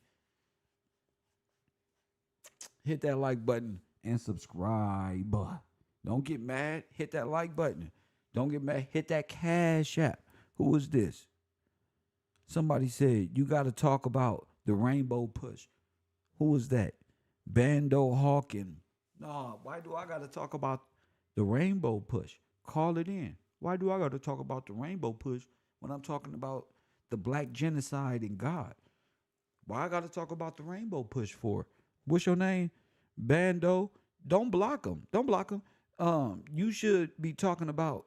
Speaker 1: Hit that like button and subscribe. Don't get mad. Hit that like button. Don't get mad. Hit that Cash App. Who is this? Somebody said, you got to talk about the rainbow push. Who is that? Bando Hawking. No, why do I got to talk about the rainbow push? Call it in. Why do I got to talk about the rainbow push when I'm talking about the black genocide and God? Why I got to talk about the rainbow push for? What's your name? Bando. Don't block them. Don't block them. You should be talking about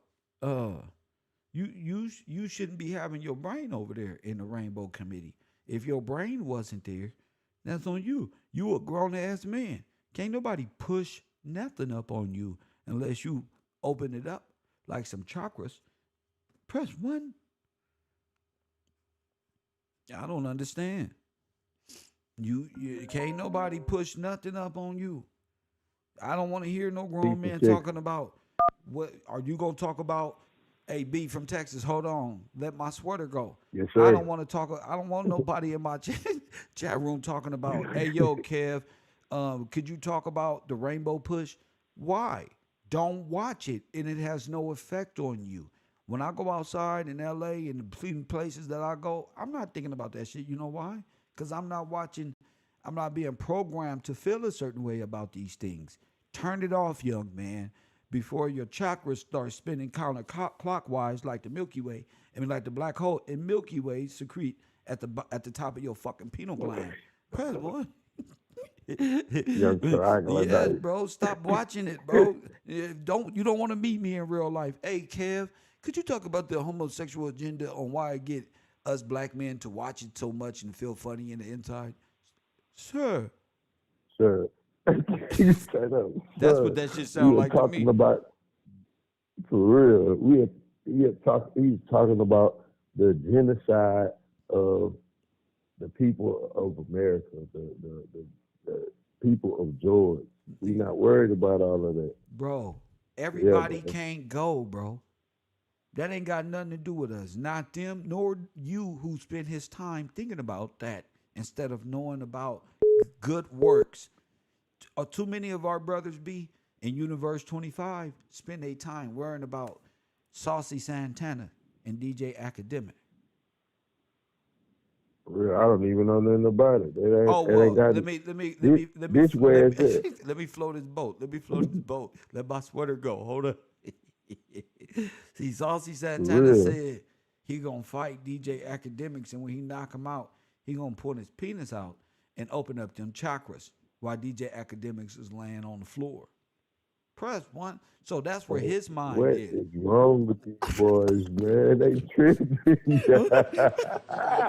Speaker 1: you shouldn't be having your brain over there in the rainbow committee. If your brain wasn't there, that's on you. You a grown ass man. Can't nobody push nothing up on you unless you open it up like some chakras. Press one. I don't understand. You can't nobody push nothing up on you. I don't want to hear no grown
Speaker 6: People
Speaker 1: man
Speaker 6: check.
Speaker 1: talking about what are you gonna talk about. A B from Texas. Hold on. Let my sweater go.
Speaker 6: Yes,
Speaker 1: I
Speaker 6: sir.
Speaker 1: don't want to talk. I don't want nobody in my chat room talking about, hey, yo, Kev, could you talk about the rainbow push? Why? Don't watch it, and it has no effect on you. When I go outside in LA and the places that I go, I'm not thinking about that shit. You know why? Because I'm not watching, I'm not being programmed to feel a certain way about these things. Turn it off, young man, before your chakras start spinning counterclockwise like the Milky Way. I mean, like the black hole in Milky Way secrete at the top of your fucking pineal gland. Press one.
Speaker 6: Young sir, I ain't gonna
Speaker 1: Yes,
Speaker 6: lie.
Speaker 1: bro. Stop watching it, bro. You don't want to meet me in real life. Hey, Kev, could you talk about the homosexual agenda on why I get us black men to watch it so much and feel funny in the inside? Sir.
Speaker 6: Sir. You said that,
Speaker 1: That's
Speaker 6: sir.
Speaker 1: what that shit
Speaker 6: We
Speaker 1: sound
Speaker 6: were
Speaker 1: like to
Speaker 6: talking
Speaker 1: me.
Speaker 6: about, for real. He was talking about the genocide of the people of America, the people of George. We not worried about all of that.
Speaker 1: Bro,
Speaker 6: Yeah,
Speaker 1: everybody
Speaker 6: man.
Speaker 1: can't go, bro. That ain't got nothing to do with us. Not them, nor you who spend his time thinking about that instead of knowing about good works. Too many of our brothers be in Universe 25 spend their time worrying about Saucy Santana and DJ Academic.
Speaker 6: For real, I don't even know nothing about it.
Speaker 1: Oh
Speaker 6: It ain't
Speaker 1: well,
Speaker 6: got this where it's at.
Speaker 1: let me float this boat. Let me float this boat. Let my sweater go. Hold up. See, Saucy
Speaker 6: For
Speaker 1: Santana
Speaker 6: real.
Speaker 1: said he gonna fight DJ Academics, and when he knock him out, he gonna pull his penis out and open up them chakras while DJ Academics is laying on the floor. Press one. So that's where his mind
Speaker 6: What
Speaker 1: is.
Speaker 6: is wrong with these boys, man? They tripping.
Speaker 3: Like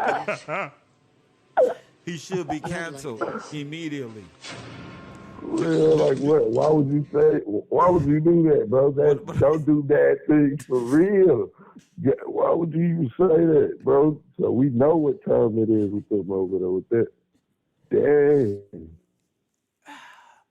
Speaker 3: this.
Speaker 1: He should be
Speaker 3: Not like
Speaker 1: canceled
Speaker 3: this.
Speaker 1: immediately.
Speaker 6: Real, like what? Why would you say? Why would you do that, bro? Don't do that thing for real. Why would you even say that, bro? So we know what time it is with them over there with that. Dang,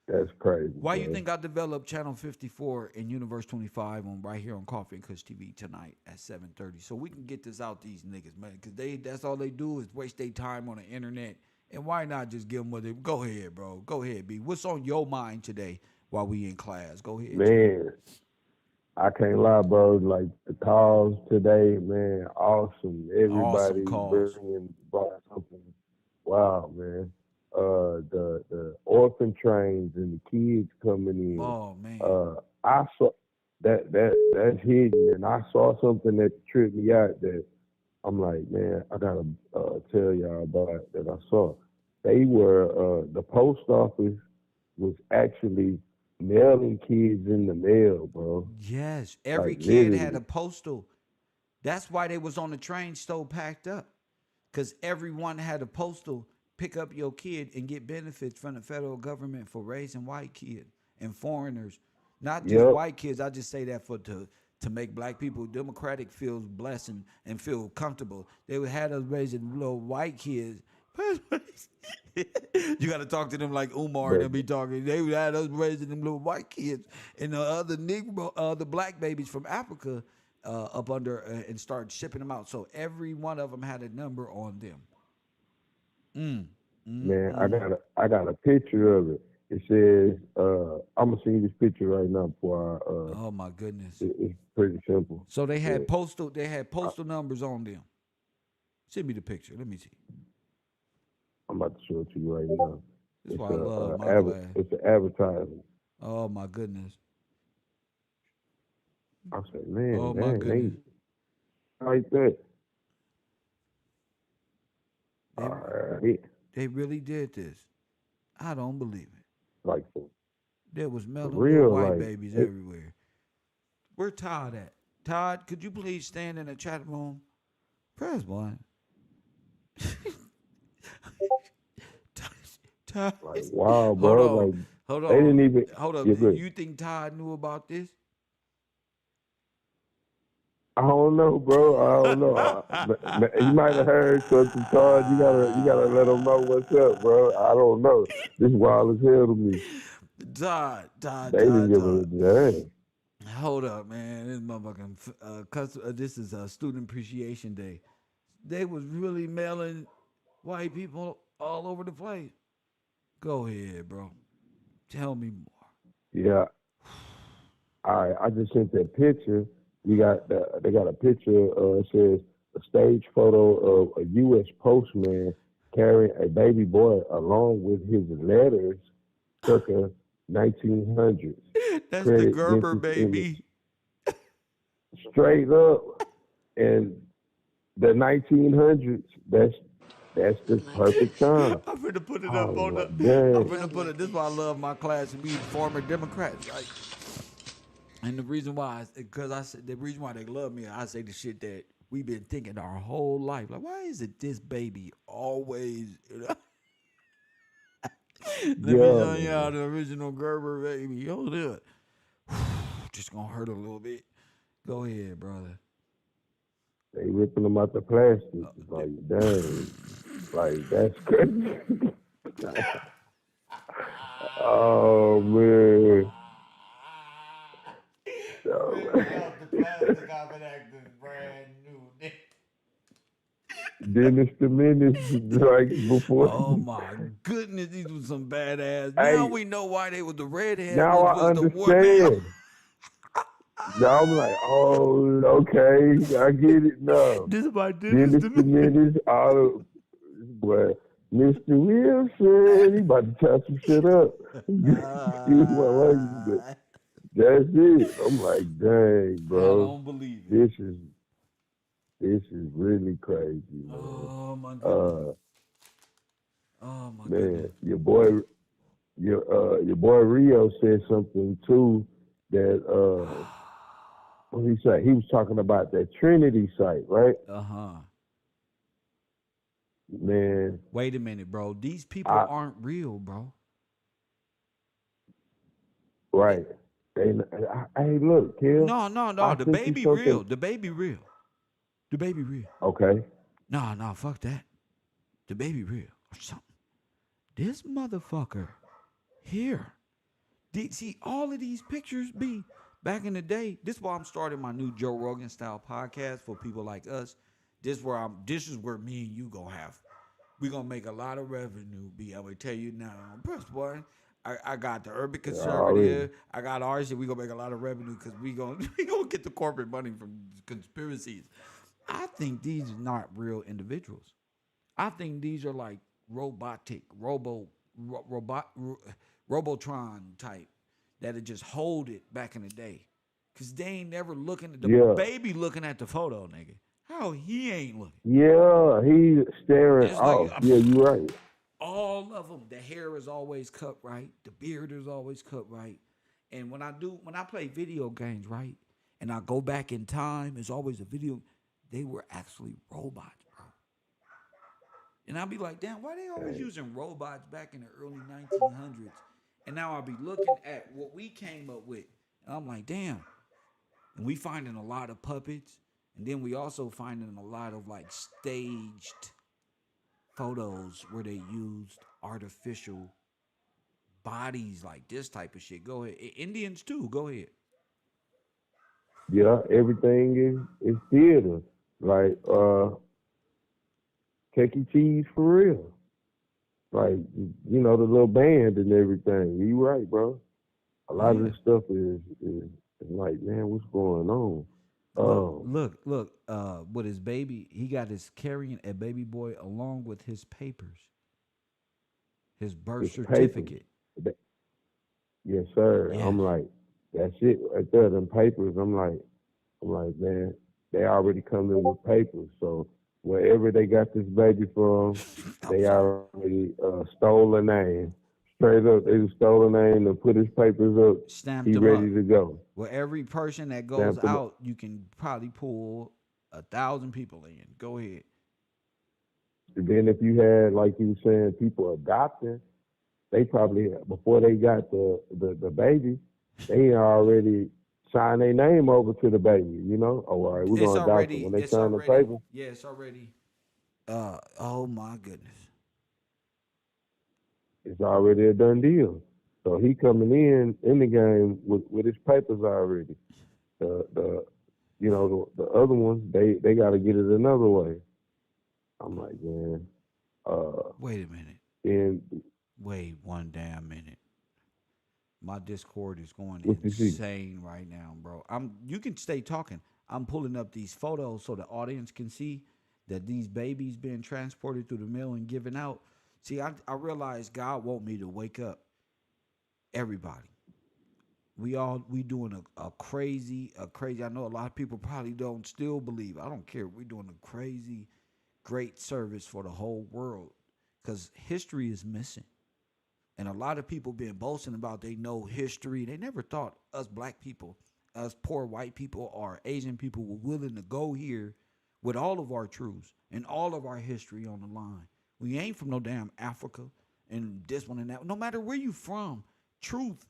Speaker 6: that's crazy,
Speaker 1: Why you
Speaker 6: bro.
Speaker 1: think I developed Channel 54 and Universe 25 on right here on Coffee and Kush TV tonight at 7:30, so we can get this out these niggas, man, because that's all they do is waste their time on the internet. And why not just give them what they? Go ahead, bro. Go ahead, B. What's on your mind today while we in class? Go ahead, G.
Speaker 6: Man, I can't lie, bro. Like the calls today, man, awesome.
Speaker 1: Awesome
Speaker 6: Everybody
Speaker 1: cause.
Speaker 6: brought something. Wow, man. The orphan trains and the kids coming in.
Speaker 1: Oh man.
Speaker 6: I saw that's hidden, and I saw something that tripped me out. That I'm like, man, I gotta tell y'all about that. I saw they were the post office was actually mailing kids in the mail, bro.
Speaker 1: Yes,
Speaker 6: Like
Speaker 1: every kid had a
Speaker 6: literally.
Speaker 1: postal. That's why they was on the train so packed up. Cause everyone had a postal pick up your kid and get benefits from the federal government for raising white kids and foreigners. Not just
Speaker 6: Yep.
Speaker 1: white kids. I just say that to make black people democratic feel blessed and feel comfortable. They would have us raising little white kids. You got to talk to them like Umar and
Speaker 6: But
Speaker 1: them be talking. They would have us raising them little white kids and the other Negro, the black babies from Africa up under and start shipping them out. So every one of them had a number on them.
Speaker 6: man, I got a picture of it. It says, I'm gonna send you this picture right now before
Speaker 1: Oh my goodness.
Speaker 6: it's pretty simple.
Speaker 1: So they
Speaker 6: Yeah.
Speaker 1: had postal numbers on them. Send me the picture. Let me see.
Speaker 6: I'm about to show it to you right now.
Speaker 1: That's
Speaker 6: It's
Speaker 1: why I love my class.
Speaker 6: it's an advertisement.
Speaker 1: Oh my goodness.
Speaker 8: I said, man,
Speaker 1: Oh my
Speaker 8: dang,
Speaker 1: goodness.
Speaker 8: they like that.
Speaker 1: They
Speaker 8: Alright.
Speaker 1: they really did this. I don't believe it.
Speaker 8: Like
Speaker 1: There was
Speaker 8: for
Speaker 1: melon little
Speaker 8: real,
Speaker 1: white
Speaker 8: like
Speaker 1: babies
Speaker 8: it,
Speaker 1: everywhere. Where Todd at? Todd, could you please stand in the chat room? Press one. Todd,
Speaker 8: like wow,
Speaker 1: hold
Speaker 8: bro.
Speaker 1: on,
Speaker 8: Like
Speaker 1: hold
Speaker 8: they
Speaker 1: on,
Speaker 8: didn't even.
Speaker 1: hold up.
Speaker 8: You're good.
Speaker 1: You think Todd knew about this?
Speaker 8: I don't know, bro. I don't know. You might have heard something, Todd. You gotta let them know what's up, bro. I don't know. This wild as hell to me.
Speaker 1: Todd, Todd,
Speaker 8: They didn't
Speaker 1: Todd,
Speaker 8: give a
Speaker 1: Todd.
Speaker 8: damn.
Speaker 1: Hold up, man. This motherfucking this is Student Appreciation Day. They was really mailing white people all over the place. Go ahead, bro. Tell me more.
Speaker 8: Yeah. I just sent that picture. They got a picture. It says a stage photo of a U.S. postman carrying a baby boy along with his letters, circa 1900s.
Speaker 1: That's the
Speaker 8: Credit
Speaker 1: Gerber
Speaker 8: Vince's image.
Speaker 1: baby.
Speaker 8: Straight up, and the 1900s. That's the
Speaker 3: Not like
Speaker 8: perfect
Speaker 3: this.
Speaker 8: time.
Speaker 1: I'm finna put it
Speaker 8: I
Speaker 1: up
Speaker 8: was
Speaker 1: on the.
Speaker 8: like,
Speaker 1: I'm
Speaker 8: dang.
Speaker 1: finna
Speaker 3: Not
Speaker 1: put
Speaker 3: like
Speaker 1: it. This is why I
Speaker 3: this.
Speaker 1: love my class. We former Democrats, right? And the reason why is because I said the reason why they love me, I say the shit that we've been thinking our whole life. Like, why is it this baby always? Let me
Speaker 8: Yeah,
Speaker 1: show you how
Speaker 8: man.
Speaker 1: the original Gerber baby. Hold it. Just gonna hurt a little bit. Go ahead, brother.
Speaker 8: They ripping them out the plastic. It's
Speaker 1: Uh,
Speaker 8: like, dang. Like, that's crazy. Oh, man. Oh,
Speaker 1: Ripping out the plastic off of that brand new.
Speaker 8: Dennis the Menace, like, before.
Speaker 1: Oh my goodness, these was some badass. Now
Speaker 8: Hey,
Speaker 1: we know why they was the redhead
Speaker 8: now
Speaker 1: ones
Speaker 8: I
Speaker 1: was the war man.
Speaker 8: understand. Now I'm like, oh, okay. I get it now.
Speaker 1: This is my Dennis
Speaker 8: Dennis
Speaker 1: the
Speaker 8: the
Speaker 1: man.
Speaker 8: Menace, all of, but Mr. Wilson, he about to tie some shit up. Excuse my language, but that's it. I'm like, dang,
Speaker 1: I
Speaker 8: bro.
Speaker 1: don't believe it.
Speaker 8: This is really crazy, man.
Speaker 1: Oh my goodness.
Speaker 8: Uh,
Speaker 1: Oh my
Speaker 8: man,
Speaker 1: goodness.
Speaker 8: your boy Rio said something too that what did he say? He was talking about that Trinity site, right?
Speaker 1: Uh-huh.
Speaker 8: Man,
Speaker 1: Wait a minute, bro. These people
Speaker 8: I
Speaker 1: aren't real, bro. They,
Speaker 8: right. Hey, look, Kim,
Speaker 1: no, no, no.
Speaker 8: I
Speaker 1: The
Speaker 8: sent you
Speaker 1: baby
Speaker 8: something.
Speaker 1: real. The baby real. The baby real.
Speaker 8: Okay,
Speaker 1: No, no, fuck that. The baby real or something. This motherfucker here. See, all of these pictures be back in the day. This is why I'm starting my new Joe Rogan style podcast for people like us. This is where me and you gonna have. We gonna make a lot of revenue. I'm gonna tell you now. Press one. I got the urban
Speaker 8: already.
Speaker 1: conservative. I got our shit. We gonna make a lot of revenue because we gonna we gonna get the corporate money from conspiracies. I think these are not real individuals. I think these are like robotic, Robotron type that'll just hold it back in the day. Cause they ain't never looking at the
Speaker 8: Yeah,
Speaker 1: baby looking at the photo, nigga. How he ain't looking?
Speaker 8: yeah, he's staring
Speaker 1: It's like
Speaker 8: off. Yeah, you right.
Speaker 1: all of them. The hair is always cut right. The beard is always cut right. And when I play video games, right, and I go back in time, it's always a video. They were actually robots, bro. And I'll be like, damn, why they always
Speaker 8: Dang.
Speaker 1: using robots back in the early 1900s? And now I'll be looking at what we came up with. And I'm like, damn. And we finding a lot of puppets. And then we also finding a lot of like staged photos where they used artificial bodies, like this type of shit. Go ahead. Indians too. Go ahead.
Speaker 8: Yeah, everything is theater. Like Chuck E. Cheese for real. Like the little band and everything. You right, bro. A lot of
Speaker 1: Yeah.
Speaker 8: this stuff is like, man, what's going on?
Speaker 1: Look,
Speaker 8: Um,
Speaker 1: look, look. With his baby, he got his carrying a baby boy along with his papers, his birth
Speaker 8: his papers.
Speaker 1: certificate.
Speaker 8: Yes, sir.
Speaker 1: Yes.
Speaker 8: I'm like, that's it right there. Them papers. I'm like, I'm like, man, they already come in with papers. So wherever they got this baby from,
Speaker 1: I'm
Speaker 8: they
Speaker 1: sorry.
Speaker 8: already stole a name. Straight up, they just stole a name and put his papers up.
Speaker 1: Stamped
Speaker 8: He
Speaker 1: them
Speaker 8: ready
Speaker 1: up.
Speaker 8: to go.
Speaker 1: Well, every person that goes
Speaker 8: Stamped him up.
Speaker 1: out, you can probably pull 1,000 people in. Go ahead.
Speaker 8: And then if you had, like you were saying, people adopting, they probably before they got the baby, they already signed their name over to the baby. You know, oh, all right, we're
Speaker 1: It's
Speaker 8: gonna adopt it.
Speaker 1: already,
Speaker 8: When they
Speaker 1: it's
Speaker 8: sign the
Speaker 1: already,
Speaker 8: paper,
Speaker 1: yeah, it's already. Oh my goodness.
Speaker 8: it's already a done deal. So he coming in the game with his papers already. The the other ones they got to get it another way. I'm like, man,
Speaker 1: Wait a minute.
Speaker 8: and
Speaker 1: Wait one damn minute. My Discord is going
Speaker 8: what you see?
Speaker 1: insane right now, bro. You can stay talking. I'm pulling up these photos so the audience can see that these babies being transported through the mail and given out. See, I realize God want me to wake up everybody. We doing a crazy. I know a lot of people probably don't still believe. I don't care. We doing a crazy, great service for the whole world because history is missing. And a lot of people been boasting about they know history. They never thought us black people, us poor white people or Asian people were willing to go here with all of our truths and all of our history on the line. We ain't from no damn Africa and this one and that. No matter where you from, truth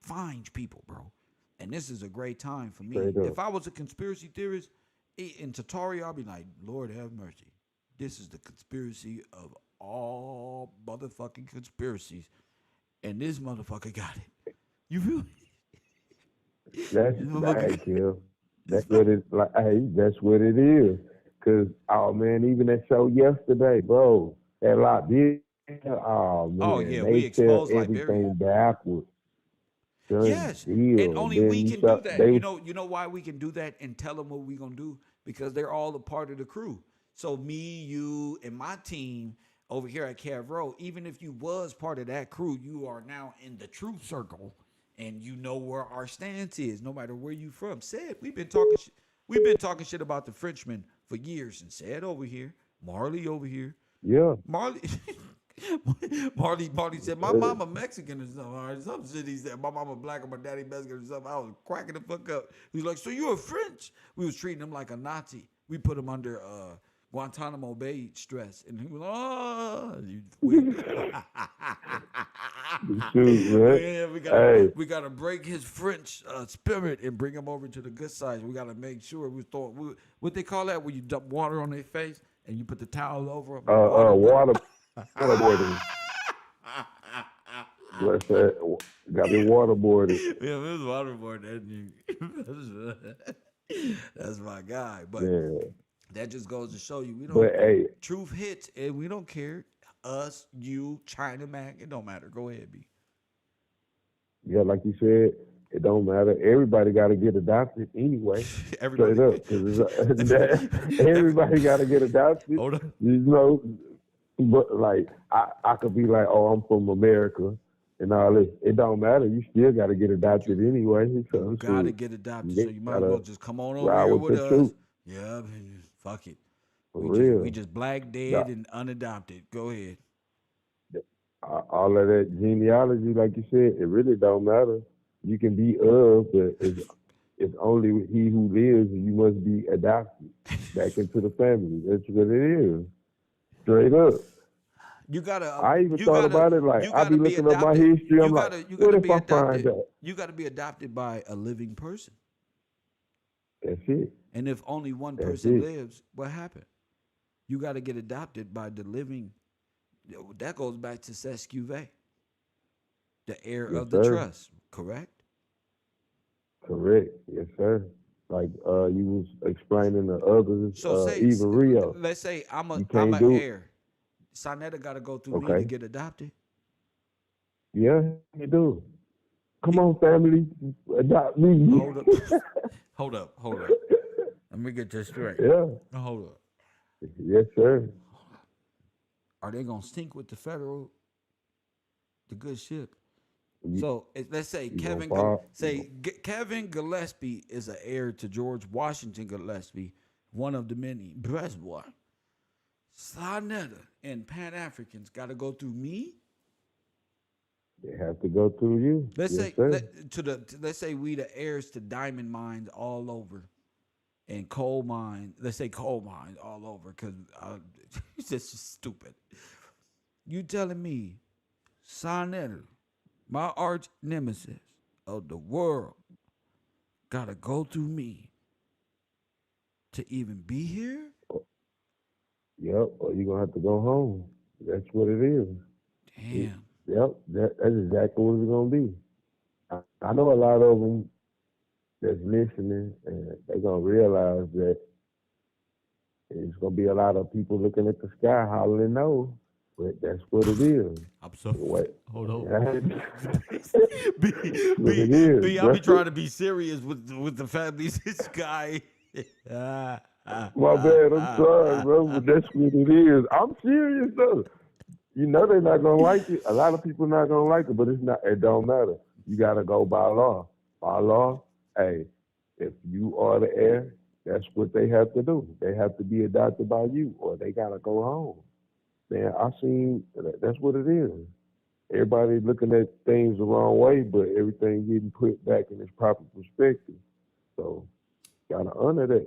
Speaker 1: finds people, bro. And this is a great time for me.
Speaker 8: Straight up.
Speaker 1: If I was a conspiracy theorist in Tatari, I'd be like, Lord have mercy. This is the conspiracy of all motherfucking conspiracies. And this motherfucker got it. You feel me?
Speaker 8: That's
Speaker 1: This motherfucker got it.
Speaker 8: Kill. That's what it like. Hey, that's what it is. Cause oh man, even that show yesterday, bro, that Liberia. Oh
Speaker 1: Oh
Speaker 8: man,
Speaker 1: yeah, we
Speaker 8: they tell
Speaker 1: exposed Liberia.
Speaker 8: everything backwards. Done
Speaker 1: Yes, and
Speaker 8: deal.
Speaker 1: only
Speaker 8: Then
Speaker 1: we
Speaker 8: you
Speaker 1: can
Speaker 8: saw
Speaker 1: do that.
Speaker 8: they
Speaker 1: You know why we can do that and tell them what we gonna do because they're all a part of the crew. So me, you, and my team over here at Cav Row, even if you was part of that crew, you are now in the truth circle, and you know where our stance is. No matter where you from, said we've been talking. We've been talking shit about the Frenchman for years, and said over here, Marley over here,
Speaker 8: yeah.
Speaker 1: Marley. Marley said, my mama Mexican or something. All right, some shit he said, my mama black and my daddy Mexican or something. I was cracking the fuck up. He was like, so you're a French? We was treating him like a Nazi. We put him under Guantanamo Bay stress. And he was, oh.
Speaker 8: Shoot, man.
Speaker 1: Yeah,
Speaker 8: Hey,
Speaker 1: we gotta break his French spirit and bring him over to the good side. We gotta make sure what they call that when you dump water on their face and you put the towel over them.
Speaker 8: waterboarding. Let's say, got me waterboarded.
Speaker 1: Yeah, it was waterboard. That's my guy. But
Speaker 8: Yeah,
Speaker 1: that just goes to show you we don't.
Speaker 8: but hey,
Speaker 1: Truth hits, and we don't care. Us, you, China Mac, it don't matter. Go ahead, B.
Speaker 8: yeah, like you said, it don't matter. Everybody got to get adopted anyway.
Speaker 1: Everybody.
Speaker 8: Straight up, because everybody got to get adopted.
Speaker 1: Hold on.
Speaker 8: You know, but like I could be like, oh, I'm from America and all this. It don't matter. You still got to get adopted anyway. So
Speaker 1: You gotta get adopted, so you might as well just come on over
Speaker 8: ride
Speaker 1: here
Speaker 8: with
Speaker 1: with
Speaker 8: the
Speaker 1: us.
Speaker 8: truth.
Speaker 1: Yeah, man, fuck it.
Speaker 8: For
Speaker 1: We
Speaker 8: real.
Speaker 1: just black, dead,
Speaker 8: Yeah.
Speaker 1: and unadopted. Go ahead.
Speaker 8: All of that genealogy, like you said, it really don't matter. You can be of, but it's only he who lives, and you must be adopted back into the family. That's what it is. Straight up.
Speaker 1: You gotta.
Speaker 8: I even thought about it. Like I be looking up my history. I'm like, what if I find that?
Speaker 1: You gotta be adopted by a living person.
Speaker 8: That's it.
Speaker 1: And if only one
Speaker 8: That's
Speaker 1: person
Speaker 8: it.
Speaker 1: lives, what happened? You got to get adopted by the living. That goes back to Sescuve, the heir
Speaker 8: Yes,
Speaker 1: of the
Speaker 8: sir.
Speaker 1: trust, correct?
Speaker 8: Correct. Yes, sir. Like you was explaining to others,
Speaker 1: So
Speaker 8: even Rio.
Speaker 1: let's say I'm
Speaker 8: You
Speaker 1: an
Speaker 8: can't do it.
Speaker 1: heir. Sonetta got to go through me to
Speaker 8: Okay.
Speaker 1: get adopted.
Speaker 8: Yeah, you do. Come on, family, adopt me.
Speaker 1: Hold up, hold up, hold up. Let me get this straight.
Speaker 8: Yeah.
Speaker 1: Hold up.
Speaker 8: Yes, sir.
Speaker 1: Are they gonna sink with the good ship? So let's say
Speaker 8: You gonna fall.
Speaker 1: Kevin Gillespie is an heir to George Washington Gillespie, one of the many. Bless boy. Sarnetta and Pan Africans got to go through me.
Speaker 8: They have to go through you.
Speaker 1: Let's
Speaker 8: Yes,
Speaker 1: say
Speaker 8: sir.
Speaker 1: let's say we the heirs to diamond mines all over and coal mine. Let's say coal mines all over because it's just stupid. You telling me, Sarnetta, my arch nemesis of the world, gotta go through me to even be here?
Speaker 8: Yep. Or you're gonna have to go home. That's what it is.
Speaker 1: Damn.
Speaker 8: Yep. That's exactly what it's gonna be. I know a lot of them that's listening, and they're gonna realize that it's gonna be a lot of people looking at the sky hollering no, but that's what it is.
Speaker 1: I'm so
Speaker 8: What?
Speaker 1: hold on.
Speaker 8: That's what it is,
Speaker 1: B, I
Speaker 8: bro.
Speaker 1: be trying to be serious with the families. This guy.
Speaker 8: My bad. I'm sorry, bro, but that's what it is. I'm serious though. You know they're not gonna like it. A lot of people not gonna like it, but it's not. It don't matter. You gotta go by law. By law, hey, if you are the heir, that's what they have to do. They have to be adopted by you, or they gotta go home. Man, I seen that's what it is. Everybody looking at things the wrong way, but everything getting put back in its proper perspective. So, gotta honor that.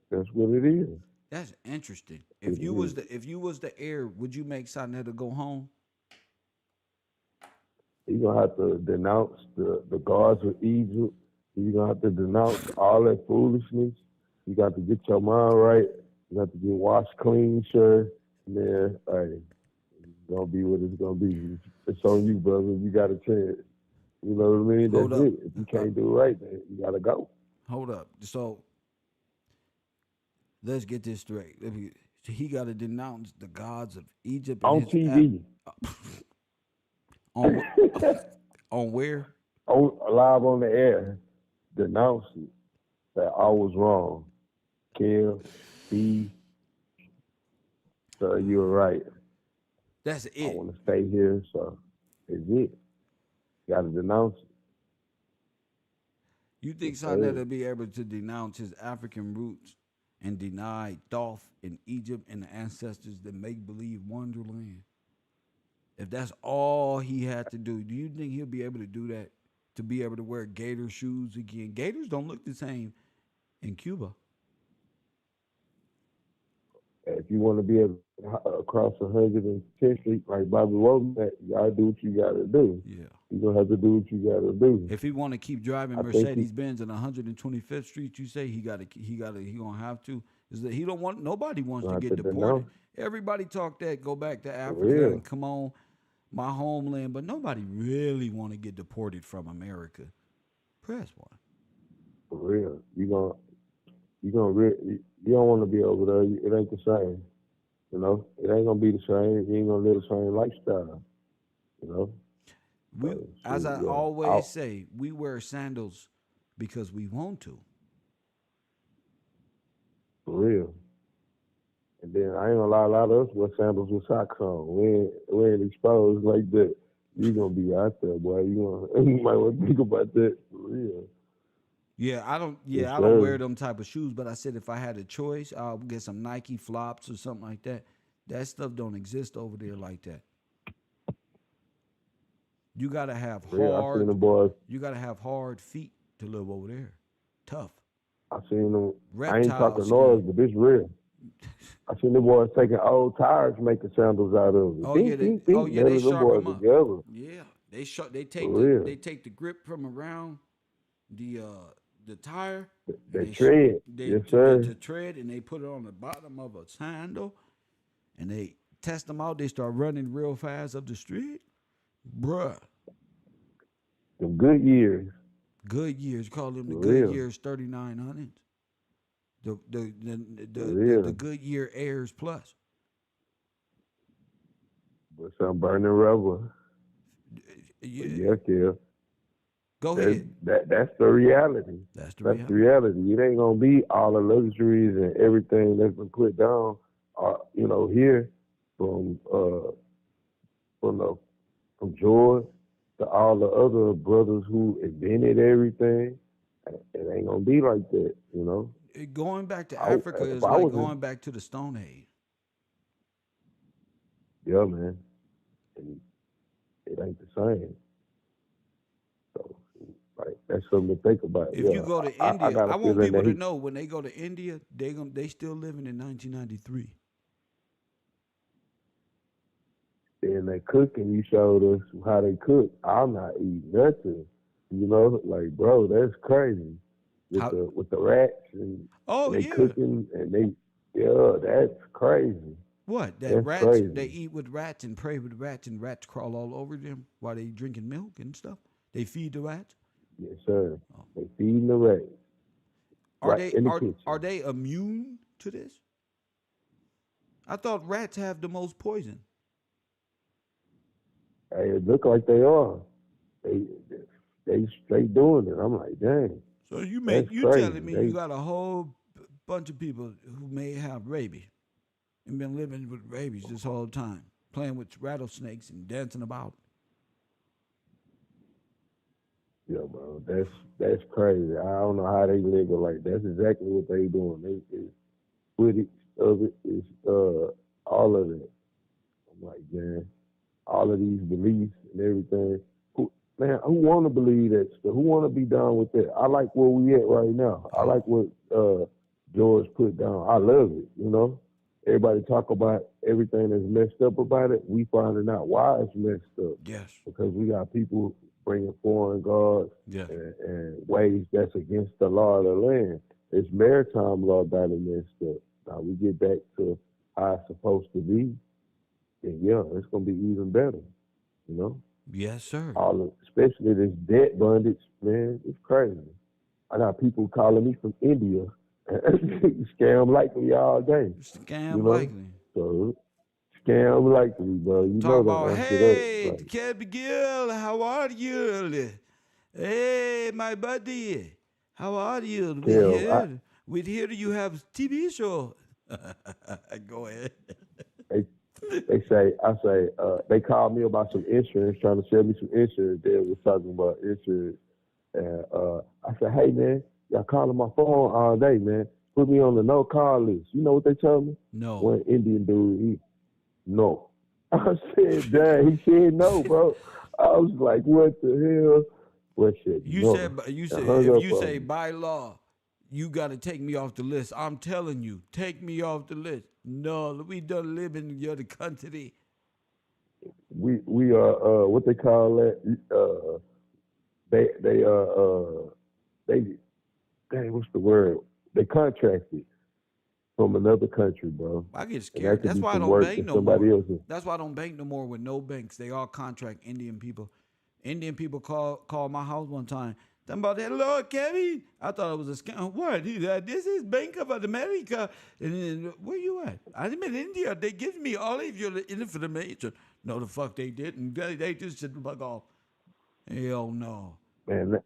Speaker 8: That's what it is.
Speaker 1: That's interesting. If you was the heir, would you make Sarnetta go home?
Speaker 8: You're gonna have to denounce the gods of Egypt. You're gonna have to denounce all that foolishness. You got to get your mind right. You got to get washed clean, sure. And then, hey, it's gonna be what it's gonna be. It's on you, brother. You got a chance. You know what I mean? That's
Speaker 1: Hold up.
Speaker 8: it. If you can't do it right, then you gotta go.
Speaker 1: Hold up. So let's get this straight. He got to denounce the gods of Egypt and
Speaker 8: On
Speaker 1: his
Speaker 8: TV.
Speaker 1: on on where?
Speaker 8: Live on the air. Denounce it. That I was wrong. Kill, be. So you were right.
Speaker 1: That's
Speaker 8: I
Speaker 1: it.
Speaker 8: want to stay here, so it's it. Got to denounce it.
Speaker 1: You think
Speaker 8: Yes, sir.
Speaker 1: Sarnetta be able to denounce his African roots and deny Thoth in Egypt and the ancestors that make believe Wonderland? If that's all he had to do you think he'll be able to do that? To be able to wear gator shoes again? Gators don't look the same in Cuba.
Speaker 8: If you want to be able to across 110th Street like Bobby Womack, you gotta do what you gotta do.
Speaker 1: Yeah.
Speaker 8: You're gonna have to do what you gotta do.
Speaker 1: If he want to keep driving
Speaker 8: I think
Speaker 1: Mercedes Benz on 125th Street, you say he gonna have to. Is that he don't want? Nobody wants to
Speaker 8: Gonna
Speaker 1: get
Speaker 8: have to
Speaker 1: deported.
Speaker 8: denounce.
Speaker 1: Everybody talk that go back to Africa
Speaker 8: real.
Speaker 1: and come on, my homeland, but nobody really want to get deported from America. Press one.
Speaker 8: For real. You don't want to be over there. It ain't the same. You know, it ain't gonna be the same. You ain't gonna live the same lifestyle. You know.
Speaker 1: We, as I
Speaker 8: yeah.
Speaker 1: always say, we wear sandals because we want to.
Speaker 8: For real. And then I ain't gonna lie, a lot of us wear sandals with socks on. We ain't exposed like that. You gonna be out there, boy. You might want to think about that for real.
Speaker 1: Yeah, I don't. Yeah,
Speaker 8: Yes,
Speaker 1: I don't
Speaker 8: sir.
Speaker 1: wear them type of shoes. But I said if I had a choice, I'll get some Nike flops or something like that. That stuff don't exist over there like that. You gotta have
Speaker 8: For real. I seen
Speaker 1: hard.
Speaker 8: them boys.
Speaker 1: You gotta have hard feet to live over there. Tough.
Speaker 8: I seen them. I ain't
Speaker 1: Reptile
Speaker 8: talking noise,
Speaker 1: skin.
Speaker 8: but it's real. I seen them boys taking old tires, making sandals out of it.
Speaker 1: Oh yeah, they
Speaker 8: None of them
Speaker 1: sharp
Speaker 8: boys
Speaker 1: them up.
Speaker 8: together.
Speaker 1: Yeah, they
Speaker 8: For real.
Speaker 1: take the grip from around the tire.
Speaker 8: They
Speaker 1: and
Speaker 8: tread. Yes, sir.
Speaker 1: To tread, and they put it on the bottom of a sandal, and they test them out. They start running real fast up the street, bruh.
Speaker 8: Them good years.
Speaker 1: Good years, call them the
Speaker 8: For
Speaker 1: good
Speaker 8: real.
Speaker 1: years 3900s.
Speaker 8: For real.
Speaker 1: The good year Airs Plus.
Speaker 8: But some burning rubber.
Speaker 1: Yeah.
Speaker 8: Yeah.
Speaker 1: Go ahead.
Speaker 8: That's the reality.
Speaker 1: That's the
Speaker 8: That's
Speaker 1: reality.
Speaker 8: the reality. It ain't gonna be all the luxuries and everything that's been put down. Here from Georgia to all all the other brothers who invented everything, it ain't gonna be like that, you know.
Speaker 1: Going back to
Speaker 8: I,
Speaker 1: Africa
Speaker 8: if
Speaker 1: is
Speaker 8: I
Speaker 1: like
Speaker 8: was in,
Speaker 1: going back to the Stone Age.
Speaker 8: yeah, man, and it ain't the same. So, like, that's something to think about.
Speaker 1: If
Speaker 8: Yeah,
Speaker 1: you go to
Speaker 8: I
Speaker 1: India,
Speaker 8: got a
Speaker 1: I want
Speaker 8: feeling
Speaker 1: people
Speaker 8: that
Speaker 1: to know when they go to India, they still living in 1993.
Speaker 8: and they cooking. You showed us how they cook. I'm not eating nothing. You know, like, bro, that's crazy with
Speaker 1: How?
Speaker 8: the rats and
Speaker 1: Oh
Speaker 8: they
Speaker 1: yeah.
Speaker 8: cooking and they, yeah, that's crazy.
Speaker 1: What? That
Speaker 8: That's
Speaker 1: rats? They
Speaker 8: crazy.
Speaker 1: eat with rats and pray with rats, and rats crawl all over them while they drinking milk and stuff. They feed the rats.
Speaker 8: Yes, sir.
Speaker 1: Oh.
Speaker 8: They feeding the rats
Speaker 1: Are
Speaker 8: right
Speaker 1: they
Speaker 8: in the
Speaker 1: are
Speaker 8: kitchen.
Speaker 1: they immune to this? I thought rats have the most poison.
Speaker 8: Hey, it look like they are. They they straight doing it. I'm like, dang,
Speaker 1: So
Speaker 8: that's
Speaker 1: you
Speaker 8: crazy.
Speaker 1: telling me you
Speaker 8: They
Speaker 1: got a whole bunch of people who may have rabies and been living with rabies this whole time, playing with rattlesnakes and dancing about.
Speaker 8: Yeah, bro, that's crazy. I don't know how they live it like that's exactly what they doing. They footage of it is all of it. I'm like, man, all of these beliefs and everything. Who want to believe that stuff? Who want to be down with that? I like where we at right now. I like what George put down. I love it. You know, everybody talk about everything that's messed up about it. We finding out why it's messed up
Speaker 1: Yes.
Speaker 8: because we got people bringing foreign gods
Speaker 1: Yes.
Speaker 8: and ways that's against the law of the land. It's maritime law that is messed up. Now we get back to how it's supposed to be, and yeah, it's gonna be even better. You know,
Speaker 1: Yes, sir.
Speaker 8: especially this debt bondage, man, it's crazy. I got people calling me from India, scam likely all day. You
Speaker 1: Scam
Speaker 8: know,
Speaker 1: likely.
Speaker 8: so scam likely, bro. You
Speaker 1: Talk
Speaker 8: know the
Speaker 1: about,
Speaker 8: answer to that.
Speaker 1: hey,
Speaker 8: Like,
Speaker 1: Cabby Gill, how are you? Hey, my buddy, how are you?
Speaker 8: Kev,
Speaker 1: We hear you have TV show. Go ahead.
Speaker 8: they they say, they called me about some insurance, trying to sell me some insurance. They was talking about insurance. And I said, hey, man, y'all calling my phone all day, man. Put me on the no call list. You know what they told me?
Speaker 1: No.
Speaker 8: One Indian dude, no. I said, dang, he said no, bro. I was like, what the hell? What shit? No.
Speaker 1: You
Speaker 8: And
Speaker 1: said
Speaker 8: hung
Speaker 1: if
Speaker 8: up
Speaker 1: you say
Speaker 8: on me.
Speaker 1: by law, you got to take me off the list. I'm telling you, take me off the list. No, we done live in the other country.
Speaker 8: We are what they call that? They they dang, what's the word? They contracted from another country, bro.
Speaker 1: I get
Speaker 8: And that
Speaker 1: scared.
Speaker 8: could
Speaker 1: That's
Speaker 8: be
Speaker 1: why I
Speaker 8: some
Speaker 1: don't
Speaker 8: work
Speaker 1: bank
Speaker 8: that
Speaker 1: no
Speaker 8: somebody
Speaker 1: more.
Speaker 8: else is.
Speaker 1: That's why I don't bank no more with no banks. They all contract Indian people. Indian people call my house one time. Talking about, hello, Kevin. I thought it was a scam. What? This is Bank of America. And then, where you at? I'm in India. They give me all of your information. No, the fuck they didn't. They just said, fuck off. Hell no.
Speaker 8: Man,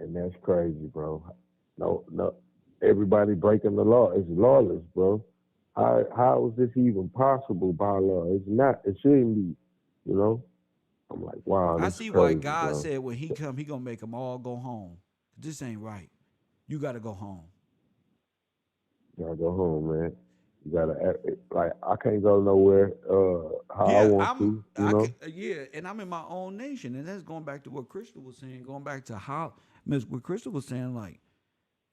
Speaker 8: and that's crazy, bro. No, everybody breaking the law. It's lawless, bro. How is this even possible by law? It's not. It shouldn't be. You know. I'm like, wow,
Speaker 1: I
Speaker 8: this is
Speaker 1: see why
Speaker 8: crazy,
Speaker 1: God
Speaker 8: bro.
Speaker 1: said when he come, he gonna make them all go home. This ain't right. You gotta go home.
Speaker 8: You gotta go home, man. You gotta like I can't go nowhere how I
Speaker 1: Yeah,
Speaker 8: want to. You know.
Speaker 1: yeah, and I'm in my own nation, and that's going back to what Crystal was saying. Going back to how Miss what Crystal was saying, like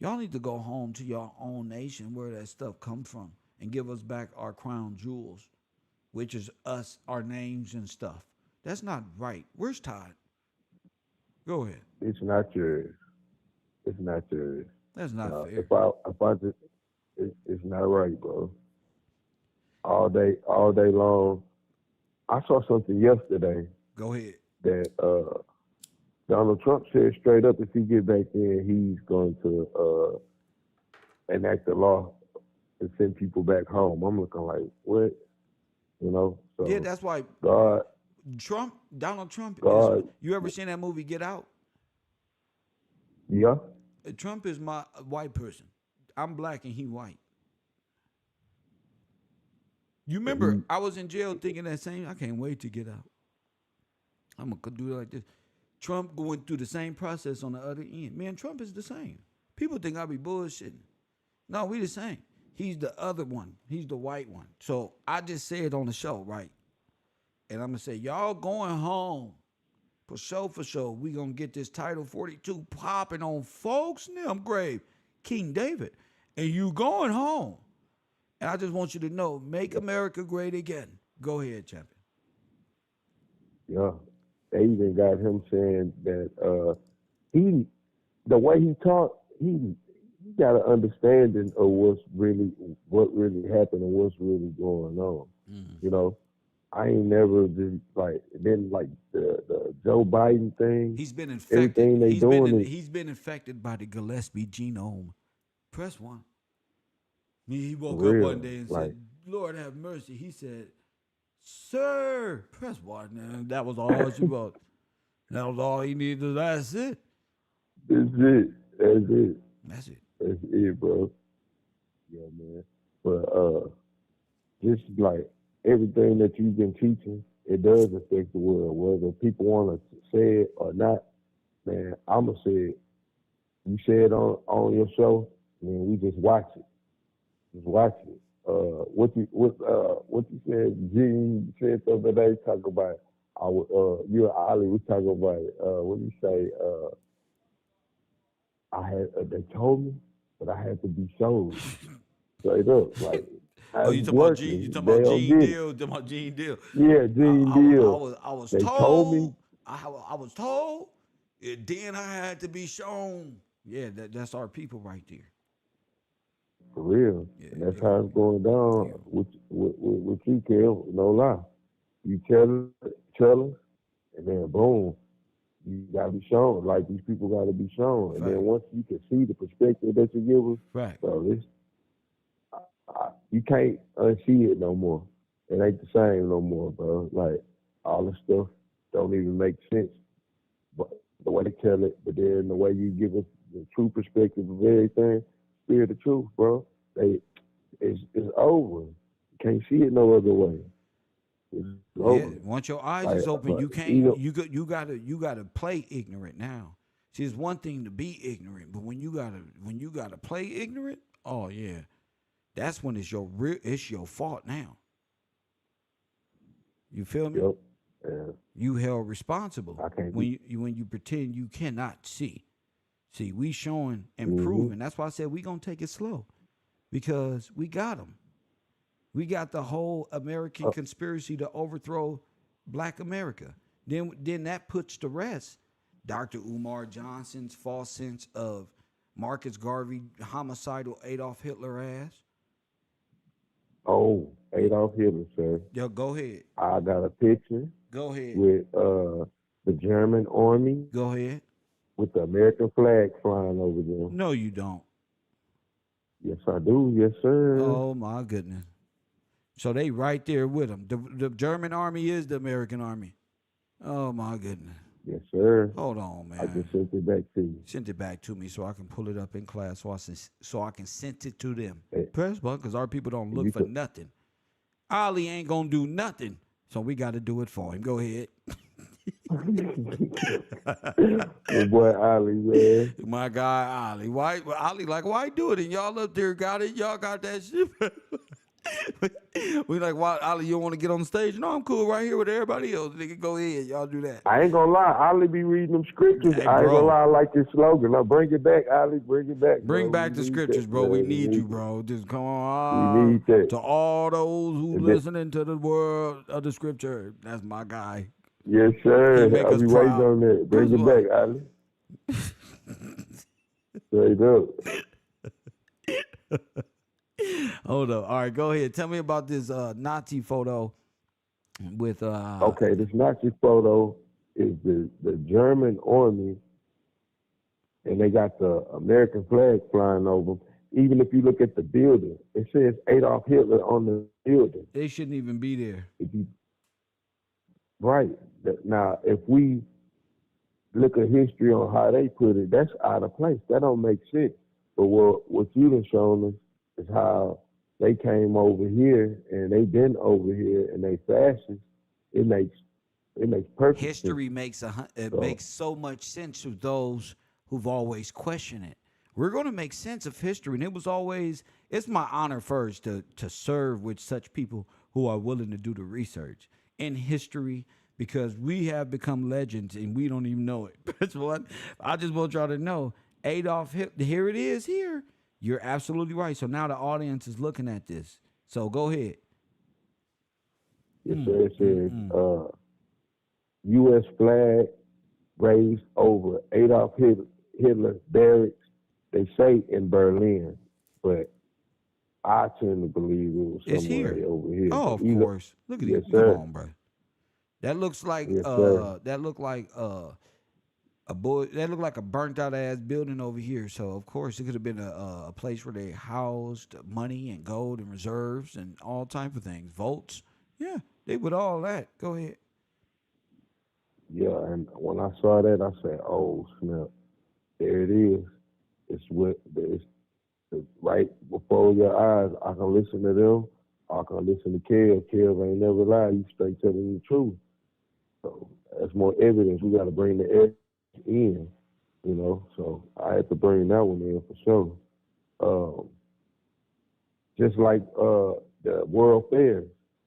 Speaker 1: y'all need to go home to your own nation where that stuff comes from, and give us back our crown jewels, which is us, our names and stuff. That's not right. Where's Todd? Go ahead.
Speaker 8: It's not yours. It's not yours.
Speaker 1: That's not fair.
Speaker 8: If I just it's not right, bro. All day long. I saw something yesterday
Speaker 1: Go ahead.
Speaker 8: that Donald Trump said straight up if he get back in, he's going to enact a law and send people back home. I'm looking like, what? You know?
Speaker 1: Yeah,
Speaker 8: So
Speaker 1: that's why
Speaker 8: God,
Speaker 1: Donald Trump is.
Speaker 8: God,
Speaker 1: You ever seen that movie Get Out?
Speaker 8: yeah.
Speaker 1: Trump is my white person. I'm black and he white. You remember
Speaker 8: He,
Speaker 1: I was in jail thinking that same. I can't wait to get out. I'm gonna do it like this. Trump going through the same process on the other end. Man, Trump is the same. People think I be bullshitting. No, we the same. He's the other one. He's the white one. So I just said on the show, right? And I'm going to say, y'all going home. For sure, we going to get this Title 42 popping on folks' them grave. King David. And you going home. And I just want you to know, make America great again. Go ahead, champion.
Speaker 8: Yeah. They even got him saying that the way he talked, he got an understanding of what really happened and what's really going on. You know, I ain't never just like the Joe Biden thing.
Speaker 1: He's been infected.
Speaker 8: Everything they
Speaker 1: He's been infected by the Gillespie genome. Press 1. He woke up one day and said, "Lord have mercy." He said, "Sir, press 1." And that was all she wrote. That was all he needed. That's it.
Speaker 8: That's it. That's it.
Speaker 1: That's it.
Speaker 8: That's it, bro. Yeah, man. But just like everything that you've been teaching, it does affect the world. Whether people want to say it or not, man, I'ma say it. You say it on your show, man, we just watch it. Just watch it. What you said, Gene said the other day, talk about you and Ali, we talk about it. What do you say? They told me, but I had to be shown. Straight up, like.
Speaker 1: Oh, you talking about Gene? You talking about Gene Deal? Talking about Gene Deal?
Speaker 8: Yeah, Gene Deal.
Speaker 1: I was
Speaker 8: they
Speaker 1: told
Speaker 8: me.
Speaker 1: I was told. Then I had to be shown. Yeah, that's our people right there.
Speaker 8: For real. Yeah, and that's how it's going down with you, Kel. No lie. You tell us, and then boom, you gotta be shown. Like these people gotta be shown. And then once you can see the perspective that you give us,
Speaker 1: right.
Speaker 8: So this you can't unsee it no more. It ain't the same no more, bro. Like all the stuff don't even make sense. But the way they tell it, but then the way you give us the true perspective of everything, spirit of truth, bro. It's over. You can't see it no other way. It's over.
Speaker 1: Once your eyes is open, you can't. You gotta play ignorant now. See, it's one thing to be ignorant, but when you gotta play ignorant, oh yeah, that's when it's your fault now. You feel me?
Speaker 8: Yep. Yeah.
Speaker 1: You held responsible
Speaker 8: I can't
Speaker 1: when you pretend you cannot see. See, we showing and proving. That's why I said we gonna take it slow, because we got them. We got the whole American conspiracy to overthrow Black America. Then that puts to rest Dr. Umar Johnson's false sense of Marcus Garvey homicidal Adolf Hitler ass.
Speaker 8: Oh, Adolf Hitler, sir.
Speaker 1: Yo, go ahead.
Speaker 8: I got a picture.
Speaker 1: Go ahead.
Speaker 8: With the German army.
Speaker 1: Go ahead.
Speaker 8: With the American flag flying over them.
Speaker 1: No, you don't.
Speaker 8: Yes, I do. Yes, sir.
Speaker 1: Oh my goodness. So they right there with them. The German army is the American army. Oh my goodness.
Speaker 8: Yes, sir.
Speaker 1: Hold on, man.
Speaker 8: I just sent it back to you.
Speaker 1: Sent it back to me so I can pull it up in class so I can send it to them.
Speaker 8: Hey.
Speaker 1: Press button, because our people don't look for nothing. Ali ain't gonna do nothing, so we got to do it for him. Go ahead.
Speaker 8: Your boy Ali, man.
Speaker 1: My guy Ali. Why why do it? And y'all up there got it. Y'all got that shit. We like, why, Ali, you don't want to get on the stage? No, I'm cool right here with everybody else. Nigga, go ahead. Y'all do that.
Speaker 8: I ain't gonna lie. Ali be reading them scriptures.
Speaker 1: Hey,
Speaker 8: I ain't gonna lie. I like this slogan. Now bring it back, Ali. Bring it back.
Speaker 1: Bring back the scriptures, bro. We need you, bro. Just come on.
Speaker 8: We need that.
Speaker 1: To all those who listening to the word of the scripture. That's my guy.
Speaker 8: Yes, sir. I'll be waiting on that. Bring it back, Ali. Straight up.
Speaker 1: Hold up. All right, go ahead. Tell me about this Nazi photo with
Speaker 8: Okay, this Nazi photo is the German army, and they got the American flag flying over them. Even if you look at the building, it says Adolf Hitler on the building.
Speaker 1: They shouldn't even be there.
Speaker 8: Right. Now, if we look at history on how they put it, that's out of place. That don't make sense. But what you done shown us is how they came over here and they been over here and they fascists. It makes It makes perfect sense.
Speaker 1: History makes makes so much sense to those who've always questioned it. We're going to make sense of history, and it was always it's my honor first to serve with such people who are willing to do the research in history because we have become legends and we don't even know it. That's what I just want y'all to know. Adolf Hitler, here it is. Here, you're absolutely right. So now the audience is looking at this. So go ahead.
Speaker 8: Yes, sir. It says U.S. flag raised over Adolf Hitler barracks, they say in Berlin, but I tend to believe it was
Speaker 1: It's
Speaker 8: somewhere
Speaker 1: here.
Speaker 8: over here.
Speaker 1: Oh, of course. Look at
Speaker 8: Yes,
Speaker 1: it.
Speaker 8: sir.
Speaker 1: Come on, bro. That looks like
Speaker 8: Yes, sir.
Speaker 1: that looked like a boy. That looked like a burnt out ass building over here. So of course it could have been a place where they housed money and gold and reserves and all type of things, votes. Yeah, they would all that. Go ahead.
Speaker 8: Yeah, and when I saw that, I said, "Oh snap! There it is. It's right before your eyes. I can listen to them. I can listen to Kev. Kev ain't never lied. He's straight telling the truth. So that's more evidence. We got to bring the evidence in, you know. So I had to bring that one in for sure. Just like the World Fair,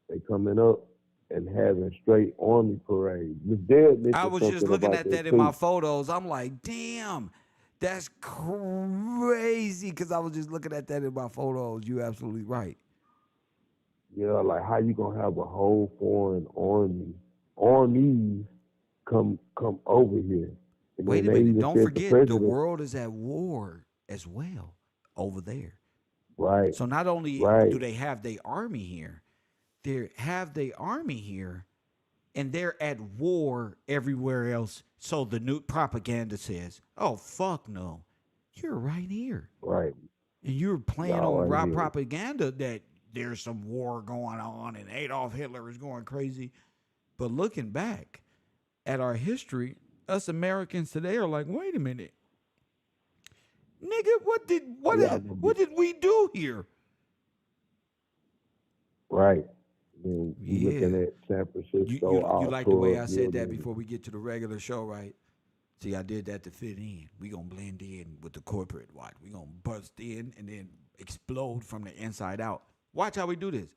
Speaker 8: they coming up and having straight army parades. Miss Dad mentioned
Speaker 1: I was just
Speaker 8: something
Speaker 1: looking
Speaker 8: about
Speaker 1: at that in
Speaker 8: too.
Speaker 1: my photos. I'm like, damn, that's crazy. Because I was just looking at that in my photos. You absolutely right.
Speaker 8: Yeah, like how you gonna have a whole foreign armies come over here, and
Speaker 1: Wait
Speaker 8: then
Speaker 1: a
Speaker 8: they
Speaker 1: minute.
Speaker 8: even
Speaker 1: Don't
Speaker 8: said the
Speaker 1: forget, the
Speaker 8: president.
Speaker 1: world is at war as well over there.
Speaker 8: Right,
Speaker 1: So not only
Speaker 8: right,
Speaker 1: do they have their army here, they have their army here, and they're at war everywhere else. So the new propaganda says, "Oh fuck no, you're right here,"
Speaker 8: right.
Speaker 1: and you're playing
Speaker 8: Y'all
Speaker 1: on
Speaker 8: right
Speaker 1: raw
Speaker 8: here.
Speaker 1: propaganda that there's some war going on and Adolf Hitler is going crazy. But looking back at our history, us Americans today are like, wait a minute, nigga,
Speaker 8: Oh, y'all gonna be
Speaker 1: what did we do here?
Speaker 8: right. Then we looking
Speaker 1: Yeah.
Speaker 8: at San
Speaker 1: You
Speaker 8: Francisco,
Speaker 1: you you
Speaker 8: our
Speaker 1: like the way
Speaker 8: tour
Speaker 1: I said that
Speaker 8: building.
Speaker 1: before we get to the regular show, right? See, I did that to fit in. We gonna blend in with the corporate watch. We gonna bust in and then explode from the inside out. Watch how we do this.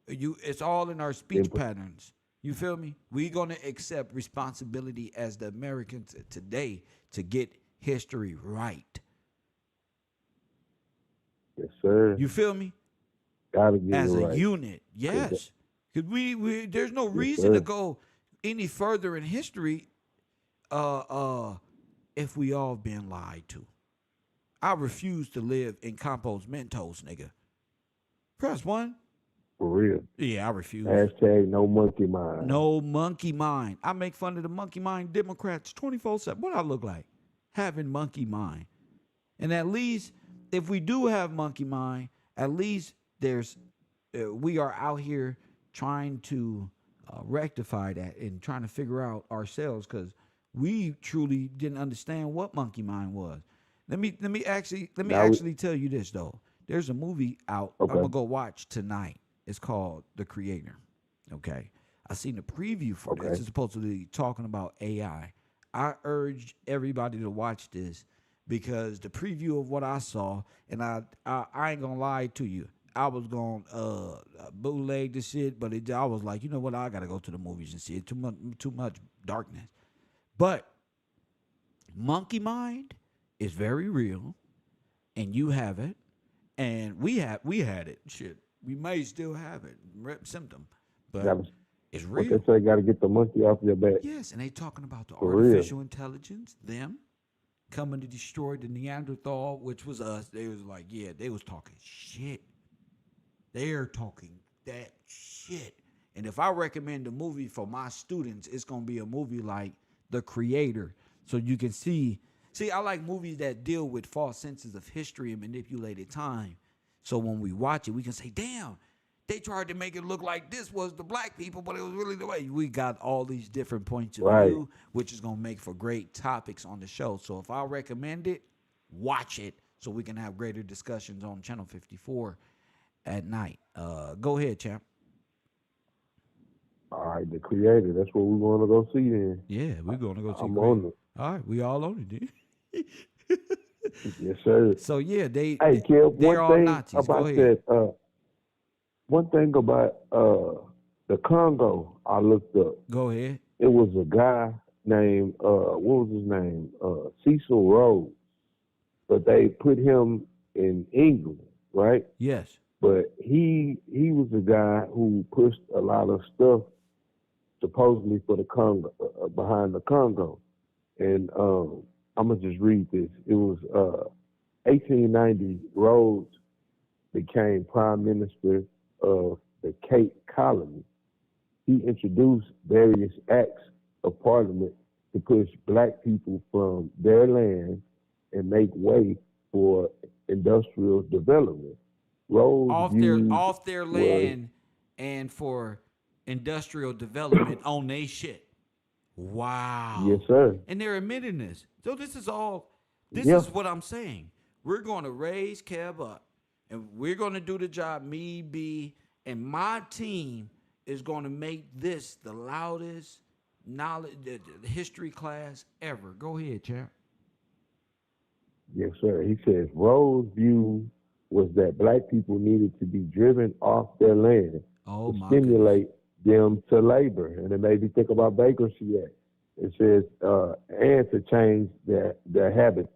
Speaker 1: It's all in our speech patterns. You feel me? We gonna accept responsibility as the Americans today to get history right.
Speaker 8: Yes, sir.
Speaker 1: You feel me?
Speaker 8: Gotta get it
Speaker 1: As a
Speaker 8: right.
Speaker 1: unit, yes. Because we there's no
Speaker 8: Yes,
Speaker 1: reason to
Speaker 8: sir.
Speaker 1: go any further in history if we all been lied to. I refuse to live in compost Mentos, nigga. Press one.
Speaker 8: For real.
Speaker 1: Yeah, I refuse.
Speaker 8: Hashtag no monkey mind.
Speaker 1: No monkey mind. I make fun of the monkey mind Democrats 24/7. What I look like? Having monkey mind. And at least if we do have monkey mind, at least there's we are out here trying to rectify that and trying to figure out ourselves because we truly didn't understand what monkey mind was. Let me actually tell you this though. There's a movie out I'm
Speaker 8: Okay.
Speaker 1: gonna go watch tonight. It's called The Creator. Okay. I seen the preview for this.
Speaker 8: Okay.
Speaker 1: It's supposed to be talking about AI. I urge everybody to watch this because the preview of what I saw, and I ain't gonna lie to you, I was gonna bootleg this shit, but I was like, you know what, I gotta go to the movies and see it. Too much darkness. But monkey mind is very real, and you have it, and we had it. Shit, we may still have it, symptom, but
Speaker 8: Gotta,
Speaker 1: it's
Speaker 8: what
Speaker 1: real.
Speaker 8: they say, gotta get the monkey off your back.
Speaker 1: Yes, and they talking about the
Speaker 8: For real.
Speaker 1: artificial intelligence, them coming to destroy the Neanderthal, which was us. They was like, yeah, they was talking shit. They're talking that shit. And if I recommend a movie for my students, it's gonna be a movie like The Creator, so you can see. I like movies that deal with false senses of history and manipulated time. So when we watch it, we can say, damn, they tried to make it look like this was the black people, but it was really the way. We got all these different points of
Speaker 8: Right.
Speaker 1: view, which is going to make for great topics on the show. So if I recommend it, watch it so we can have greater discussions on Channel 54 at night. Go ahead, champ.
Speaker 8: All right, the creator. That's what we want to go see then.
Speaker 1: Yeah, we're gonna go see
Speaker 8: I'm
Speaker 1: Creator.
Speaker 8: on it.
Speaker 1: All right, we all on it, dude.
Speaker 8: Yes, sir.
Speaker 1: So yeah,
Speaker 8: Hey, Kev,
Speaker 1: they're
Speaker 8: one
Speaker 1: all
Speaker 8: thing
Speaker 1: Nazis. Go
Speaker 8: about
Speaker 1: ahead.
Speaker 8: that, one thing about the Congo I looked up.
Speaker 1: Go ahead.
Speaker 8: It was a guy named what was his name? Cecil Rhodes. But they put him in England, right?
Speaker 1: Yes.
Speaker 8: But he was a guy who pushed a lot of stuff supposedly for the Congo behind the Congo. And I'm gonna just read this. It was 1890. Rhodes became prime minister of the Cape Colony. He introduced various acts of parliament to push black people from their land and make way for industrial development. Rhodes' views
Speaker 1: Off their
Speaker 8: was,
Speaker 1: land and for industrial development on they shit.
Speaker 8: yes,
Speaker 1: Wow.
Speaker 8: sir.
Speaker 1: And they're admitting this. So this
Speaker 8: Yeah,
Speaker 1: is what I'm saying. We're going to raise Kev up and we're going to do the job, me, B, and my team is going to make this the loudest knowledge, the history class ever. Go ahead, champ.
Speaker 8: yes, sir. He says Rhodes' view was that black people needed to be driven off their land
Speaker 1: Oh
Speaker 8: to
Speaker 1: my goodness.
Speaker 8: stimulate them to labor. And it made me think about Bakersfield Act. It says, and to change their habit.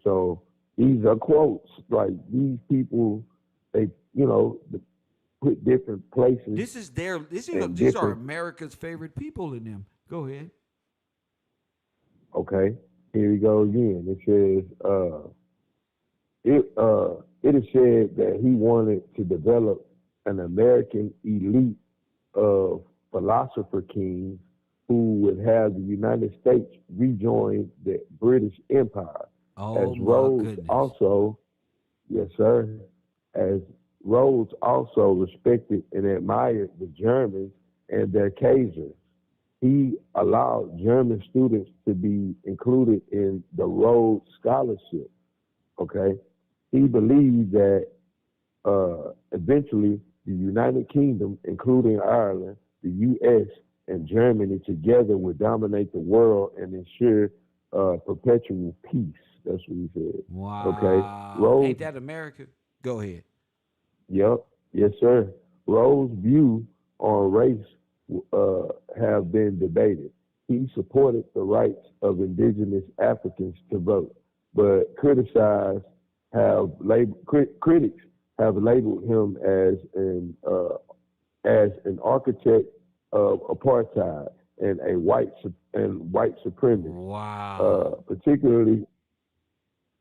Speaker 8: So these are quotes. Like these people, they, put different places
Speaker 1: This is their
Speaker 8: and
Speaker 1: these are
Speaker 8: different,
Speaker 1: America's favorite people in them. Go ahead.
Speaker 8: okay, here we go again. It says, it is said that he wanted to develop an American elite of philosopher kings who would have the United States rejoin the British Empire. As
Speaker 1: Oh my
Speaker 8: Rhodes
Speaker 1: goodness.
Speaker 8: also, yes, sir, as Rhodes also respected and admired the Germans and their Kaisers. He allowed German students to be included in the Rhodes Scholarship. Okay, he believed that eventually the United Kingdom, including Ireland, the U.S., and Germany together would dominate the world and ensure perpetual peace. That's what he said. Okay,
Speaker 1: Wow. Ain't
Speaker 8: Rhodes.
Speaker 1: that America? Go ahead.
Speaker 8: Yep, yes, sir. Rhodes' view on race uh, have been debated. He supported the rights of indigenous Africans to vote, but critics have labeled him as an architect of apartheid and white supremacist.
Speaker 1: Wow.
Speaker 8: Particularly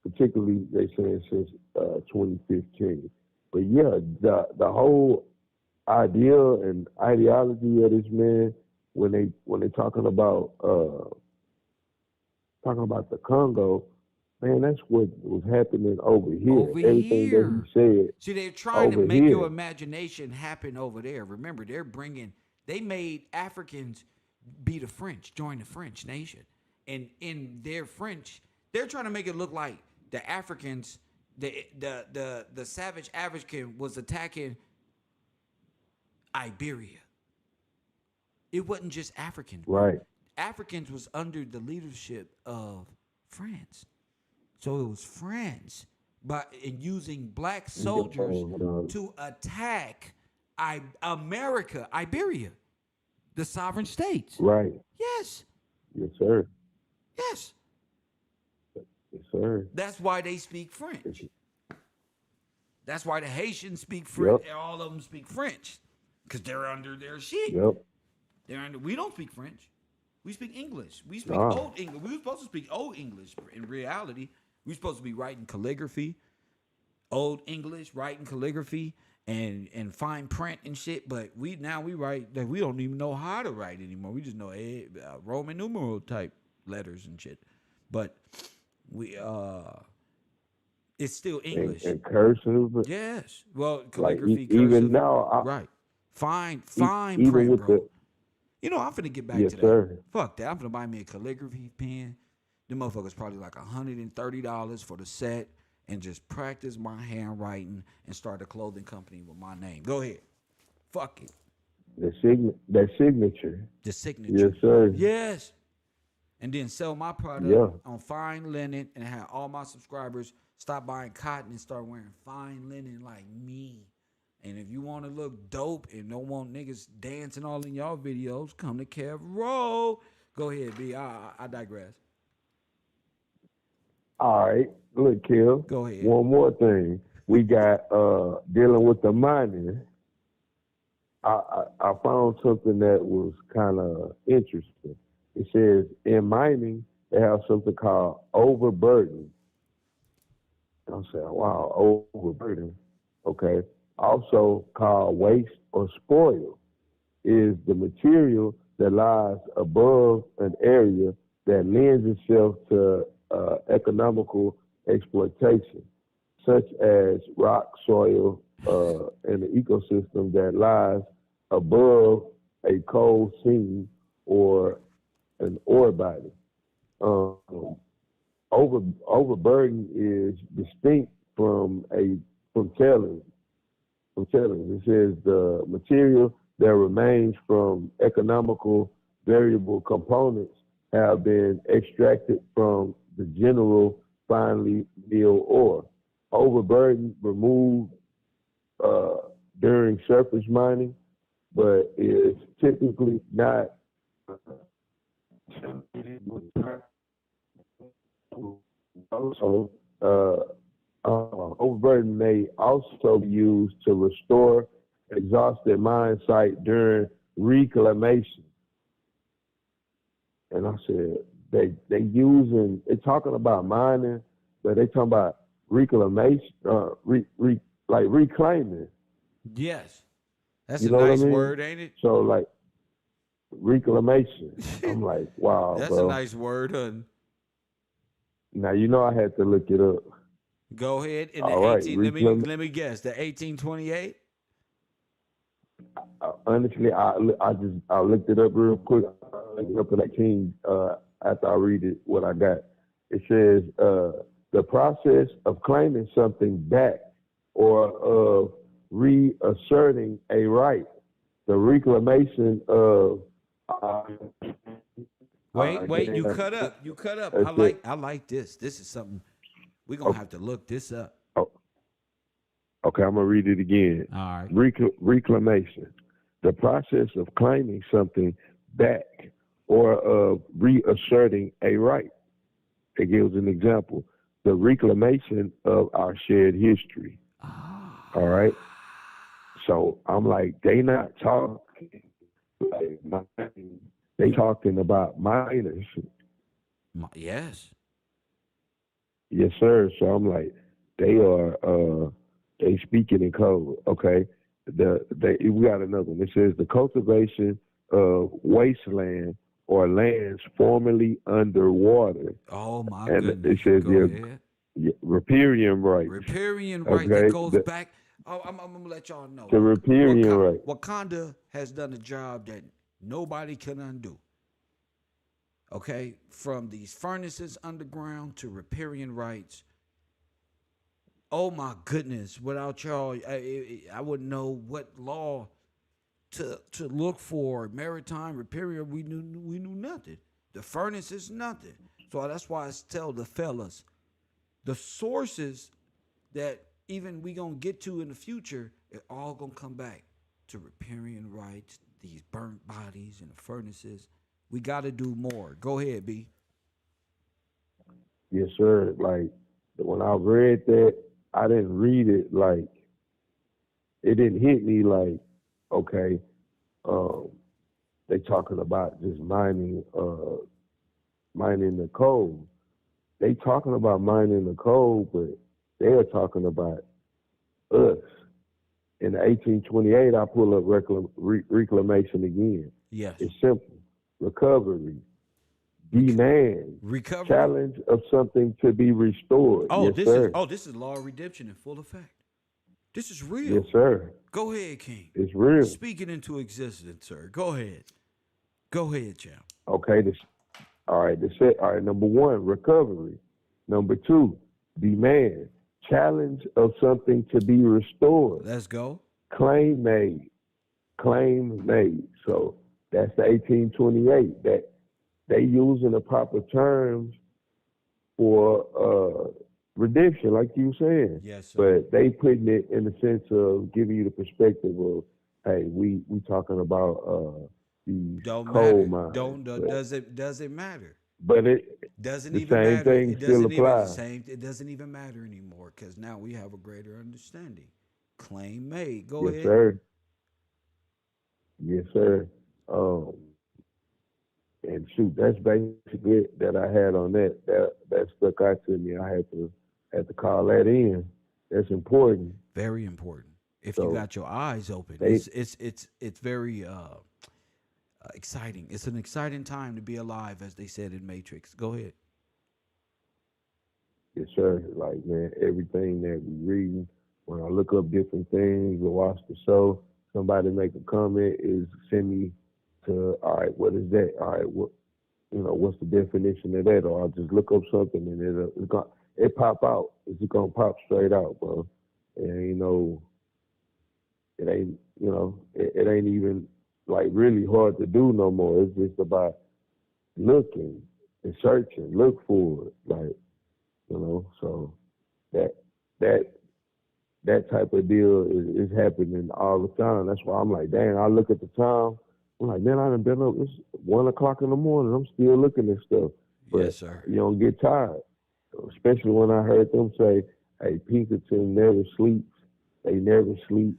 Speaker 8: they saying since 2015. But yeah, the whole idea and ideology of this man when they talking about the Congo, man, that's what was happening over here.
Speaker 1: Over
Speaker 8: Everything that
Speaker 1: here.
Speaker 8: he said
Speaker 1: See, they're trying to
Speaker 8: over
Speaker 1: make your
Speaker 8: here.
Speaker 1: imagination happen over there. Remember, they made Africans be the French, join the French nation. And in their French, they're trying to make it look like the Africans, the savage African was attacking Iberia. It wasn't just Africans, bro.
Speaker 8: Right.
Speaker 1: Africans was under the leadership of France. So it was France, but in using black soldiers to attack Iberia, the sovereign states.
Speaker 8: Right.
Speaker 1: Yes,
Speaker 8: Yes, sir.
Speaker 1: yes.
Speaker 8: Yes, sir.
Speaker 1: That's why they speak French. That's why the Haitians speak French.
Speaker 8: Yep.
Speaker 1: All of them speak French because they're under their shit.
Speaker 8: Yep.
Speaker 1: We don't speak French. We speak English. We speak
Speaker 8: Nah.
Speaker 1: Old English. We were supposed to speak Old English. In reality, we were supposed to be writing calligraphy, Old English, writing calligraphy, and fine print and shit. But we write that we don't even know how to write anymore. We just know Roman numeral type letters and shit. But we it's still English.
Speaker 8: And cursive.
Speaker 1: Yes. Well,
Speaker 8: Like
Speaker 1: calligraphy,
Speaker 8: even
Speaker 1: cursive.
Speaker 8: now,
Speaker 1: Right. Fine
Speaker 8: even
Speaker 1: print,
Speaker 8: with
Speaker 1: bro. You know, I'm finna get back
Speaker 8: yes,
Speaker 1: to that.
Speaker 8: sir.
Speaker 1: Fuck that. I'm finna buy me a calligraphy pen. Them motherfuckers probably like $130 for the set and just practice my handwriting and start a clothing company with my name. Go ahead. Fuck it.
Speaker 8: That signature.
Speaker 1: The signature.
Speaker 8: Yes, sir.
Speaker 1: Yes. And then sell my product
Speaker 8: Yeah.
Speaker 1: on fine linen and have all my subscribers stop buying cotton and start wearing fine linen like me. And if you want to look dope and don't want niggas dancing all in y'all videos, come to Kev Roll. Go ahead, B. I digress.
Speaker 8: All right. Look, Kill.
Speaker 1: Go ahead.
Speaker 8: One more thing. We got dealing with the mining. I found something that was kind of interesting. It says in mining, they have something called overburden. I'm saying, wow, overburden. Okay. Also called waste or spoil is the material that lies above an area that lends itself to economical exploitation, such as rock, soil, and the ecosystem that lies above a coal seam or an ore body. Overburden is distinct from tailings. It says the material that remains from economical variable components have been extracted from the general finely milled ore. Overburden removed during surface mining, but is typically not also overburden may also be used to restore exhausted mine site during reclamation. And I said they talking about mining, but they talking about reclamation, like reclaiming.
Speaker 1: Yes. That's
Speaker 8: You
Speaker 1: a
Speaker 8: know what I
Speaker 1: nice
Speaker 8: mean?
Speaker 1: word, ain't it?
Speaker 8: So like reclamation. I'm like, wow,
Speaker 1: That's
Speaker 8: bro.
Speaker 1: a nice word, huh?
Speaker 8: Now you know I had to look it up.
Speaker 1: Go ahead. In the
Speaker 8: All right,
Speaker 1: 18, let me guess. The 1828?
Speaker 8: Honestly, I looked it up real quick. I looked it up in 18 after I read it, what I got. It says the process of claiming something back or of reasserting a right. The reclamation of
Speaker 1: Wait, you cut up. You cut up. I like this. This is something we're gonna have to look this up.
Speaker 8: Oh, okay, I'm gonna read it again.
Speaker 1: All right.
Speaker 8: Reclamation. The process of claiming something back or of reasserting a right. It gives an example. The reclamation of our shared history. All right. So I'm like, they not talking like mining. They talking about miners.
Speaker 1: Yes.
Speaker 8: Yes, sir. So I'm like, they are they speaking in code. Okay. We got another one. It says the cultivation of wasteland or lands formerly underwater.
Speaker 1: Oh my
Speaker 8: and
Speaker 1: goodness.
Speaker 8: It says
Speaker 1: Go ahead.
Speaker 8: riparian rights.
Speaker 1: Riparian right
Speaker 8: Okay?
Speaker 1: that goes back. Oh, I'm gonna let y'all know.
Speaker 8: The riparian right.
Speaker 1: Wakanda has done a job that nobody can undo. Okay, from these furnaces underground to riparian rights. Oh my goodness! Without y'all, I wouldn't know what law to look for. Maritime riparian, we knew nothing. The furnaces, nothing. So that's why I tell the fellas, the sources that even we gonna get to in the future, it all gonna come back to riparian rights, these burnt bodies and the furnaces. We got to do more. Go ahead, B.
Speaker 8: Yes, sir. Like when I read that, I didn't read it like it didn't hit me like, okay, they talking about just mining the coal. They talking about mining the coal, but they are talking about us. In 1828, I pull up reclamation again.
Speaker 1: Yes.
Speaker 8: It's simple. Recovery. Demand.
Speaker 1: Recovery.
Speaker 8: Challenge of something to be restored.
Speaker 1: Oh,
Speaker 8: yes, sir.
Speaker 1: This is law of redemption in full effect. This is real.
Speaker 8: Yes, sir.
Speaker 1: Go ahead, King.
Speaker 8: It's real.
Speaker 1: Speak it into existence, sir. Go ahead. Go ahead, champ.
Speaker 8: Okay. All right. Number one, recovery. Number two, demand. Challenge of something to be restored.
Speaker 1: Let's go.
Speaker 8: Claim made. claim made. So that's the 1828 that they using the proper terms for redemption, like you saying.
Speaker 1: Yes, sir.
Speaker 8: But they putting it in the sense of giving you the perspective of, hey, we talking about these
Speaker 1: Don't
Speaker 8: coal
Speaker 1: matter.
Speaker 8: mines.
Speaker 1: Doesn't matter.
Speaker 8: But
Speaker 1: Doesn't
Speaker 8: the
Speaker 1: even
Speaker 8: same
Speaker 1: matter.
Speaker 8: thing
Speaker 1: It
Speaker 8: still
Speaker 1: doesn't even the
Speaker 8: apply.
Speaker 1: same. It doesn't even matter anymore because now we have a greater understanding. Claim made. Go
Speaker 8: Yes,
Speaker 1: ahead.
Speaker 8: sir. Yes, sir. Um, and shoot, that's basically it that I had on that. That stuck out to me. I had to call that in. That's important.
Speaker 1: Very important. If you
Speaker 8: So
Speaker 1: got your eyes open,
Speaker 8: they,
Speaker 1: it's very exciting. It's an exciting time to be alive, as they said in Matrix. Go ahead.
Speaker 8: yes, sir. Like man, everything that we reading. When I look up different things or watch the show, somebody make a comment is send me to all right. What is that? All right, what's the definition of that? Or I'll just look up something and it pop out. It's just gonna pop straight out, bro. And it ain't it ain't even like really hard to do no more. It's just about looking and searching, look for it, like So that that that type of deal is happening all the time. That's why I'm like, dang, I look at the time. I'm like, man, I done been up. It's 1 o'clock in the morning. I'm still looking at stuff,
Speaker 1: Yes,
Speaker 8: but
Speaker 1: sir.
Speaker 8: you don't get tired. Especially when I heard them say, "Hey, Pinkerton never sleeps. They never sleep.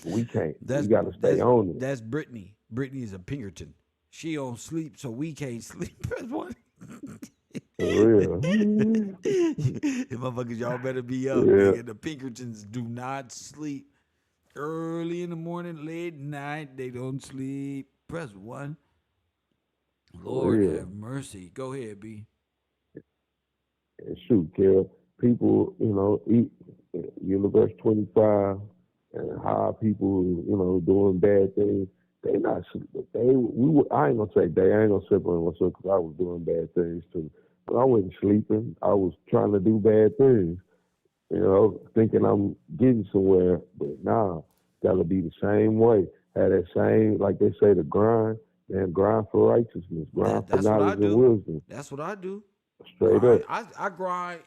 Speaker 8: We can't. We
Speaker 1: That's
Speaker 8: got to stay
Speaker 1: that's
Speaker 8: on it."
Speaker 1: that's Brittany. Brittany is a Pinkerton. She don't sleep, so we can't sleep. That's one.
Speaker 8: For real.
Speaker 1: Motherfuckers, y'all better be up,
Speaker 8: Yeah.
Speaker 1: nigga. The Pinkertons do not sleep. Early in the morning, late night, they don't sleep. Press one.
Speaker 8: For
Speaker 1: Lord
Speaker 8: real.
Speaker 1: have mercy. Go ahead, B.
Speaker 8: And shoot, Kel, people, eat Universe 25 and how people, doing bad things. They not, I ain't gonna say they, I ain't gonna separate myself because I was doing bad things too. But I wasn't sleeping. I was trying to do bad things, thinking I'm getting somewhere. But nah, gotta be the same way. Have that same, like they say, the grind, man, grind for righteousness, grind for
Speaker 1: That's what I
Speaker 8: knowledge and
Speaker 1: do.
Speaker 8: wisdom.
Speaker 1: That's what I do.
Speaker 8: Straight
Speaker 1: Grind.
Speaker 8: up.
Speaker 1: I grind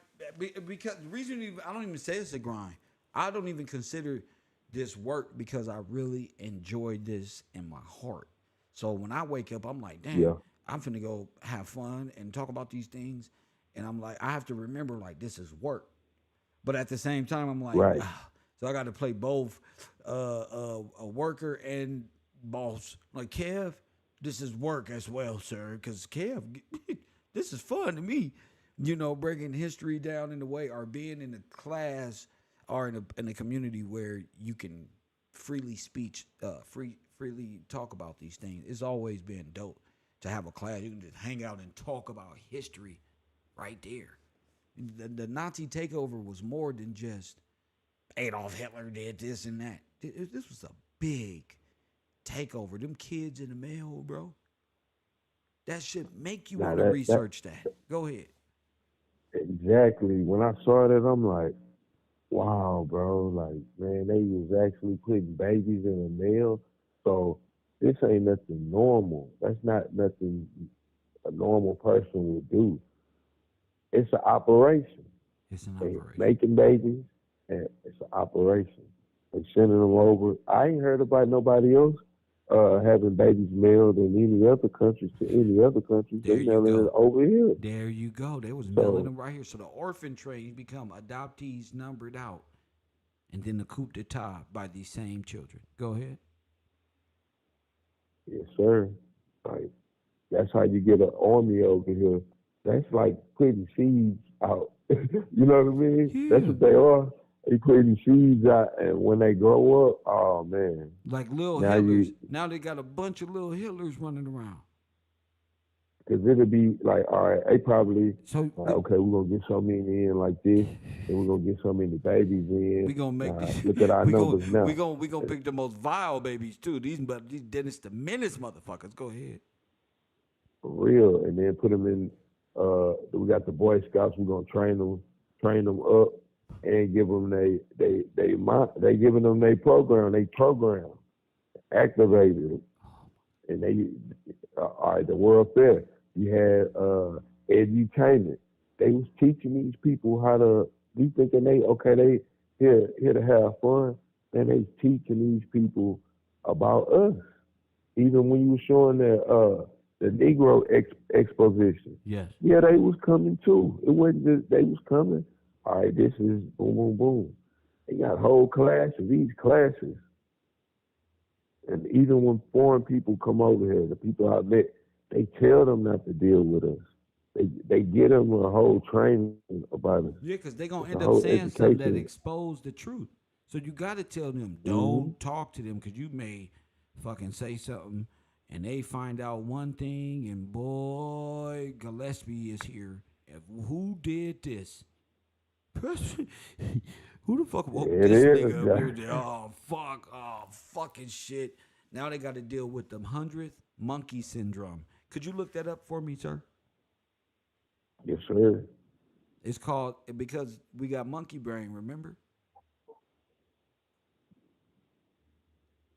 Speaker 1: because the reason I don't even say it's a grind. I don't even consider this work because I really enjoy this in my heart. So when I wake up, I'm like, damn,
Speaker 8: Yeah.
Speaker 1: I'm finna go have fun and talk about these things. And I'm like, I have to remember like this is work. But at the same time, I'm like,
Speaker 8: Right.
Speaker 1: so I got to play both a worker and boss. Like Kev, this is work as well, sir. Because Kev, this is fun to me. Breaking history down in the way or being in a class or in a community where you can freely freely talk about these things. It's always been dope to have a class. You can just hang out and talk about history right there. The Nazi takeover was more than just Adolf Hitler did this and that. This was a big takeover. Them kids in the mail, bro. That should make you
Speaker 8: Now
Speaker 1: want to
Speaker 8: that
Speaker 1: research that. Go ahead.
Speaker 8: exactly. When I saw that, I'm like, wow, bro. Like, man, they was actually putting babies in a mail. So this ain't nothing normal. That's not nothing a normal person would do. It's an operation.
Speaker 1: It's an
Speaker 8: They
Speaker 1: operation.
Speaker 8: making babies, and it's an operation. They sending them over. I ain't heard about nobody else having babies mailed in any other countries to any other countries. They
Speaker 1: There you
Speaker 8: mailing it
Speaker 1: go.
Speaker 8: over here.
Speaker 1: There you go. They was mailing
Speaker 8: So
Speaker 1: them right here. So the orphan trains become adoptees numbered out. And then the coup d'etat by these same children. Go ahead.
Speaker 8: yes, sir. Like that's how you get an army over here. That's like putting seeds out. You know what I mean? That's
Speaker 1: Yeah.
Speaker 8: what they are. They putting seeds out, and when they grow up, oh man,
Speaker 1: Like little
Speaker 8: now
Speaker 1: Hitlers.
Speaker 8: you,
Speaker 1: Now they got a bunch of little Hitlers running around.
Speaker 8: because it'll be like, all right, they probably
Speaker 1: So
Speaker 8: like, okay, we're gonna get so many in like this, and we're gonna get so many babies in.
Speaker 1: we gonna make
Speaker 8: Look at our
Speaker 1: we gonna
Speaker 8: numbers now.
Speaker 1: we gonna pick the most vile babies too. These Dennis the Menace motherfuckers. Go ahead.
Speaker 8: For real, and then put them in. We got the Boy Scouts. We're gonna train them up. and give them they giving them they program activated, and they all right. The World Fair, you had edutainment. They was teaching these people how to. We thinking they here to have fun, and they teaching these people about us. Even when you were showing the Negro exposition,
Speaker 1: Yes.
Speaker 8: yeah, they was coming too. It wasn't just they was coming. All right, this is boom, boom, boom. They got whole classes, these classes. And even when foreign people come over here, the people I met, they tell them not to deal with us. They get them a whole training about us.
Speaker 1: Yeah, because they're going
Speaker 8: It's
Speaker 1: to
Speaker 8: a
Speaker 1: end up
Speaker 8: whole
Speaker 1: saying something that
Speaker 8: education.
Speaker 1: expose the truth. So you got to tell them,
Speaker 8: Mm-hmm.
Speaker 1: don't talk to them because you may fucking say something and they find out one thing and boy, Gillespie is here. Who did this? Who the fuck woke
Speaker 8: It
Speaker 1: this
Speaker 8: is.
Speaker 1: nigga up here? Oh, fucking shit. Now they got to deal with the 100th monkey syndrome. Could you look that up for me, sir?
Speaker 8: Yes, sir.
Speaker 1: It's called, because we got monkey brain, remember?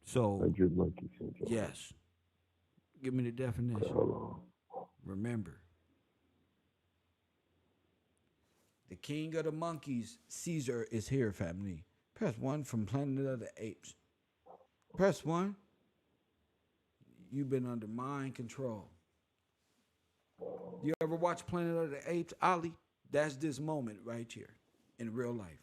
Speaker 1: So,
Speaker 8: 100 monkey syndrome.
Speaker 1: yes. Give me the definition.
Speaker 8: Okay, hold on.
Speaker 1: Remember. The king of the monkeys, Caesar, is here, family. Press 1 from Planet of the Apes. Press 1. You've been under mind control. You ever watch Planet of the Apes, Ali? That's this moment right here in real life.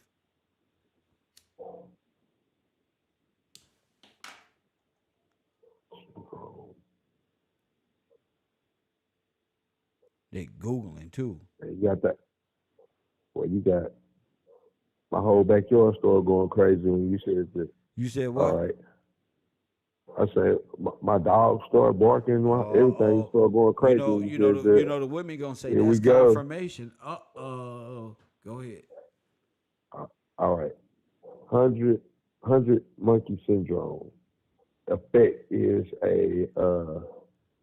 Speaker 1: They Googling too.
Speaker 8: And you got that. Well, you got my whole backyard store going crazy when you said that.
Speaker 1: You said what?
Speaker 8: All right. I said my dog started barking. Everything started going crazy.
Speaker 1: You know the women gonna say
Speaker 8: here
Speaker 1: that's
Speaker 8: we go.
Speaker 1: confirmation. Go ahead.
Speaker 8: All right. 100 monkey syndrome. Effect is a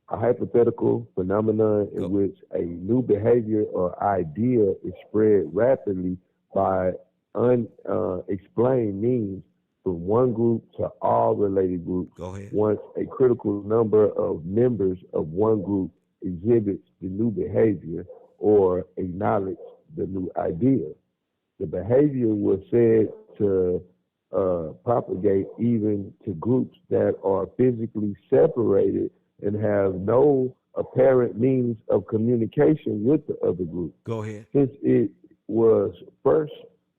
Speaker 8: hypothetical phenomenon in which a new behavior or idea is spread rapidly by unexplained means from one group to all related groups.
Speaker 1: Go ahead.
Speaker 8: Once a critical number of members of one group exhibits the new behavior or acknowledge the new idea, the behavior was said to propagate even to groups that are physically separated and have no apparent means of communication with the other group.
Speaker 1: Go ahead.
Speaker 8: Since it was first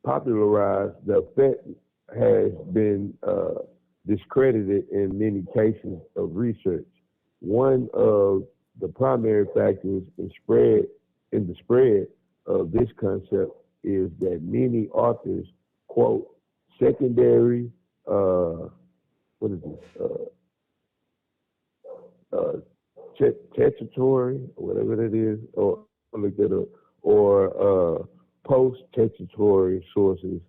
Speaker 8: popularized, the effect has been discredited in many cases of research. One of the primary factors in the spread of this concept is that many authors quote secondary statutory, whatever that is, or look at it, or post-statutory sources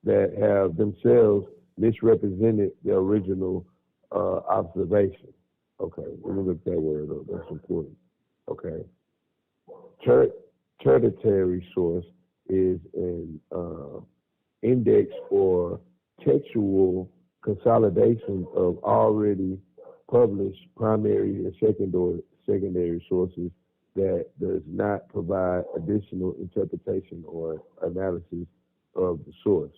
Speaker 8: that have themselves misrepresented the original observation. Okay, let me look that word up. That's important. Okay. Tertiary source is an index or textual consolidation of already published primary and secondary sources that does not provide additional interpretation or analysis of the source.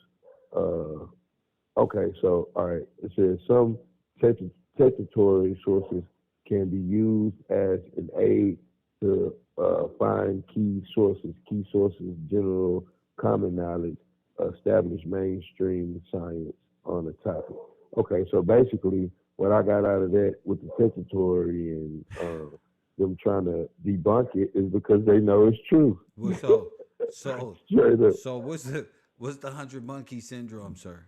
Speaker 8: Okay, so all right, it says some statutory sources can be used as an aid to find key sources, general common knowledge, established mainstream science on the topic. Okay, so basically what I got out of that with the statutory and them trying to debunk it is because they know it's true.
Speaker 1: Well, so what's the 100 monkey syndrome, sir?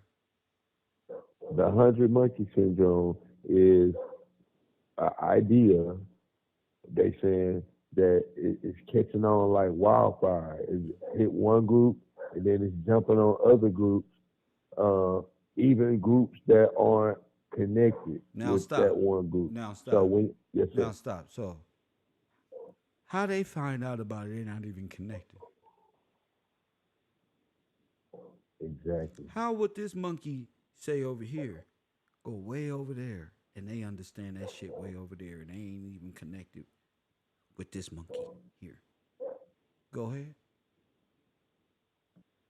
Speaker 8: The 100 monkey syndrome is an idea. They saying that it's catching on like wildfire. It hit one group and then it's jumping on other groups, even groups that aren't connected with that one group.
Speaker 1: Now stop.
Speaker 8: So yes, sir.
Speaker 1: Now stop. So how they find out about it? They're not even connected.
Speaker 8: Exactly.
Speaker 1: How would this monkey say over here, go way over there, and they understand that shit way over there, and they ain't even connected with this monkey here? Go ahead.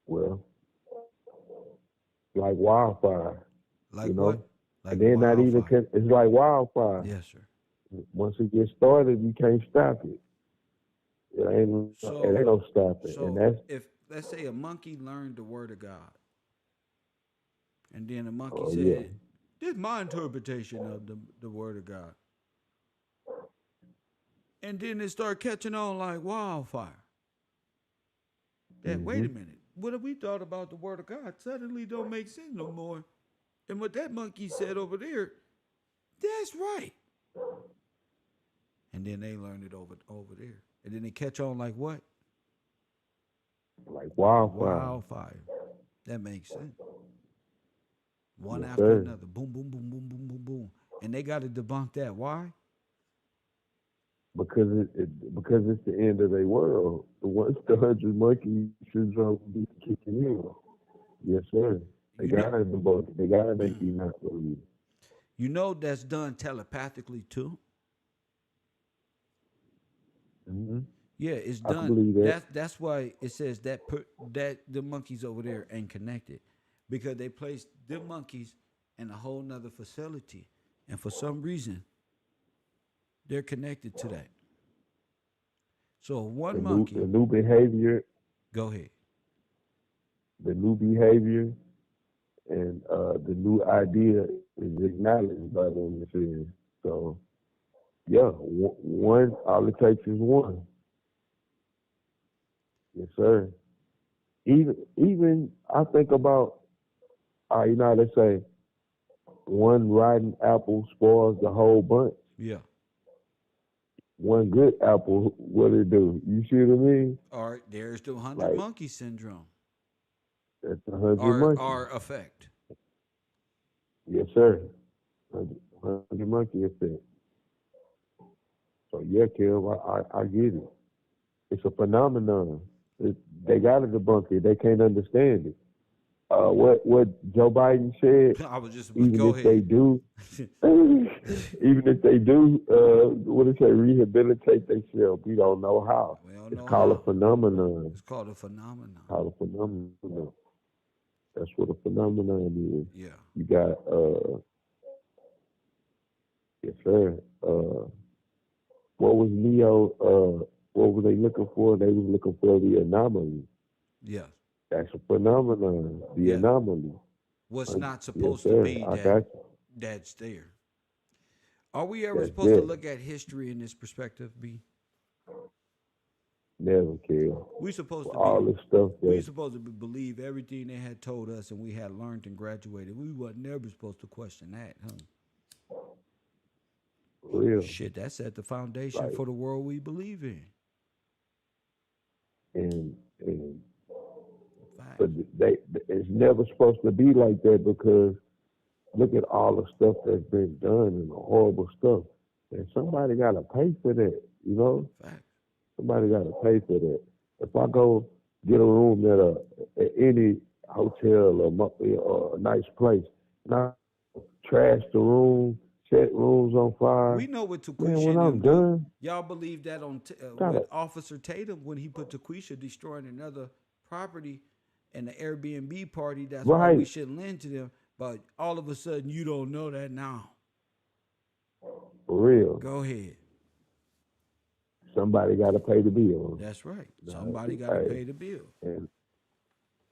Speaker 8: Well, like wildfire,
Speaker 1: Like
Speaker 8: you
Speaker 1: what?
Speaker 8: know,
Speaker 1: Like
Speaker 8: and then not even
Speaker 1: wildfire.
Speaker 8: it's like wildfire.
Speaker 1: Yes, sir.
Speaker 8: Once it gets started, you can't stop it. It ain't no stopping, and
Speaker 1: So
Speaker 8: that's
Speaker 1: if let's say a monkey learned the word of God, and then the monkey
Speaker 8: oh yeah.
Speaker 1: said, "This is my interpretation of the word of God," and then it start catching on like wildfire. That wait
Speaker 8: Hmm.
Speaker 1: a minute, what have we thought about the word of God suddenly don't make sense no more? And what that monkey said over there, that's right. And then they learn it over there, and then they catch on like what?
Speaker 8: Like
Speaker 1: Like
Speaker 8: wildfire.
Speaker 1: wildfire. That makes sense. One
Speaker 8: Yes,
Speaker 1: after
Speaker 8: sir.
Speaker 1: another. Boom, boom, boom, boom, boom, boom, boom. And they got to debunk that. Why?
Speaker 8: Because because it's the end of their world. Once the 100 monkey syndrome be kicking in, yes, sir. They
Speaker 1: You know,
Speaker 8: gotta debunk it. They gotta make you not believe.
Speaker 1: you know that's done telepathically too.
Speaker 8: Mm-hmm.
Speaker 1: Yeah, it's
Speaker 8: I can
Speaker 1: done.
Speaker 8: believe that.
Speaker 1: That's why it says that the monkeys over there ain't connected, because they placed the monkeys in a whole nother facility, and for some reason they're connected to that. So
Speaker 8: The
Speaker 1: one
Speaker 8: new
Speaker 1: monkey,
Speaker 8: behavior,
Speaker 1: go ahead.
Speaker 8: the new behavior, and the new idea is acknowledged by them. It says so. Yeah, one. All it takes is one. Yes, sir. Even I think about, you know how they say, one rotten apple spoils the whole bunch.
Speaker 1: Yeah.
Speaker 8: One good apple, what it do? You see what I mean?
Speaker 1: All right. There's the 100
Speaker 8: Like
Speaker 1: monkey syndrome,
Speaker 8: that's 100
Speaker 1: or
Speaker 8: monkey.
Speaker 1: our effect.
Speaker 8: Yes, sir. 100 monkey effect. So yeah, Kev, I get it. It's a phenomenon. They got to debunk it. They can't understand it. What Joe Biden said,
Speaker 1: I was just about
Speaker 8: even
Speaker 1: go
Speaker 8: if they
Speaker 1: ahead.
Speaker 8: do, even if they do, what they say, rehabilitate themselves, we don't know how.
Speaker 1: We don't
Speaker 8: It's
Speaker 1: know
Speaker 8: called a
Speaker 1: how.
Speaker 8: phenomenon.
Speaker 1: It's called a phenomenon.
Speaker 8: Called a phenomenon. That's what a phenomenon is.
Speaker 1: Yeah.
Speaker 8: You got, yes, sir. What was Neo? What were they looking for? They was looking for the anomaly.
Speaker 1: Yes.
Speaker 8: That's a phenomenon. The
Speaker 1: Yeah.
Speaker 8: anomaly.
Speaker 1: What's not
Speaker 8: Yes,
Speaker 1: supposed to
Speaker 8: sir.
Speaker 1: be
Speaker 8: I got you.
Speaker 1: that's there. Are we ever
Speaker 8: That's
Speaker 1: supposed to
Speaker 8: it.
Speaker 1: look at history in this perspective, B?
Speaker 8: Never kill.
Speaker 1: We supposed to
Speaker 8: All
Speaker 1: be
Speaker 8: this stuff
Speaker 1: we
Speaker 8: that
Speaker 1: supposed to believe everything they had told us and we had learned and graduated. We wasn't never supposed to question that, huh?
Speaker 8: real,
Speaker 1: Shit, that set the foundation
Speaker 8: like,
Speaker 1: for the world we believe in.
Speaker 8: and
Speaker 1: Facts.
Speaker 8: but it's never supposed to be like that because look at all the stuff that's been done and the horrible stuff, and somebody got to pay for that. You know,
Speaker 1: Facts.
Speaker 8: somebody got to pay for that. If I go get a room at any hotel or a nice place, and I trash the room, set rooms on fire,
Speaker 1: We know what
Speaker 8: man,
Speaker 1: Taquisha
Speaker 8: when
Speaker 1: and
Speaker 8: I'm
Speaker 1: them do.
Speaker 8: done,
Speaker 1: Y'all believe that on with
Speaker 8: gotta
Speaker 1: Officer Tatum when he put Taquisha destroying another property and the Airbnb party. That's why we
Speaker 8: right,
Speaker 1: shouldn't lend to them. But all of a sudden, you don't know that now.
Speaker 8: for real.
Speaker 1: Go ahead.
Speaker 8: Somebody got to pay the bill.
Speaker 1: That's right.
Speaker 8: Nah,
Speaker 1: Somebody got to
Speaker 8: hey,
Speaker 1: pay the bill.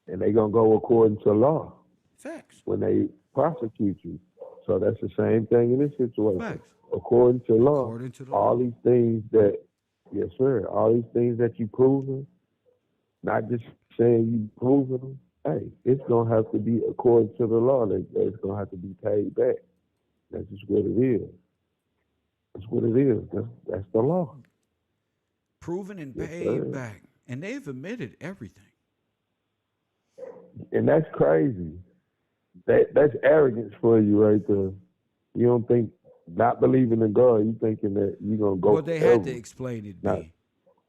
Speaker 8: and they gonna go according to law
Speaker 1: Facts.
Speaker 8: when they prosecute you. So that's the same thing in this situation.
Speaker 1: Facts.
Speaker 8: According to law,
Speaker 1: According to the
Speaker 8: all
Speaker 1: law.
Speaker 8: these things that, yes sir, all these things that you proven, not just saying you proven them. Hey, it's gonna have to be according to the law. That it's gonna have to be paid back. That's just what it is. That's what it is. That's the law.
Speaker 1: Proven and
Speaker 8: Yes
Speaker 1: paid
Speaker 8: sir.
Speaker 1: back. And they've admitted everything.
Speaker 8: And that's crazy. That's arrogance for you right there. You don't think not believing in God, you thinking that you're gonna
Speaker 1: Well,
Speaker 8: go
Speaker 1: they had to
Speaker 8: forever.
Speaker 1: explain it,
Speaker 8: Not
Speaker 1: B.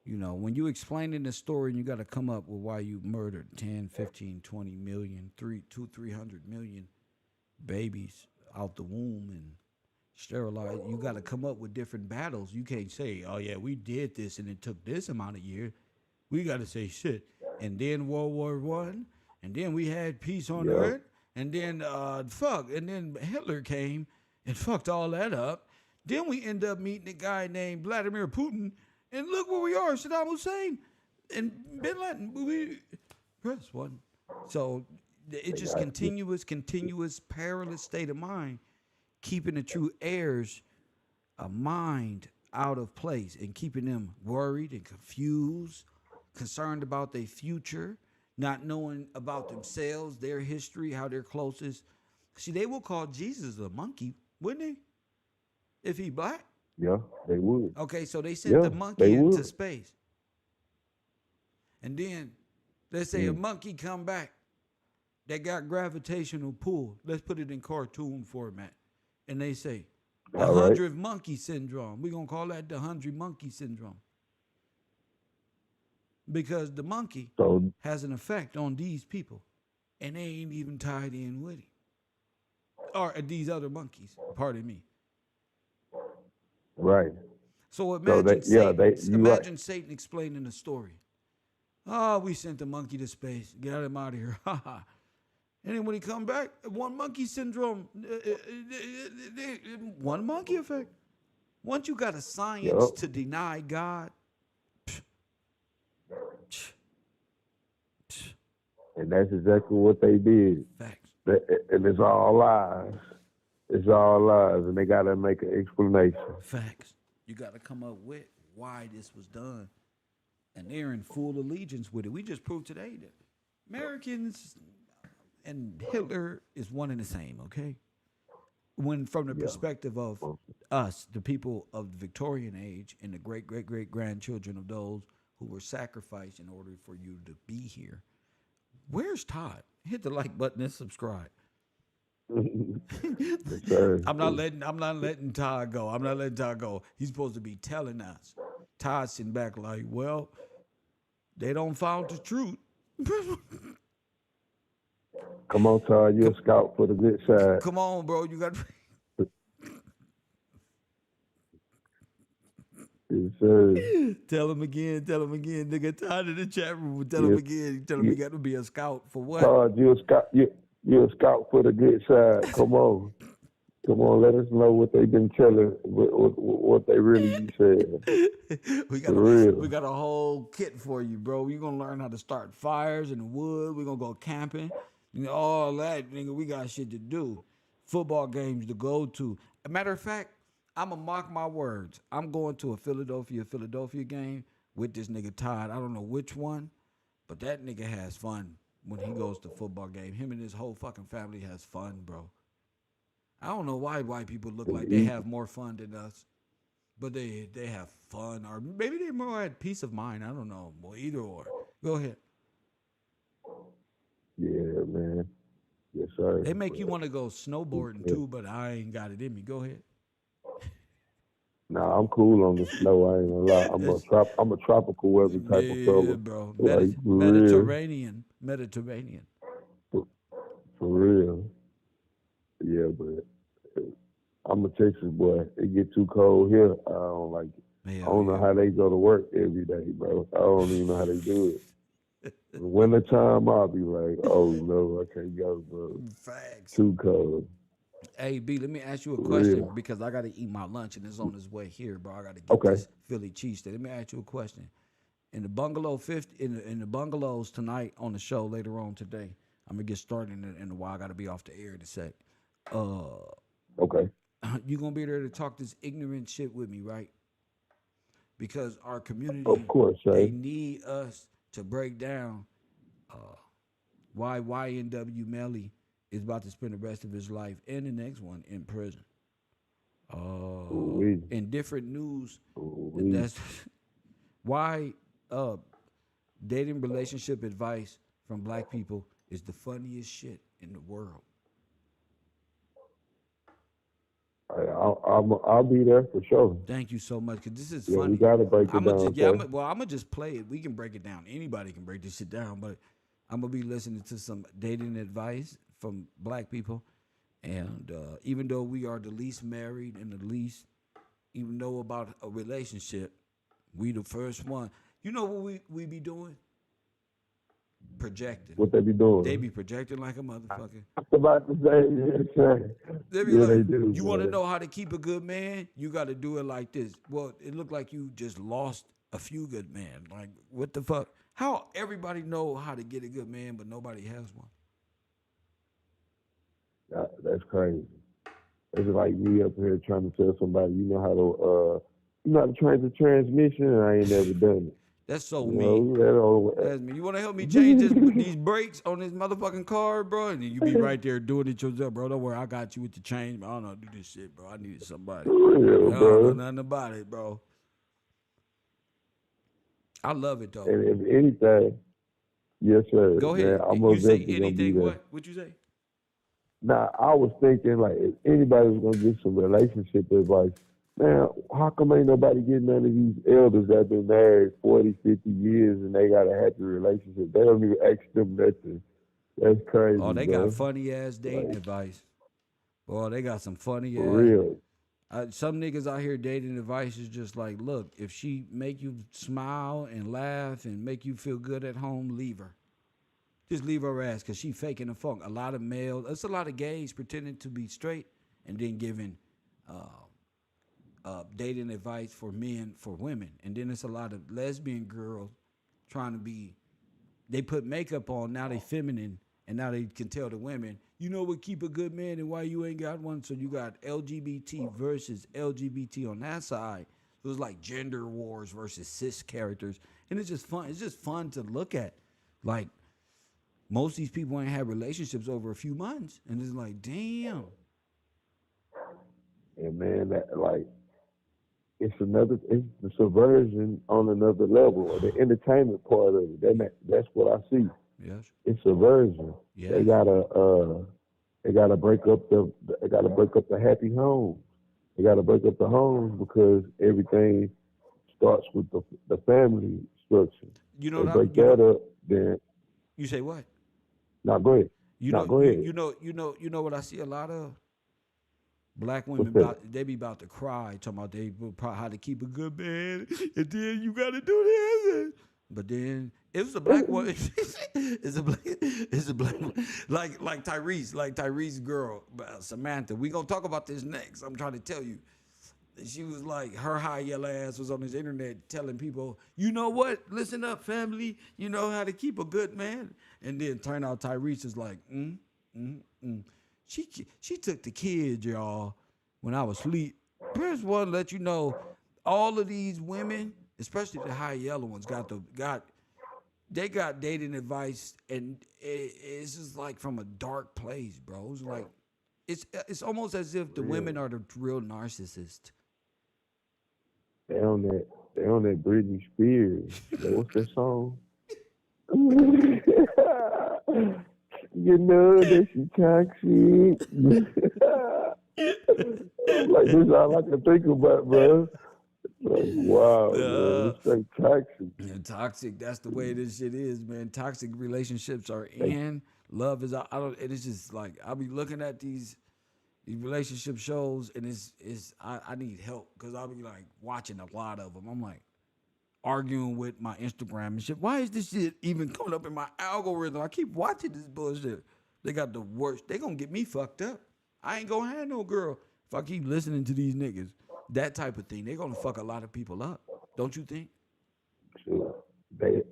Speaker 1: You know, when you explaining the story and you got to come up with why you murdered 10, 15, 20 million, 300 million babies out the womb and sterilized, you got to come up with different battles. You can't say, oh, yeah, we did this and it took this amount of years. We got to say shit. And then World War One, and then we had peace on
Speaker 8: Yeah.
Speaker 1: earth, and then and then Hitler came and fucked all that up. Then we end up meeting a guy named Vladimir Putin, and look where we are, Saddam Hussein and Bin Laden. We press one. So it's just continuous, perilous state of mind, keeping the true heirs a mind out of place and keeping them worried and confused, concerned about their future, not knowing about themselves, their history, how they're closest. See, they will call Jesus a monkey, wouldn't they? If he black?
Speaker 8: Yeah, they would.
Speaker 1: Okay, so they sent the monkey into space. And then let's say a monkey come back that got gravitational pull. Let's put it in cartoon format. And they say, the 100 monkey syndrome. We're going to call that the 100 monkey syndrome. Because the monkey has an effect on these people. And they ain't even tied in with it. Or these other monkeys, pardon me.
Speaker 8: Right.
Speaker 1: So imagine Satan explaining the story. Oh, we sent the monkey to space. Get him out of here. And then when he come back, one monkey syndrome, one monkey effect. Once you got a science to deny God,
Speaker 8: and that's exactly what they did.
Speaker 1: Facts.
Speaker 8: And it's all lies. It's all lies, and they got to make an explanation.
Speaker 1: Facts. You got to come up with why this was done. And they're in full allegiance with it. We just proved today that Americans and Hitler is one and the same, okay? When from the perspective of us, the people of the Victorian age and the great-great-great-grandchildren of those who were sacrificed in order for you to be here. Where's Todd? Hit the like button and subscribe. I'm not letting Todd go. I'm not letting Todd go. He's supposed to be telling us. Todd's sitting back like, well, they don't found the truth.
Speaker 8: Come on, Todd. You're a scout for the good side.
Speaker 1: Come on, bro. You got.
Speaker 8: Yes, sir.
Speaker 1: Tell him again, nigga. Todd in the chat room. Tell him again. Tell him he got to be a scout for what?
Speaker 8: Todd, you're a scout. You're a scout for the good side. Come on. Come on, let us know what they've been telling, what they really said.
Speaker 1: we got a whole kit for you, bro. You're going to learn how to start fires in the wood. We're going to go camping. You know, all that, nigga, we got shit to do. Football games to go to. A matter of fact, I'm going to mark my words. I'm going to a Philadelphia game with this nigga Todd. I don't know which one, but that nigga has fun when he goes to football game. Him and his whole fucking family has fun, bro. I don't know why white people look like they have more fun than us, but they have fun, or maybe they're more at peace of mind. I don't know. Well, either or. Go ahead.
Speaker 8: Yeah, man. Yes, sir.
Speaker 1: They make you want to go snowboarding too, but I ain't got it in me. Go ahead.
Speaker 8: Nah, I'm cool on the snow. I ain't gonna lie. I'm a tropical weather type of fella.
Speaker 1: Bro.
Speaker 8: Like,
Speaker 1: Mediterranean.
Speaker 8: For real. Yeah, but I'm a Texas boy. It get too cold here. I don't like it. I don't know how they go to work every day, bro. I don't even know how they do it. Wintertime, I'll be like, oh no, I can't go, bro.
Speaker 1: Facts.
Speaker 8: Too cold.
Speaker 1: Hey, B, let me ask you a question because I got to eat my lunch and it's on its way here, bro. I got to get this Philly cheesesteak. Let me ask you a question. In the bungalow in the bungalows tonight on the show later on today, I'm gonna get started in a while. I got to be off the air in a sec.
Speaker 8: Okay.
Speaker 1: You gonna be there to talk this ignorant shit with me, right? Because our community,
Speaker 8: of course,
Speaker 1: they need us to break down why YNW Melly is about to spend the rest of his life and the next one in prison. In different news, that's why dating relationship advice from black people is the funniest shit in the world.
Speaker 8: I'll be there for sure.
Speaker 1: Thank you so much, cause this is
Speaker 8: Yeah, we
Speaker 1: funny.
Speaker 8: gotta break it
Speaker 1: I'm gonna
Speaker 8: down,
Speaker 1: just I'm
Speaker 8: sir.
Speaker 1: gonna just play it. We can break it down. Anybody can break this shit down, but I'm gonna be listening to some dating advice from black people, and even though we are the least married and the least even know about a relationship, we the first one. You know what we be doing? Projecting.
Speaker 8: What they be
Speaker 1: They
Speaker 8: doing?
Speaker 1: be projecting like a motherfucker.
Speaker 8: I was about to say, yeah, sir.
Speaker 1: They be
Speaker 8: Yeah, they
Speaker 1: like,
Speaker 8: do,
Speaker 1: you want to
Speaker 8: man.
Speaker 1: know how to keep a good man? You got to do it like this. Well, it looked like you just lost a few good men. Like, what the fuck? How everybody know how to get a good man, but nobody has one?
Speaker 8: That's crazy. It's like me up here trying to tell somebody, you know how to change the transmission, and I ain't never done it.
Speaker 1: That's so
Speaker 8: You
Speaker 1: me.
Speaker 8: know, that old,
Speaker 1: That's me. You want to help me change these brakes on this motherfucking car, bro? And then you be right there doing it yourself, bro. Don't worry, I got you with the change. I don't know how to do this shit, bro. I needed somebody.
Speaker 8: for real,
Speaker 1: I don't know
Speaker 8: bro.
Speaker 1: nothing about it, bro. I love it though.
Speaker 8: And if anything, yes, sir,
Speaker 1: Go
Speaker 8: man,
Speaker 1: ahead.
Speaker 8: I'm
Speaker 1: You
Speaker 8: most
Speaker 1: say
Speaker 8: definitely gonna be
Speaker 1: anything?
Speaker 8: there.
Speaker 1: What you say?
Speaker 8: Now, I was thinking, like, if anybody was gonna get some relationship advice, man, how come ain't nobody getting none of these elders that been married 40, 50 years and they got a happy relationship? They don't even ask them nothing. That's crazy,
Speaker 1: Oh, they got
Speaker 8: bro.
Speaker 1: funny ass dating
Speaker 8: Like,
Speaker 1: advice. Boy, they got some funny
Speaker 8: for
Speaker 1: ass.
Speaker 8: real.
Speaker 1: Some niggas out here dating advice is just like, look, if she make you smile and laugh and make you feel good at home, leave her. Just leave her ass because she faking the funk. A lot of males, it's a lot of gays pretending to be straight and then giving dating advice for men for women. And then it's a lot of lesbian girls trying to be, they put makeup on, now they feminine, and now they can tell the women, you know what, keep a good man and why you ain't got one. So you got LGBT versus LGBT on that side. It was like gender wars versus cis characters. And it's just fun. It's just fun to look at. Like, most of these people ain't had relationships over a few months. And it's like, damn.
Speaker 8: And man, that like it's the subversion on another level, or the entertainment part of it. That's what I see.
Speaker 1: Yes.
Speaker 8: It's subversion.
Speaker 1: Yes.
Speaker 8: They gotta break up the happy homes. They gotta break up the homes because everything starts with the family structure.
Speaker 1: You know
Speaker 8: They
Speaker 1: what
Speaker 8: break that up, then
Speaker 1: you say what?
Speaker 8: now go ahead.
Speaker 1: You
Speaker 8: Now
Speaker 1: know,
Speaker 8: go ahead.
Speaker 1: you know what I see a lot of? Black women,
Speaker 8: What's that?
Speaker 1: they be about to cry, talking about how to keep a good man, and then you got to do this. But then it was a black one. It's a black one. Like Tyrese girl, Samantha. We gonna talk about this next. I'm trying to tell you. She was like, her high yellow ass was on his internet telling people, you know what? Listen up, family. You know how to keep a good man. And then turn out Tyrese is like, She took the kids, y'all, when I was asleep. First one, let you know, all of these women, especially the high yellow ones, got dating advice, and it's just like from a dark place, bro. It's like it's almost as if the women are the real narcissists.
Speaker 8: They on that Britney Spears. What's that song? You know that she toxic. Like this is all I can think about, bro. Like, wow, man, it's straight toxic.
Speaker 1: And toxic, that's the way this shit is, man. Toxic relationships are in. Love is out. And it's just like, I'll be looking at these relationship shows, and I need help because I'll be like watching a lot of them. I'm like arguing with my Instagram and shit. Why is this shit even coming up in my algorithm? I keep watching this bullshit. They got the worst. They gonna get me fucked up. I ain't gonna have no girl if I keep listening to these niggas. That type of thing. They gonna fuck a lot of people up. Don't you think?
Speaker 8: Sure. They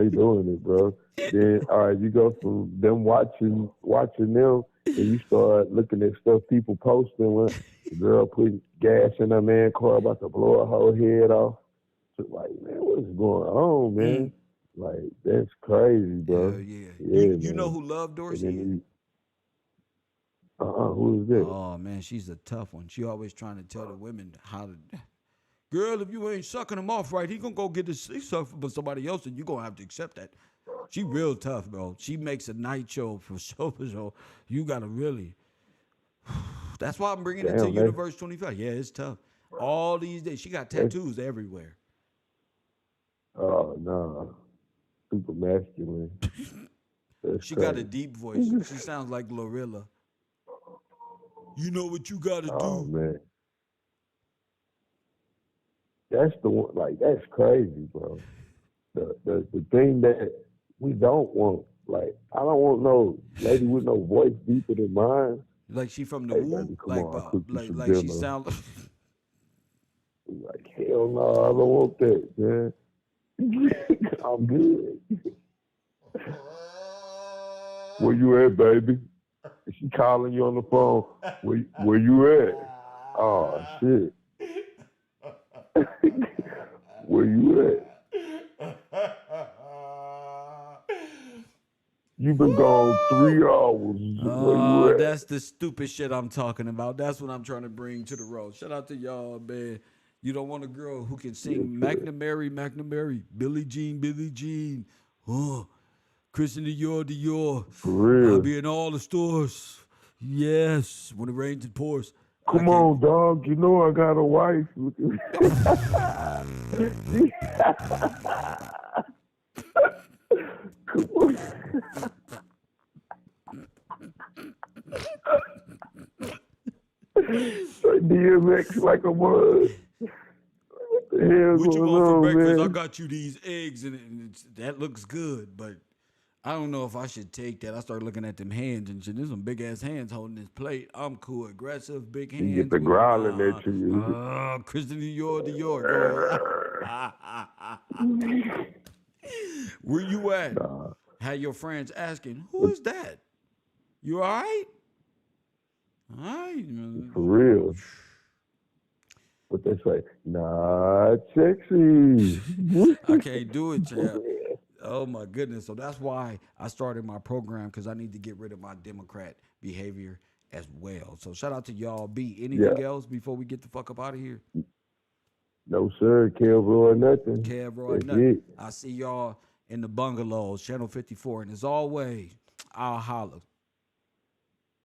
Speaker 8: doing it, bro. Then all right, you go from them watching them, and you start looking at stuff people posting when the girl putting gas in her man car about to blow her whole head off. So like, man, what's going on, man? Like, that's crazy, bro.
Speaker 1: Hell yeah.
Speaker 8: Yeah,
Speaker 1: You know
Speaker 8: man.
Speaker 1: who Love Dorsey
Speaker 8: And
Speaker 1: is?
Speaker 8: then who is that?
Speaker 1: Oh man, she's a tough one. She always trying to tell the women how to. Girl, if you ain't sucking him off right, he gonna go get his suck for somebody else, and you gonna have to accept that. She real tough, bro. She makes a night show for show. You gotta really. That's why I'm bringing it to
Speaker 8: Damn,
Speaker 1: Universe 25. Yeah, it's tough. All these days, she got
Speaker 8: that's
Speaker 1: tattoos everywhere.
Speaker 8: oh no, super masculine. That's
Speaker 1: She got a
Speaker 8: crazy.
Speaker 1: deep voice. She sounds like Glorilla. You know what you gotta
Speaker 8: Oh
Speaker 1: do.
Speaker 8: man, that's the one. Like that's crazy, bro. The thing that we don't want. Like I don't want no lady with no voice deeper than mine.
Speaker 1: Like she from the
Speaker 8: Hey
Speaker 1: Woo?
Speaker 8: baby, come on, I'll cook you some
Speaker 1: Like she
Speaker 8: dinner.
Speaker 1: sound
Speaker 8: Like hell no, I don't want that, man. I'm good. Where you at, baby? Is she calling you on the phone? Where you at? Oh shit. Where you at? You've been gone 3 hours. Where you at?
Speaker 1: that's the stupid shit I'm talking about. That's what I'm trying to bring to the road. Shout out to y'all, man. You don't want a girl who can
Speaker 8: Yes,
Speaker 1: sing
Speaker 8: sir.
Speaker 1: McNamara, Billie Jean. Oh, Christian Dior, Dior.
Speaker 8: For
Speaker 1: I'll
Speaker 8: real.
Speaker 1: be in all the stores. Yes, when it rains and pours. I
Speaker 8: Come
Speaker 1: can't.
Speaker 8: on, dog. You know I got a wife. Come on. DMX like a mud. What the hell
Speaker 1: What you
Speaker 8: going
Speaker 1: want for
Speaker 8: on,
Speaker 1: breakfast? I
Speaker 8: man?
Speaker 1: got you these eggs, and that looks good, but I don't know if I should take that. I started looking at them hands and shit. There's some big ass hands holding this plate. I'm cool, aggressive, big
Speaker 8: You get
Speaker 1: hands
Speaker 8: the
Speaker 1: with them.
Speaker 8: growling at you.
Speaker 1: Christian Dior, go. Where you at?
Speaker 8: Nah,
Speaker 1: Had your friends asking, who
Speaker 8: but
Speaker 1: is that? You all right? All right.
Speaker 8: for real. What they say? Not sexy.
Speaker 1: I can't do it, champ. Oh my goodness. So that's why I started my program because I need to get rid of my Democrat behavior as well. So shout out to y'all. B.
Speaker 8: Yeah.
Speaker 1: Anything else before we get the fuck up out of here?
Speaker 8: No, sir. Kev or nothing.
Speaker 1: Kev or
Speaker 8: That's
Speaker 1: nothing.
Speaker 8: it.
Speaker 1: I see y'all in the bungalows, Channel 54. And as always, I'll holler.